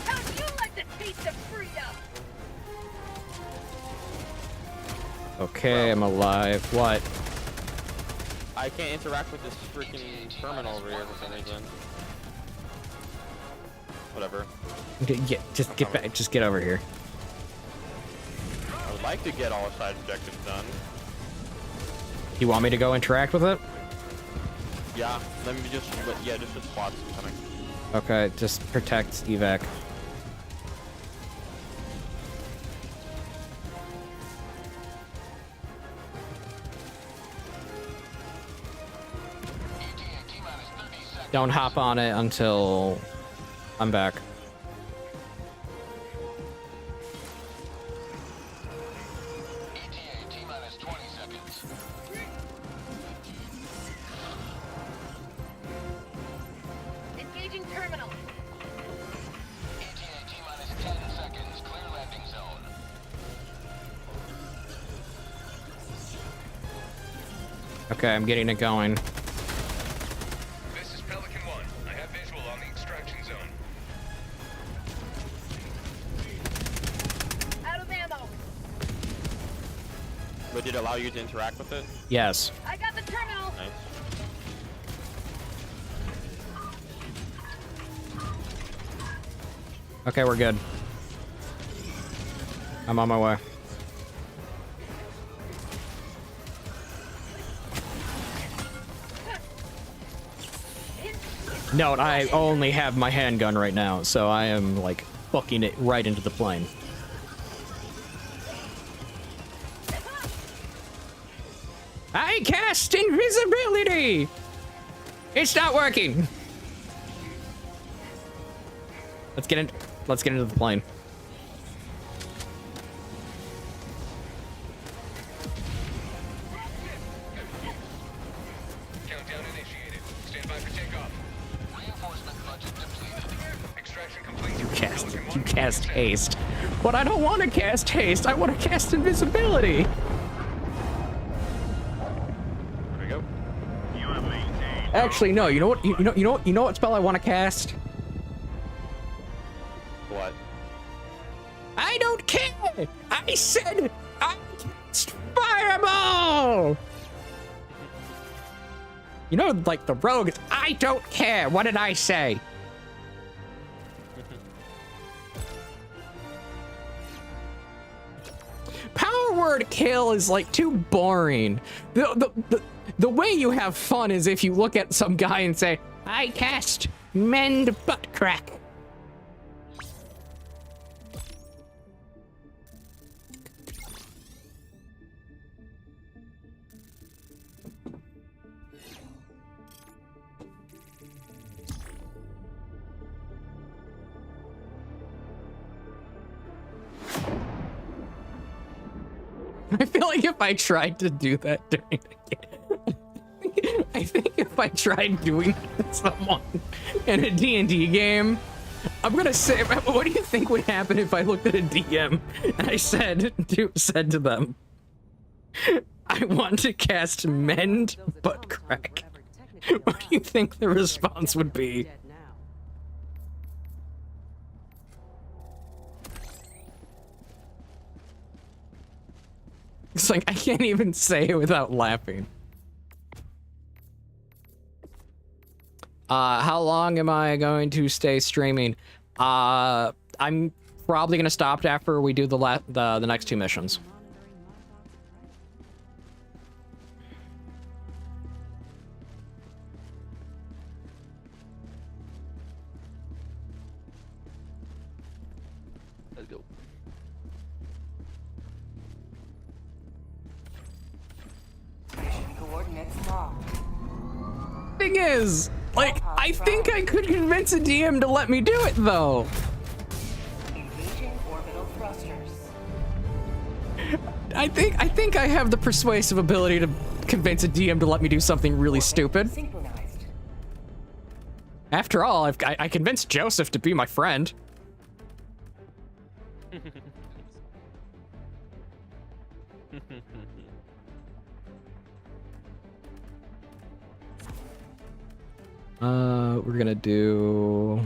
How'd you like the taste of freedom? Okay, I'm alive. What? I can't interact with this freaking terminal over here for some reason. Whatever. Just get back. Just get over here. I would like to get all side objectives done. You want me to go interact with it? Yeah, let me just spots coming. Okay, just protect evac. ETA T-minus 30 seconds. Don't hop on it until I'm back. Okay, I'm getting it going. This is Pelican 1. I have visual on the extraction zone. Out of ammo. But did it allow you to interact with it? Yes. I got the terminal. Nice. Okay, we're good. I'm on my way. Note, I only have my handgun right now, so I am, like, booking it right into the plane. I cast invisibility! It's not working! Let's get into the plane. Countdown initiated. Stand by for takeoff. Reinforcement budget depleted. Extraction complete. You cast haste. But I don't want to cast haste. I want to cast invisibility. There we go. You have maintained. Actually, no. You know what spell I want to cast? What? I don't care. I said I cast fireball. You know, like the rogue. I don't care. What did I say? Power word kill is like too boring. The way you have fun is if you look at some guy and say, I cast mend butt crack. I feel like if I tried to do that during the game, I think if I tried doing that to someone in a D&D game, I'm gonna say, what do you think would happen if I looked at a DM and I said to them, I want to cast mend butt crack? What do you think the response would be? It's like, I can't even say it without laughing. How long am I going to stay streaming? I'm probably gonna stop after we do the next two missions. Let's go. Coordinates locked. Thing is, like, I think I could convince a DM to let me do it, though. Engaging orbital thrusters. I think I have the persuasive ability to convince a DM to let me do something really stupid. Synchronized. After all, I convinced Joseph to be my friend. We're gonna do...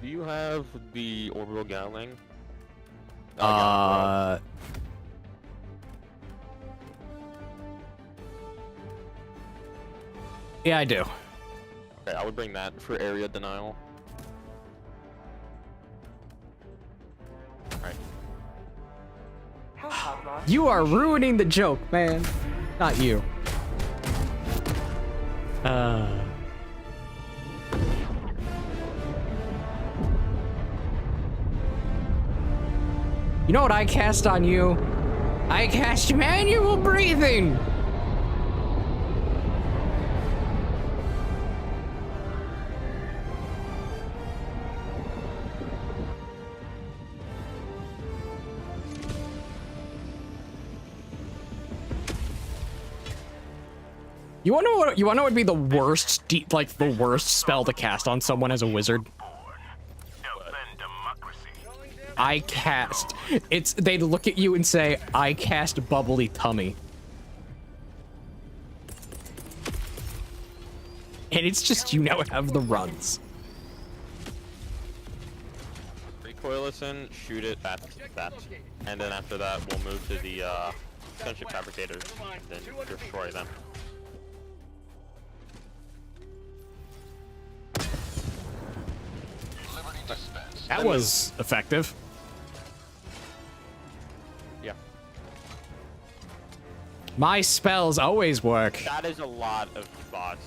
Do you have the orbital gatling? Yeah, I do. Okay, I would bring that for area denial. Alright. How hot launch? You are ruining the joke, man. Not you. You know what I cast on you? I cast manual breathing! You wanna know what? You wanna know what would be the worst, like the worst spell to cast on someone as a wizard? Defend democracy. I cast. It's they'd look at you and say, "I cast bubbly tummy," and it's just you now have the runs. Recoil us in, shoot it, that, and then after that we'll move to the gunship fabricators, and then destroy them. Liberty dispense. That was effective. Yeah, My spells always work. that is a lot of bots.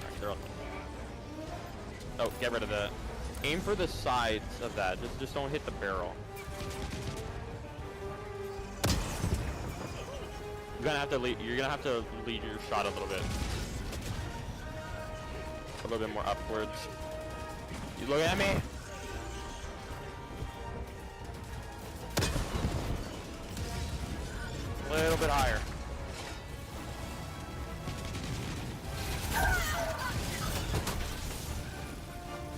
Alright, they're on. Oh, get rid of that. Aim for the sides of that. Just don't hit the barrel. You're gonna have to lead. You're gonna have to lead your shot a little bit. A little bit more upwards. You looking at me? A little bit higher.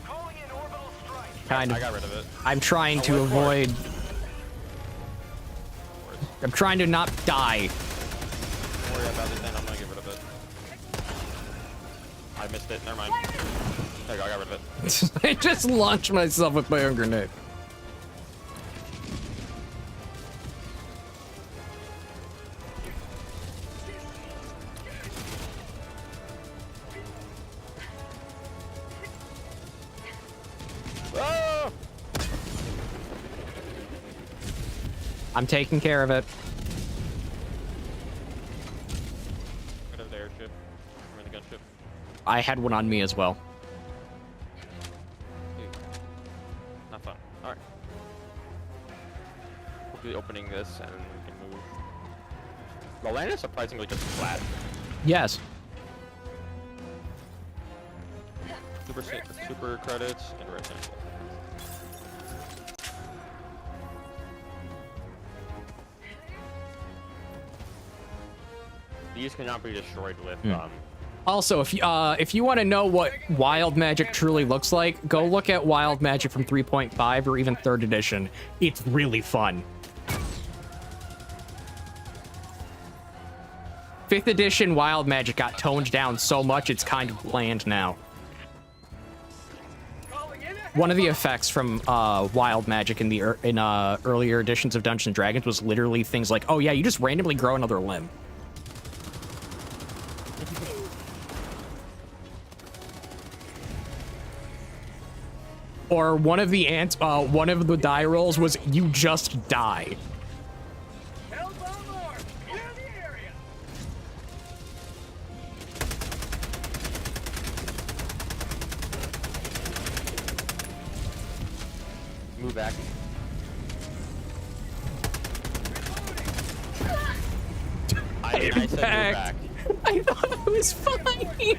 Calling in orbital strike. Kind I of. got rid of it. I'm trying to went for it. avoid. I'm trying to not die. Don't worry about it then. I'm gonna get rid of it. I missed it. Never mind. There you go. I got rid of it. I just launched myself with my own grenade. Oh! I'm taking care of it. Rid of the airship. Rid of the gunship. I had one on me as well. Not fun. Alright. Hopefully opening this and we can move. The land is surprisingly just flat. Yes. Super credits and red tentacles. These cannot be destroyed with Also, if you want to know what wild magic truly looks like, go look at wild magic from 3.5 or even 3rd edition. It's really fun. 5th edition wild magic got toned down so much it's kind of bland now. One of the effects from wild magic in the earlier editions of Dungeons and Dragons was literally things like, oh yeah, you just randomly grow another limb. Or one of the die rolls was you just die. Hellbound Lurk, clear the area. move back. I said move back. I thought I was fine.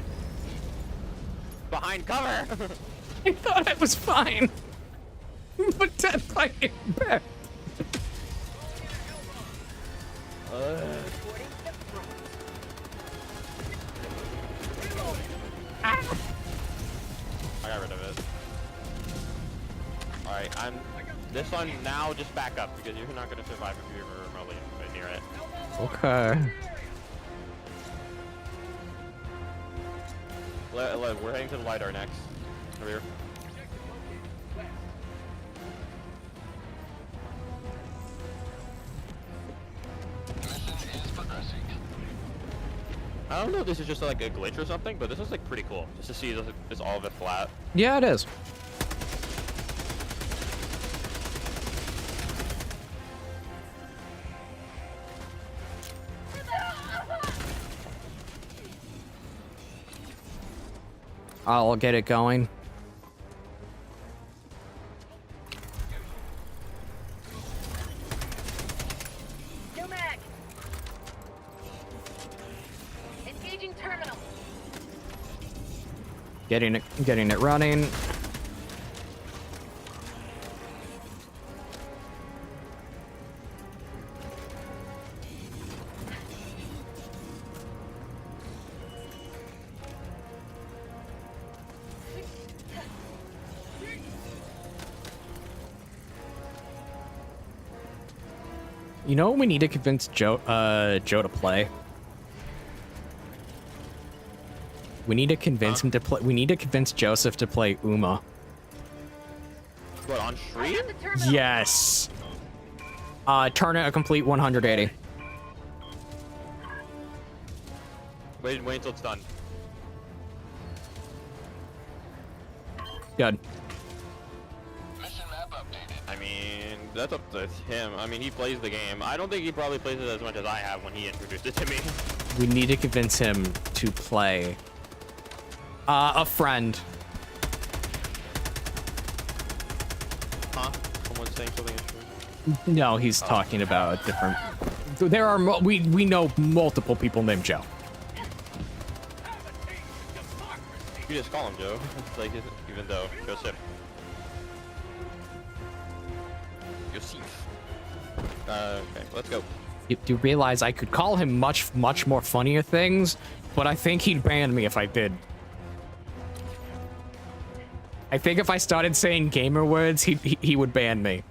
Behind cover! I thought I was fine. But then I came back. I got rid of it. Alright, this one now just back up because you're not gonna survive if you're remotely near it. Okay. We're heading to the LiDAR next. Over here. Mission is progressing. I don't know if this is just like a glitch or something, but this is like pretty cool. Just to see this all of it flat. Yeah, it is. I'll get it going. New mag. Engaging terminal. Getting it running. You know, we need to convince Joe to play. We need to convince him to play. We need to convince Joseph to play Uma. What, on stream? Yes. Turn it a complete 180. Wait until it's done. Good. Mission map updated. I mean, that's up to him. I mean, he plays the game. I don't think he probably plays it as much as I have when he introduced it to me. We need to convince him to play. A friend. Huh? Someone's saying something interesting? No, he's talking about different. There are we know multiple people named Joe. You just call him Joe. Like, even though Joseph. Yosef. Okay, let's go. You realize I could call him much more funnier things, but I think he'd ban me if I did. I think if I started saying gamer words, he would ban me.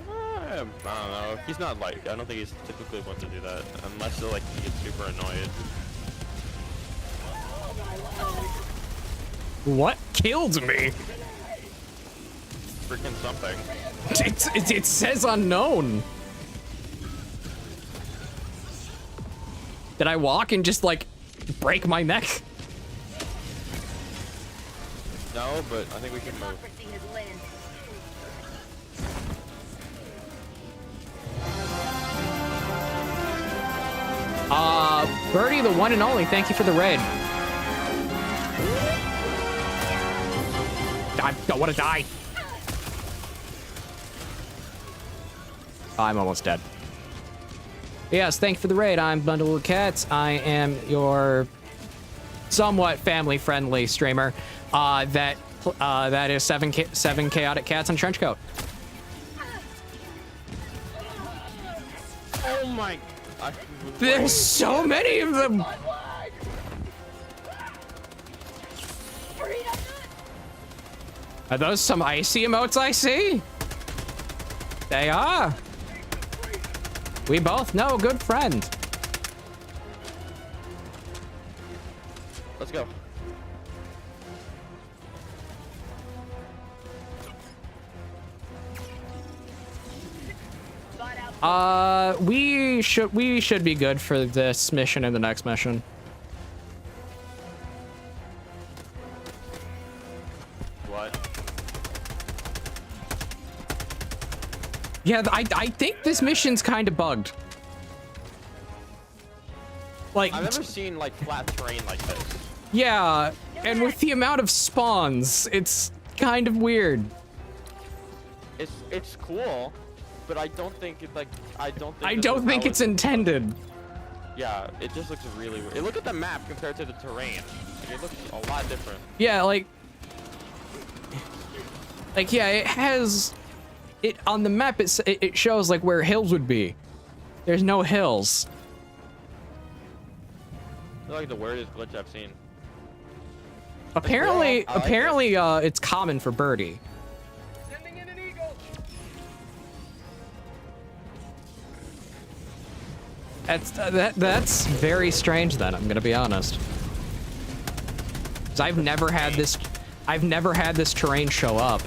I don't know. He's not like, I don't think he's typically one to do that, unless like he gets super annoyed. What killed me? Freaking something. It says unknown. Did I walk and just like break my neck? No, but I think we can move. Birdie, the one and only, thank you for the raid. I don't want to die. I'm almost dead. Yes, thank you for the raid. I'm BundleOfCats. I am your somewhat family-friendly streamer. That is seven chaotic cats in a trench coat. Oh my! There's so many of them. Are those some icy emotes I see? They are. We both know a good friend. Let's go. We should be good for this mission and the next mission. What? Yeah, I think this mission's kind of bugged. Like, I've never seen like flat terrain like this. yeah, and with the amount of spawns, it's kind of weird. It's cool, but I don't think it's like I don't think it's intended. Yeah, it just looks really weird. Look at the map compared to the terrain. It looks a lot different. Yeah, like yeah, it has it on the map. It shows like where hills would be. There's no hills. It's like the weirdest glitch I've seen. Apparently, Well, I like it. It's common for Birdie. Sending in an eagle. That's very strange. Then I'm gonna be honest. 'Cause I've never had this terrain show up.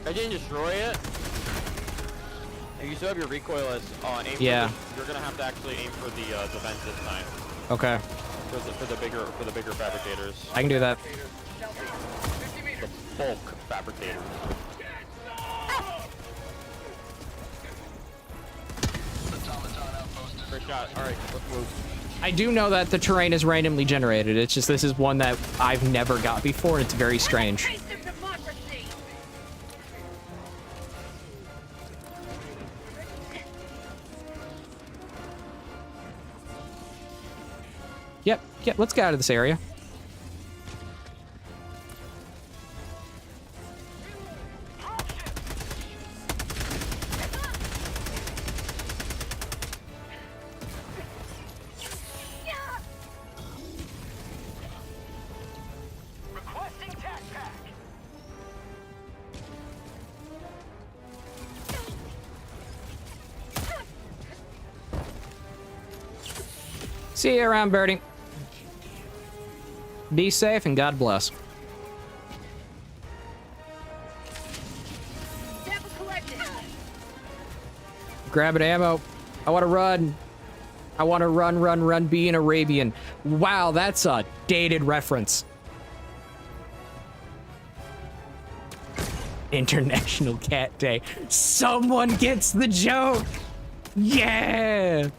I didn't destroy it. If you still have your recoilless, aim Yeah. you're gonna have to actually aim for the vent this time. Okay, For the bigger fabricators. I can do that. The bulk fabricators. Great shot. All right, let's move. I do know that the terrain is randomly generated. It's just this is one that I've never got before, and it's very strange. Taste of democracy. Yep, let's get out of this area. See you around, Birdie. Be safe and God bless. Sample collected. Grabbing ammo. I want to run. I want to run, be an Arabian. Wow, that's a dated reference. International Cat Day. Someone gets the joke. Yeah.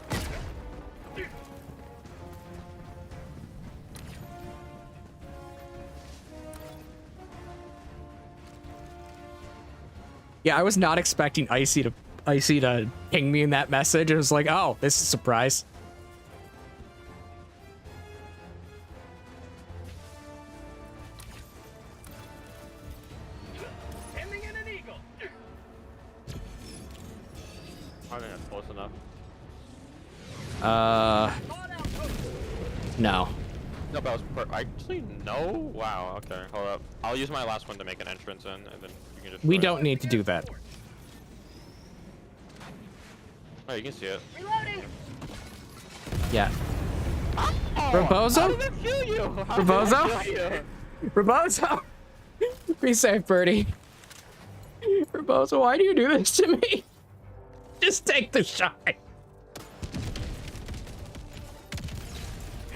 Yeah, I was not expecting Icy to ping me in that message. It was like, oh, this is a surprise. Sending in an eagle. I think that's close enough. No. No, but actually, no. Wow. Okay, hold up. I'll use my last one to make an entrance in, and then you can just. We don't need to do that. Oh, you can see it. Reloading. Yeah. Oh, Rebozo? How did it kill you? How did Rebozo? it kill you? Rebozo! Be safe, Birdie. Rebozo, why do you do this to me? Just take the shot.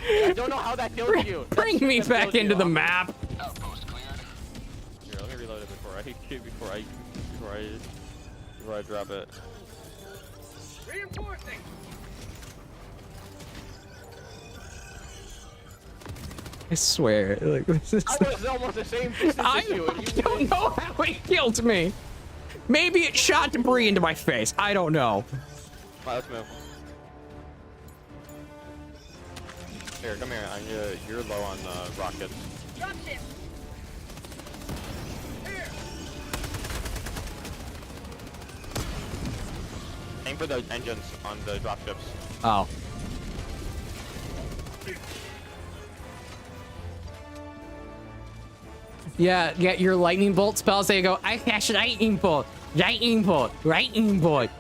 I don't know how that killed you. Bring me back into the map. Outpost cleared. Here, let me reload it before I drop it. Reinforcing. I swear, like this is. I was almost the same distance as you, and you don't know how it killed me. Maybe it shot debris into my face. I don't know. Alright, let's move. Here, come here. You're low on rockets. Dropship. Aim for the engines on the dropships. Oh. Yeah, get your lightning bolt spells. There you go. I cast lightning bolt. Lightning bolt. Lightning bolt.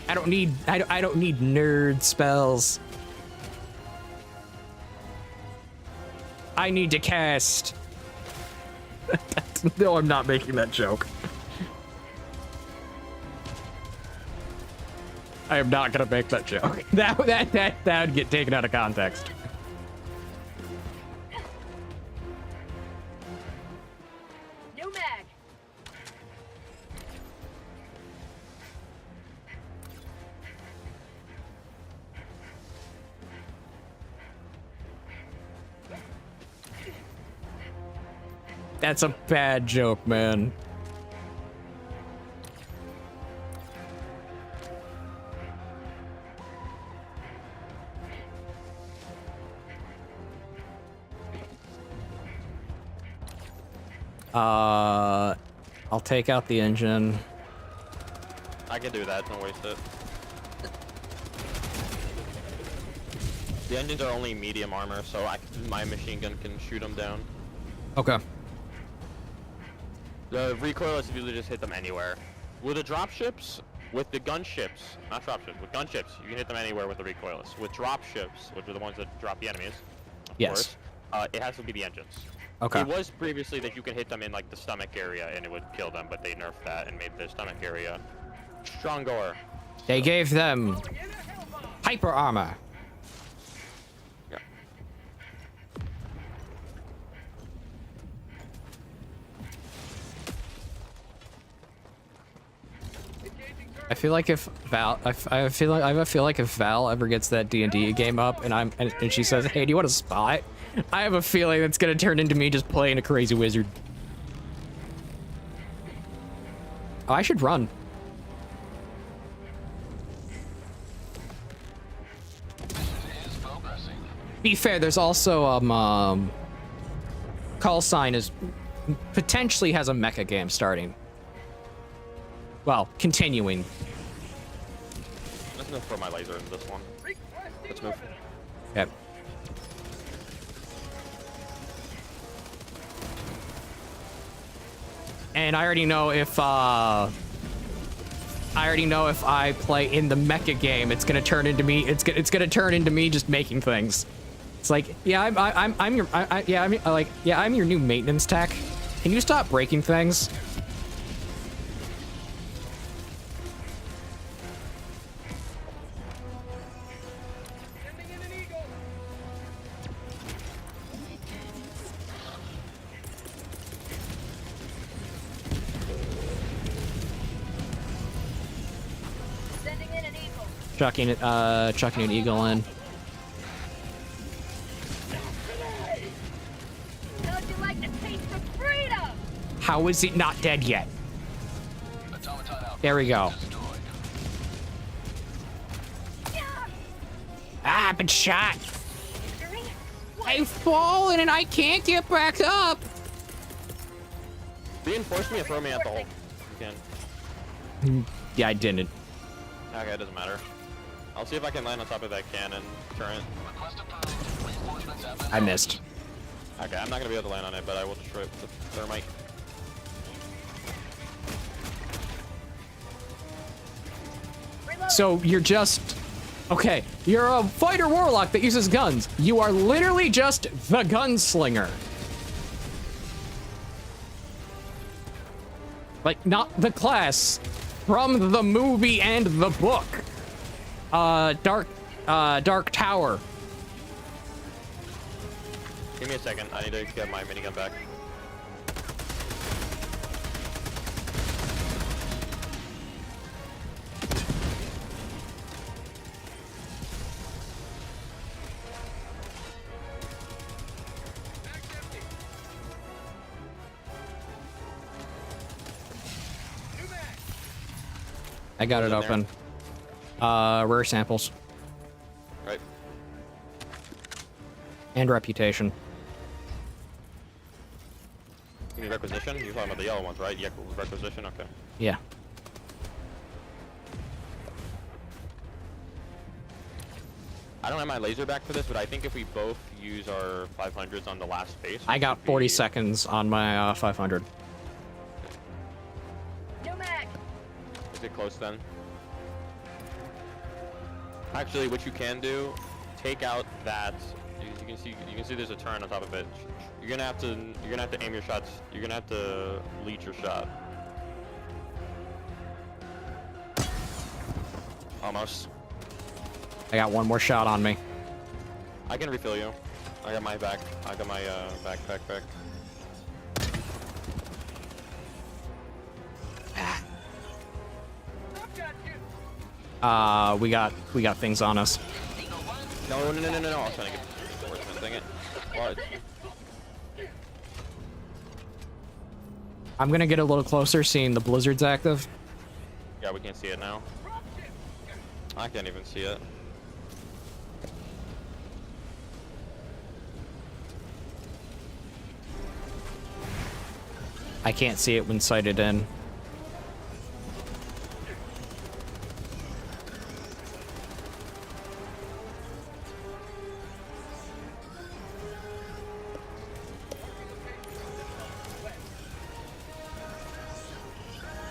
I don't need nerd spells. I need to cast. No, I'm not making that joke. I am not gonna make that joke. That would get taken out of context. New mag. That's a bad joke, man. I'll take out the engine. I can do that. Don't waste it. The engines are only medium armor, so my machine gun can shoot them down. Okay. The recoilless usually just hit them anywhere. With the dropships, with the gunships, not dropships, with gunships, you can hit them anywhere with the recoilless. With dropships, which are the ones that drop the enemies, of Yes. course, it has to be the engines. Okay. It was previously that you could hit them in like the stomach area and it would kill them, but they nerfed that and made the stomach area stronger. They gave them hyper armor. Yeah. I feel like if Val, I feel like if Val ever gets that D&D game up and she says, "Hey, do you want to spot?" I have a feeling it's gonna turn into me just playing a crazy wizard. Oh, I should run. Is progressing. Be fair, there's also call sign is potentially has a mecha game starting. Well, continuing. Let's go for my laser in this one. Let's move. Yep. And I already know if I already know if I play in the mecha game, it's gonna turn into me. It's gonna turn into me just making things. It's like, yeah, I'm your new maintenance tech. Can you stop breaking things? Sending in an eagle. Sending in an eagle. Chucking an eagle in. How'd you like the taste of freedom? How is it not dead yet? Automaton outpost There we go. destroyed. Ah, I've been shot. Victory? I've fallen and I can't get back up. Reinforce me and throw me at the hole. You can. Yeah, I didn't. Okay, it doesn't matter. I'll see if I can land on top of that cannon turret. Request approved. Reinforcements have been I missed. Okay, I'm not gonna be able to land on it, but I will destroy it with the thermite. Reload. So you're just... Okay, you're a fighter warlock that uses guns. You are literally just the gunslinger. Like, not the class from the movie and the book. Dark Tower. Give me a second. I need to get my minigun back. I got it What's in open. Rare samples. Right. And reputation. You mean requisition? You're talking about the yellow ones, right? Yeah, requisition, okay. Yeah. I don't have my laser back for this, but I think if we both use our 500s on the last space... I got we 40 should be- seconds on my 500. New mag. Is it close then? Actually, what you can do, take out that... You can see there's a turret on top of it. You're gonna have to aim your shots. You're gonna have to lead your shot. Almost. I got one more shot on me. I can refill you. I got my back. I got my back. I've got you. We got things on us. No. I was trying to get the horseman. Dang it. What? I'm gonna get a little closer, seeing the blizzard's active. Yeah, we can't see it now. I can't even see it. I can't see it when sighted in.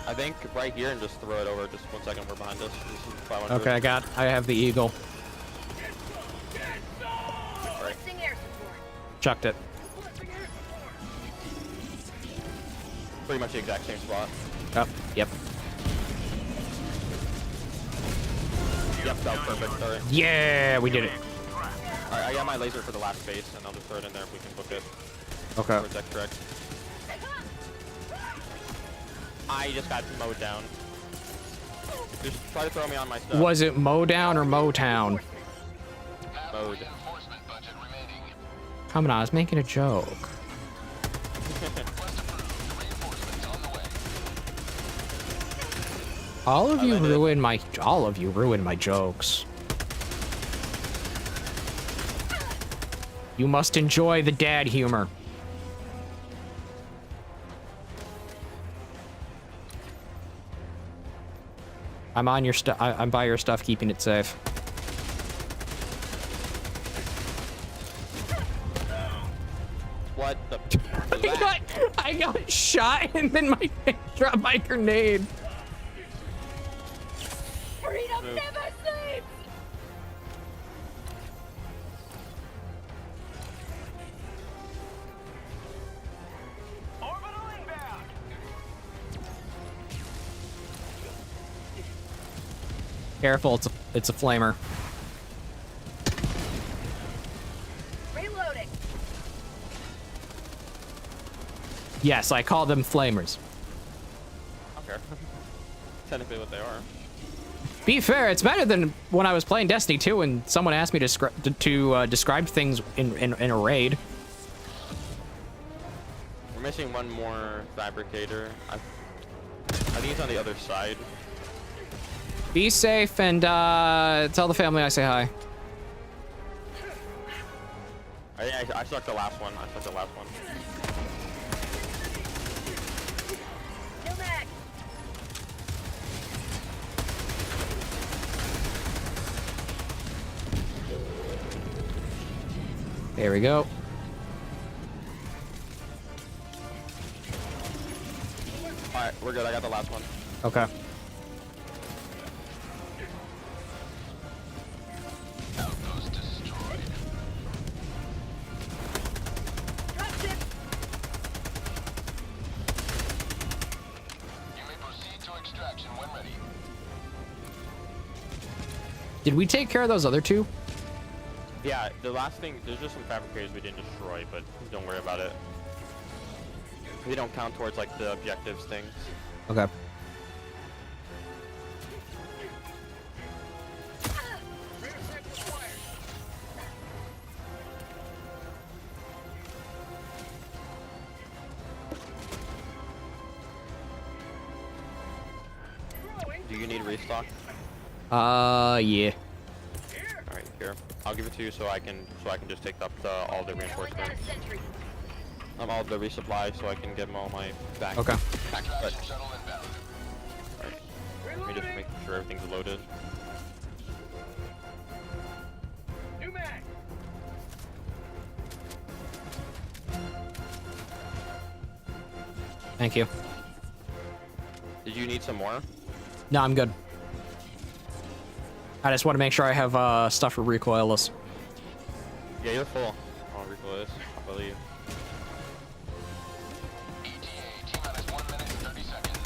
I think right here and just throw it over. Just 1 second, we're behind us. This is 500. Okay, I have the eagle. Right. Requesting air support. Chucked it. Pretty much the exact same spot. Oh, yep. Yep, that was perfect. Sorry. Yeah, we did it. Alright, I got my laser for the last space, and I'll just throw it in there if we can book it. Okay. Or is that correct? I just got mowed down. Just try to throw me on my stuff. Was it Modown or Motown? Mowed. Reinforcement budget remaining. Come on, I was making a joke. Request approved. Reinforcements on the way. All of you landed it. ruined my jokes. You must enjoy the dad humor. I'm on your stuff. I'm by your stuff, keeping it safe. What the was that? I got shot and then my dropped my grenade. Careful, it's a flamer. Reloading. Yes, I call them flamers. Okay. Technically what they are. Be fair, it's better than when I was playing Destiny 2 and someone asked me to describe things in a raid. We're missing one more fabricator. I think it's on the other side. Be safe and tell the family I say hi. I stuck the last one. Kill mag. There we go. Alright, we're good. I got the last one. Okay. Outpost destroyed. Dropship. You may proceed to extraction when ready. Did we take care of those other two? Yeah, the last thing, there's just some fabricators we didn't destroy, but don't worry about it. They don't count towards like the objectives things. Okay. Do you need restock? Yeah. Alright, here. I'll give it to you so I can just take up all the Got reinforcements. a sentry. All the resupply so I can get them all my back. Okay. Back, but, Extraction shuttle inbound. alright. Let me just make sure everything's loaded. New mag. Thank you. Did you need some more? No, I'm good. I just want to make sure I have stuff for recoilless. Yeah, you're full. I'll recoil this. I believe. ETA, T-minus 1 minute and 30 seconds.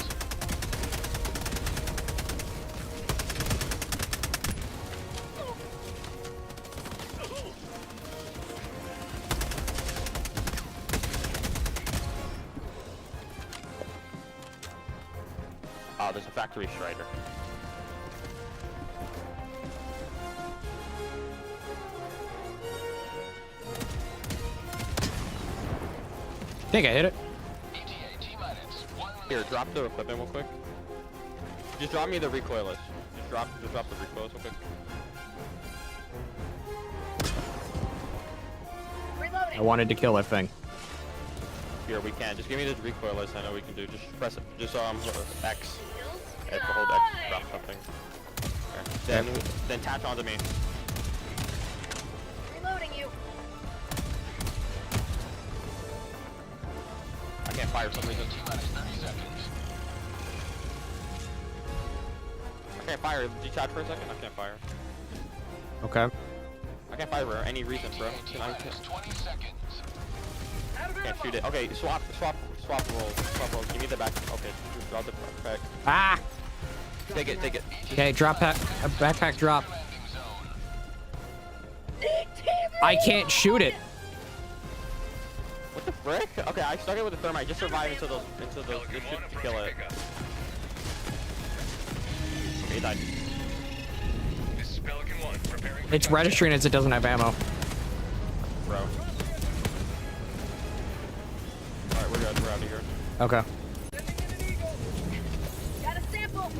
Oh, there's a factory strider. I think I hit it. ETA, T-minus 1 minute. Here, drop the equipment real quick. Just drop me the recoilless. Just drop the recoilless real quick. I Reloading. wanted to kill that thing. Here, we can. Just give me the recoilless. I know we can do. Just press it. Just X. Kills. X, hold X. Drop something. Okay. Then attach onto me. Reloading you. I can't fire for some reason. T-minus 30 seconds. I can't fire. Detach for a second. I can't fire. Okay. I can't fire for any reason, bro. Can I T-minus 20 seconds. Out of can't ammo. shoot it. Okay, swap roll. Swap roll. Give me the back. Okay, drop the back. Ah! Take it. Okay, drop pack. A backpack drop. Landing zone. I can't shoot it. What the frick? Okay, I stuck it with the thermite. Just survive until those this should kill it. Okay, he died. This is Pelican 1, preparing for It's touchdown. registering as it doesn't have ammo. Bro. Alright, we're good. We're out of here. Okay. Got a sample.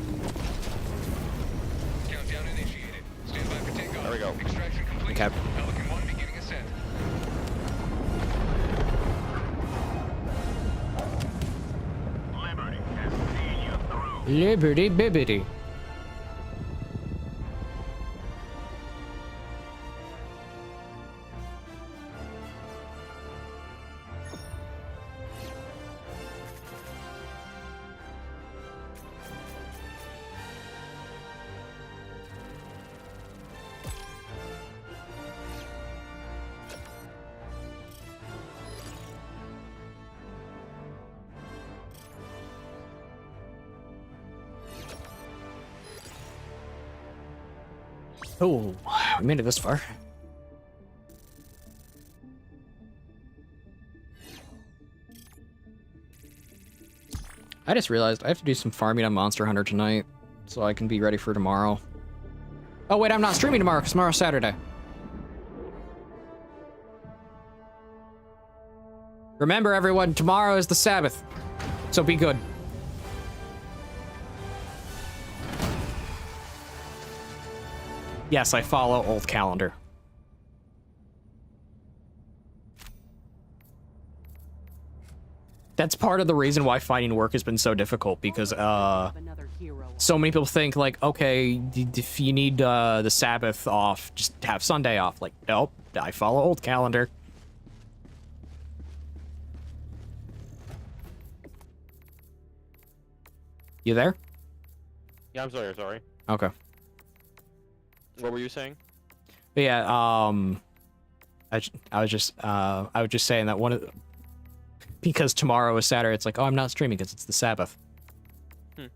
Countdown initiated. Stand by for takeoff. There we go. Extraction complete. Okay. Pelican 1 beginning ascent. Liberty has seen you through. Liberty bibbity. Oh, we made it this far. I just realized I have to do some farming on Monster Hunter tonight, so I can be ready for tomorrow. Oh wait, I'm not streaming tomorrow, because tomorrow's Saturday. Remember everyone, tomorrow is the Sabbath, so be good. Yes, I follow old calendar. That's part of the reason why finding work has been so difficult, because so many people think like, okay, if you need the Sabbath off, just have Sunday off. Like, nope, I follow old calendar. You there? Yeah, I'm sorry. Okay. What were you saying? But yeah, I was just saying that one of the, because tomorrow is Saturday, it's like, oh, I'm not streaming because it's the Sabbath. And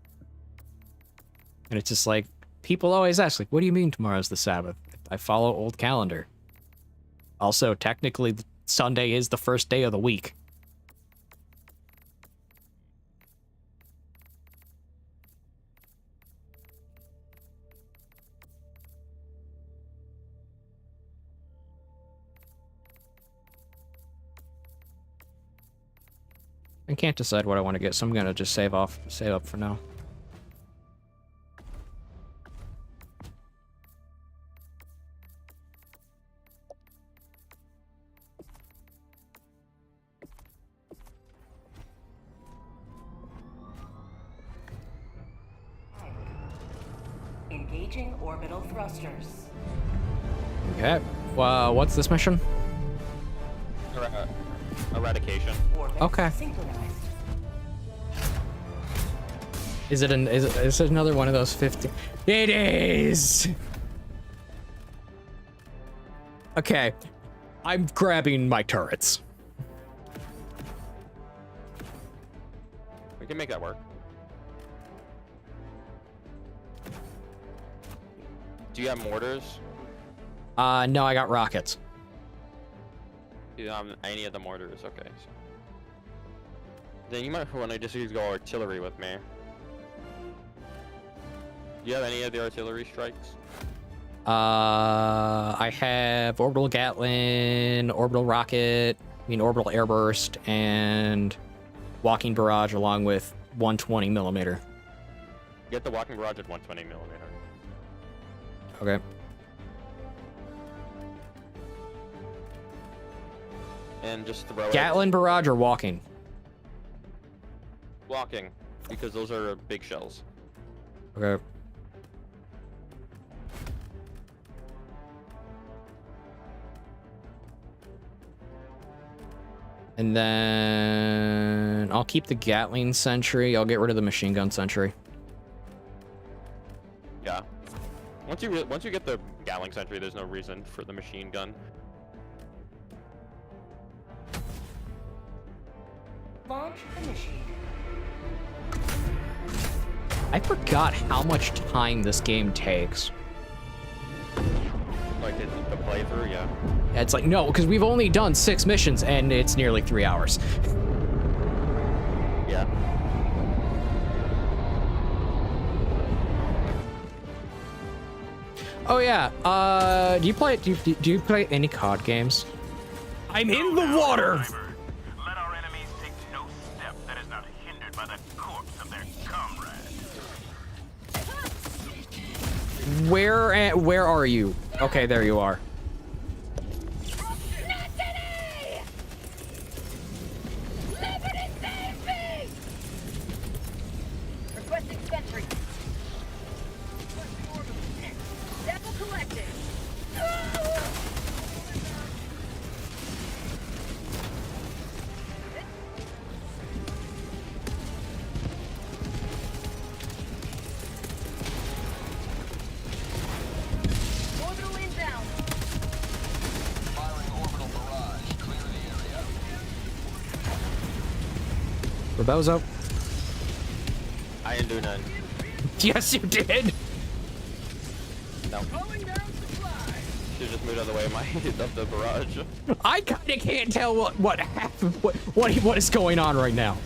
it's just like, people always ask, like, what do you mean tomorrow's the Sabbath? I follow old calendar. Also, technically, Sunday is the first day of the week. I can't decide what I want to get, so I'm gonna just save up for now. Engaging orbital thrusters. Okay. What's this mission? Eradication. Orbit Okay. synchronized. Is it another one of those 50? It is. Okay. I'm grabbing my turrets. We can make that work. Do you have mortars? No, I got rockets. You don't have any of the mortars, okay. So. Then you might want to just use go artillery with me. Do you have any of the artillery strikes? I have orbital Gatling, orbital rocket, orbital airburst, and walking barrage along with 120 millimeter. Get the walking barrage at 120 millimeter. Okay. And just throw Gatling barrage or walking? Walking, because those are big shells. Okay. And then I'll keep the Gatling sentry. I'll get rid of the machine gun sentry. Yeah. Once you get the Gatling sentry, there's no reason for the machine gun. Launch initiated. I forgot how much time this game takes. Like the playthrough, yeah. It's like, no, because we've only done 6 missions and it's nearly 3 hours. Yeah. Oh yeah. Do you play any COD games? I'm in the water. Let our enemies take no step that is not hindered by the corpse of their comrade. Where are you? Okay, there you are. Liberty save me! Requesting sentry. Sample collected. Orbital inbound. Firing orbital barrage. Clear the area. Rebozo. I didn't do none. Yes, you did. No. Calling down moved out of the way of of the barrage. I kind of can't tell what happened, what is going on right now.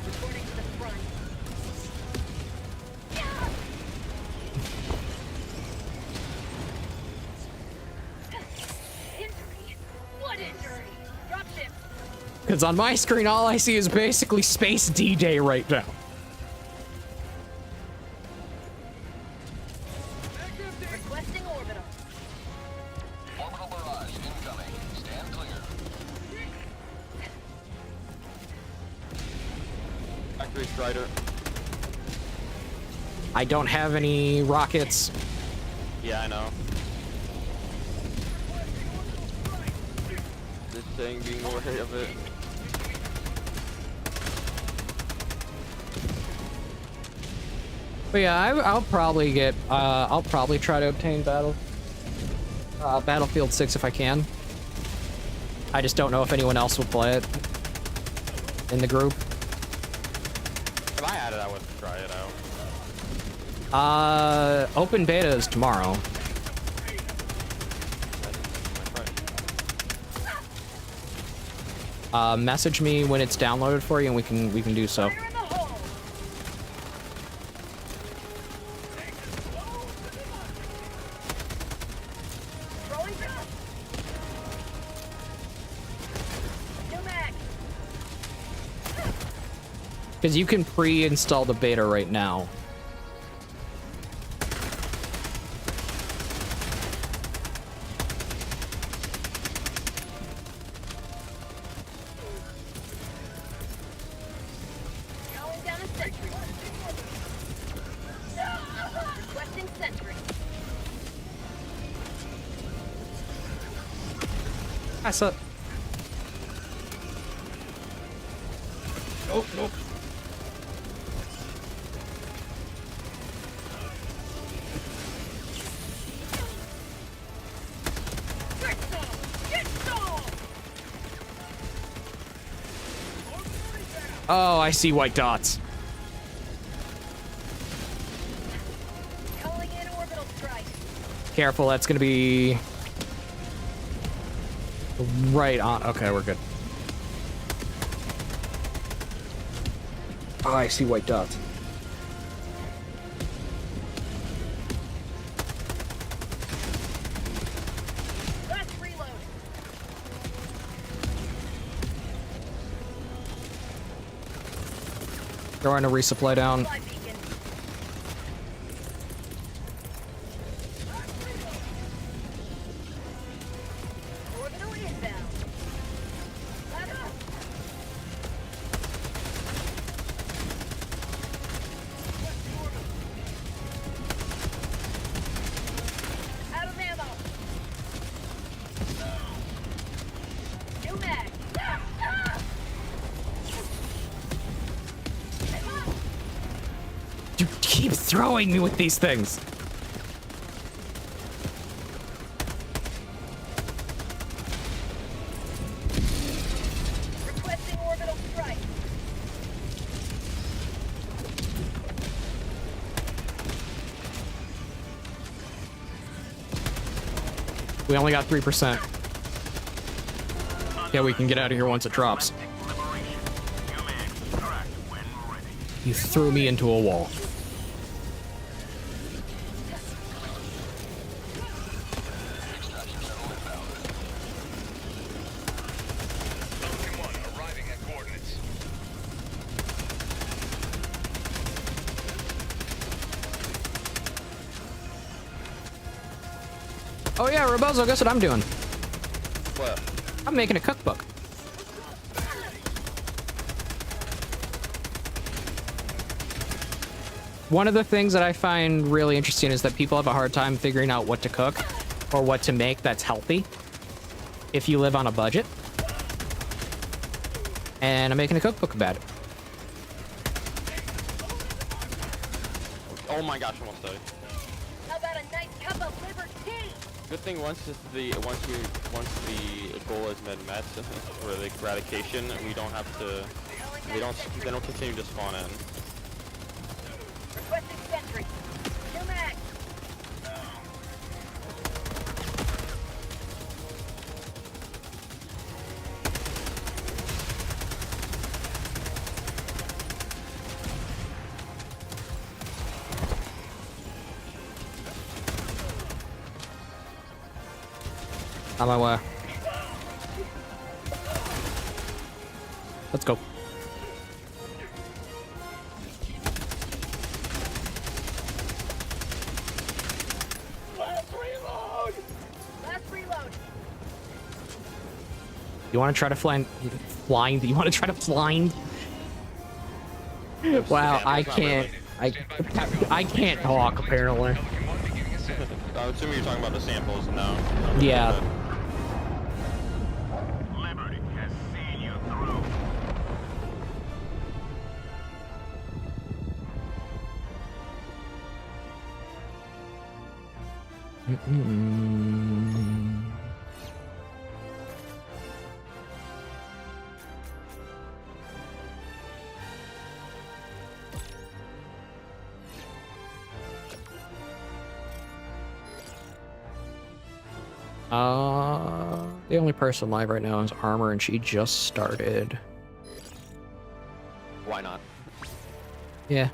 Reporting to the front. Injury? What injury? Drop ship. Because on my screen, all I see is basically Space D-Day right now. Requesting orbital. Orbital barrage incoming. Stand clear. Factory Strider. I don't have any rockets. Yeah, I know. This thing being worried of it. But yeah, I'll probably get, I'll probably try to obtain Battlefield 6 if I can. I just don't know if anyone else will play it in the group. If I had it, I would try it out. Open beta is tomorrow. Message me when it's downloaded for you and we can do so. Fire in the hole. Throwing drop. New mag. Because you can pre-install the beta right now. Calling down a sentry. Requesting sentry. That's a... Nope, nope. Get some! Get some! Oh, I see white dots. Calling in orbital strike. Careful, that's gonna be... right on. Okay, we're good. Oh, I see white dots. Last reload. Throwing a resupply down. Fly beacon. Orbital inbound. Ladder up. Out of ammo. New mag. You keep throwing me with these things. Requesting orbital strike. We only got 3%. Yeah, we can get out of here once it drops. Liberation. You may extract when ready. You threw me into a wall. Extraction shuttle inbound. Pelican 1 arriving at coordinates. Oh yeah, Rebozo, guess what I'm doing? What? I'm making a cookbook. One of the things that I find really interesting is that people have a hard time figuring out what to cook or what to make that's healthy if you live on a budget. And I'm making a cookbook about it. Oh my gosh, almost died. How about a nice cup of liver tea? Good thing once the goal is met for the eradication, we don't have to. They don't continue to spawn in. Requesting sentry. New mag. On my way. Let's go. Last reload. You want to try to blind? You want to try to blind? Wow, I can't. I can't talk apparently. I'm assuming you're talking about the samples now. Yeah. Liberty has seen you through. The only person live right now is Armor, and she just started. Why not? Yeah.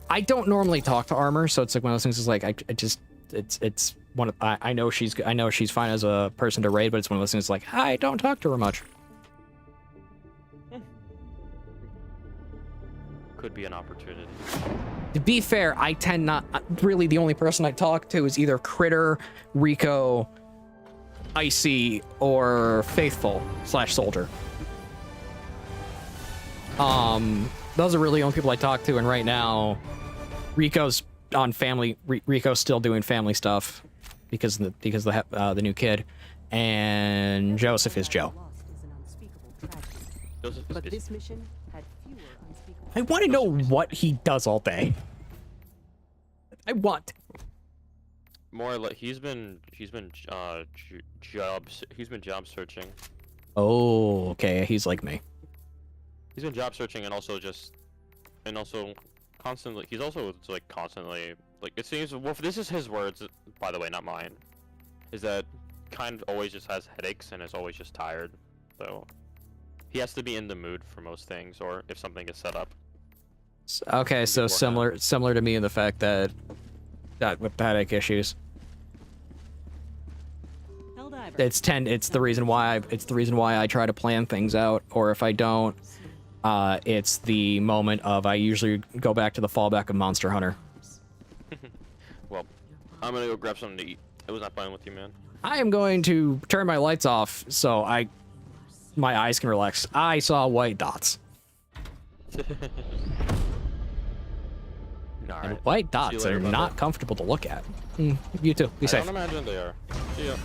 I don't normally talk to Armor, so it's like one of those things. Is like I just it's one of I know she's fine as a person to raid, but it's one of those things like I don't talk to her much. Could be an opportunity. To be fair, I tend not really the only person I talk to is either Critter, Rico, Icy, or Faithful / Soldier. Those are really the only people I talk to, and right now, Rico's on family. Rico's still doing family stuff because the new kid, and Joseph is Joe. Joseph is But busy. this mission had fewer unspeakable. I want to know what he does all day. I want. More like he's been job searching. Oh, okay. He's like me. He's been job searching and also constantly. He's also like constantly like it seems. Well, this is his words, by the way, not mine. Is that kind of always just has headaches and is always just tired. So he has to be in the mood for most things, or if something is set up. Okay, so similar to me in the fact that with headache issues. Helldivers. It's the reason why I try to plan things out, or if I don't, it's the moment of I usually go back to the fallback of Monster Hunter. Well, I'm gonna go grab something to eat. I was not playing with you, man. I am going to turn my lights off so my eyes can relax. I saw white dots. All And right. white dots later, are brother. not comfortable to look at. You too. Be I safe. don't imagine they are. See ya.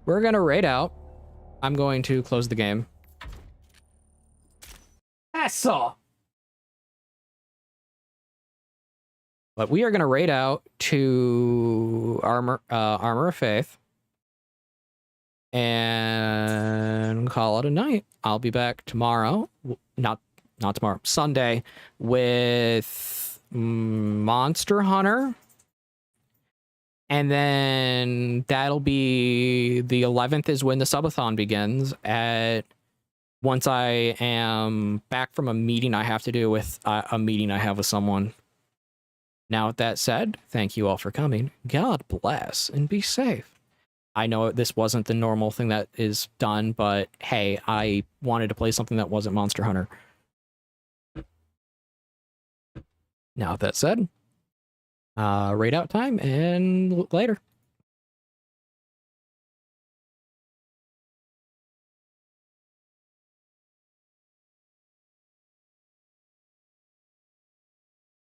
We're gonna raid out. I'm going to close the game. That's all. But we are gonna raid out to Armor of Faith and call it a night. I'll be back tomorrow. Not tomorrow. Sunday with Monster Hunter. And then that'll be the 11th is when the subathon begins. Once I am back from a meeting I have to do with a meeting I have with someone. Now, with that said, thank you all for coming. God bless and be safe. I know this wasn't the normal thing that is done, but hey, I wanted to play something that wasn't Monster Hunter. Now, with that said, raid out time and later.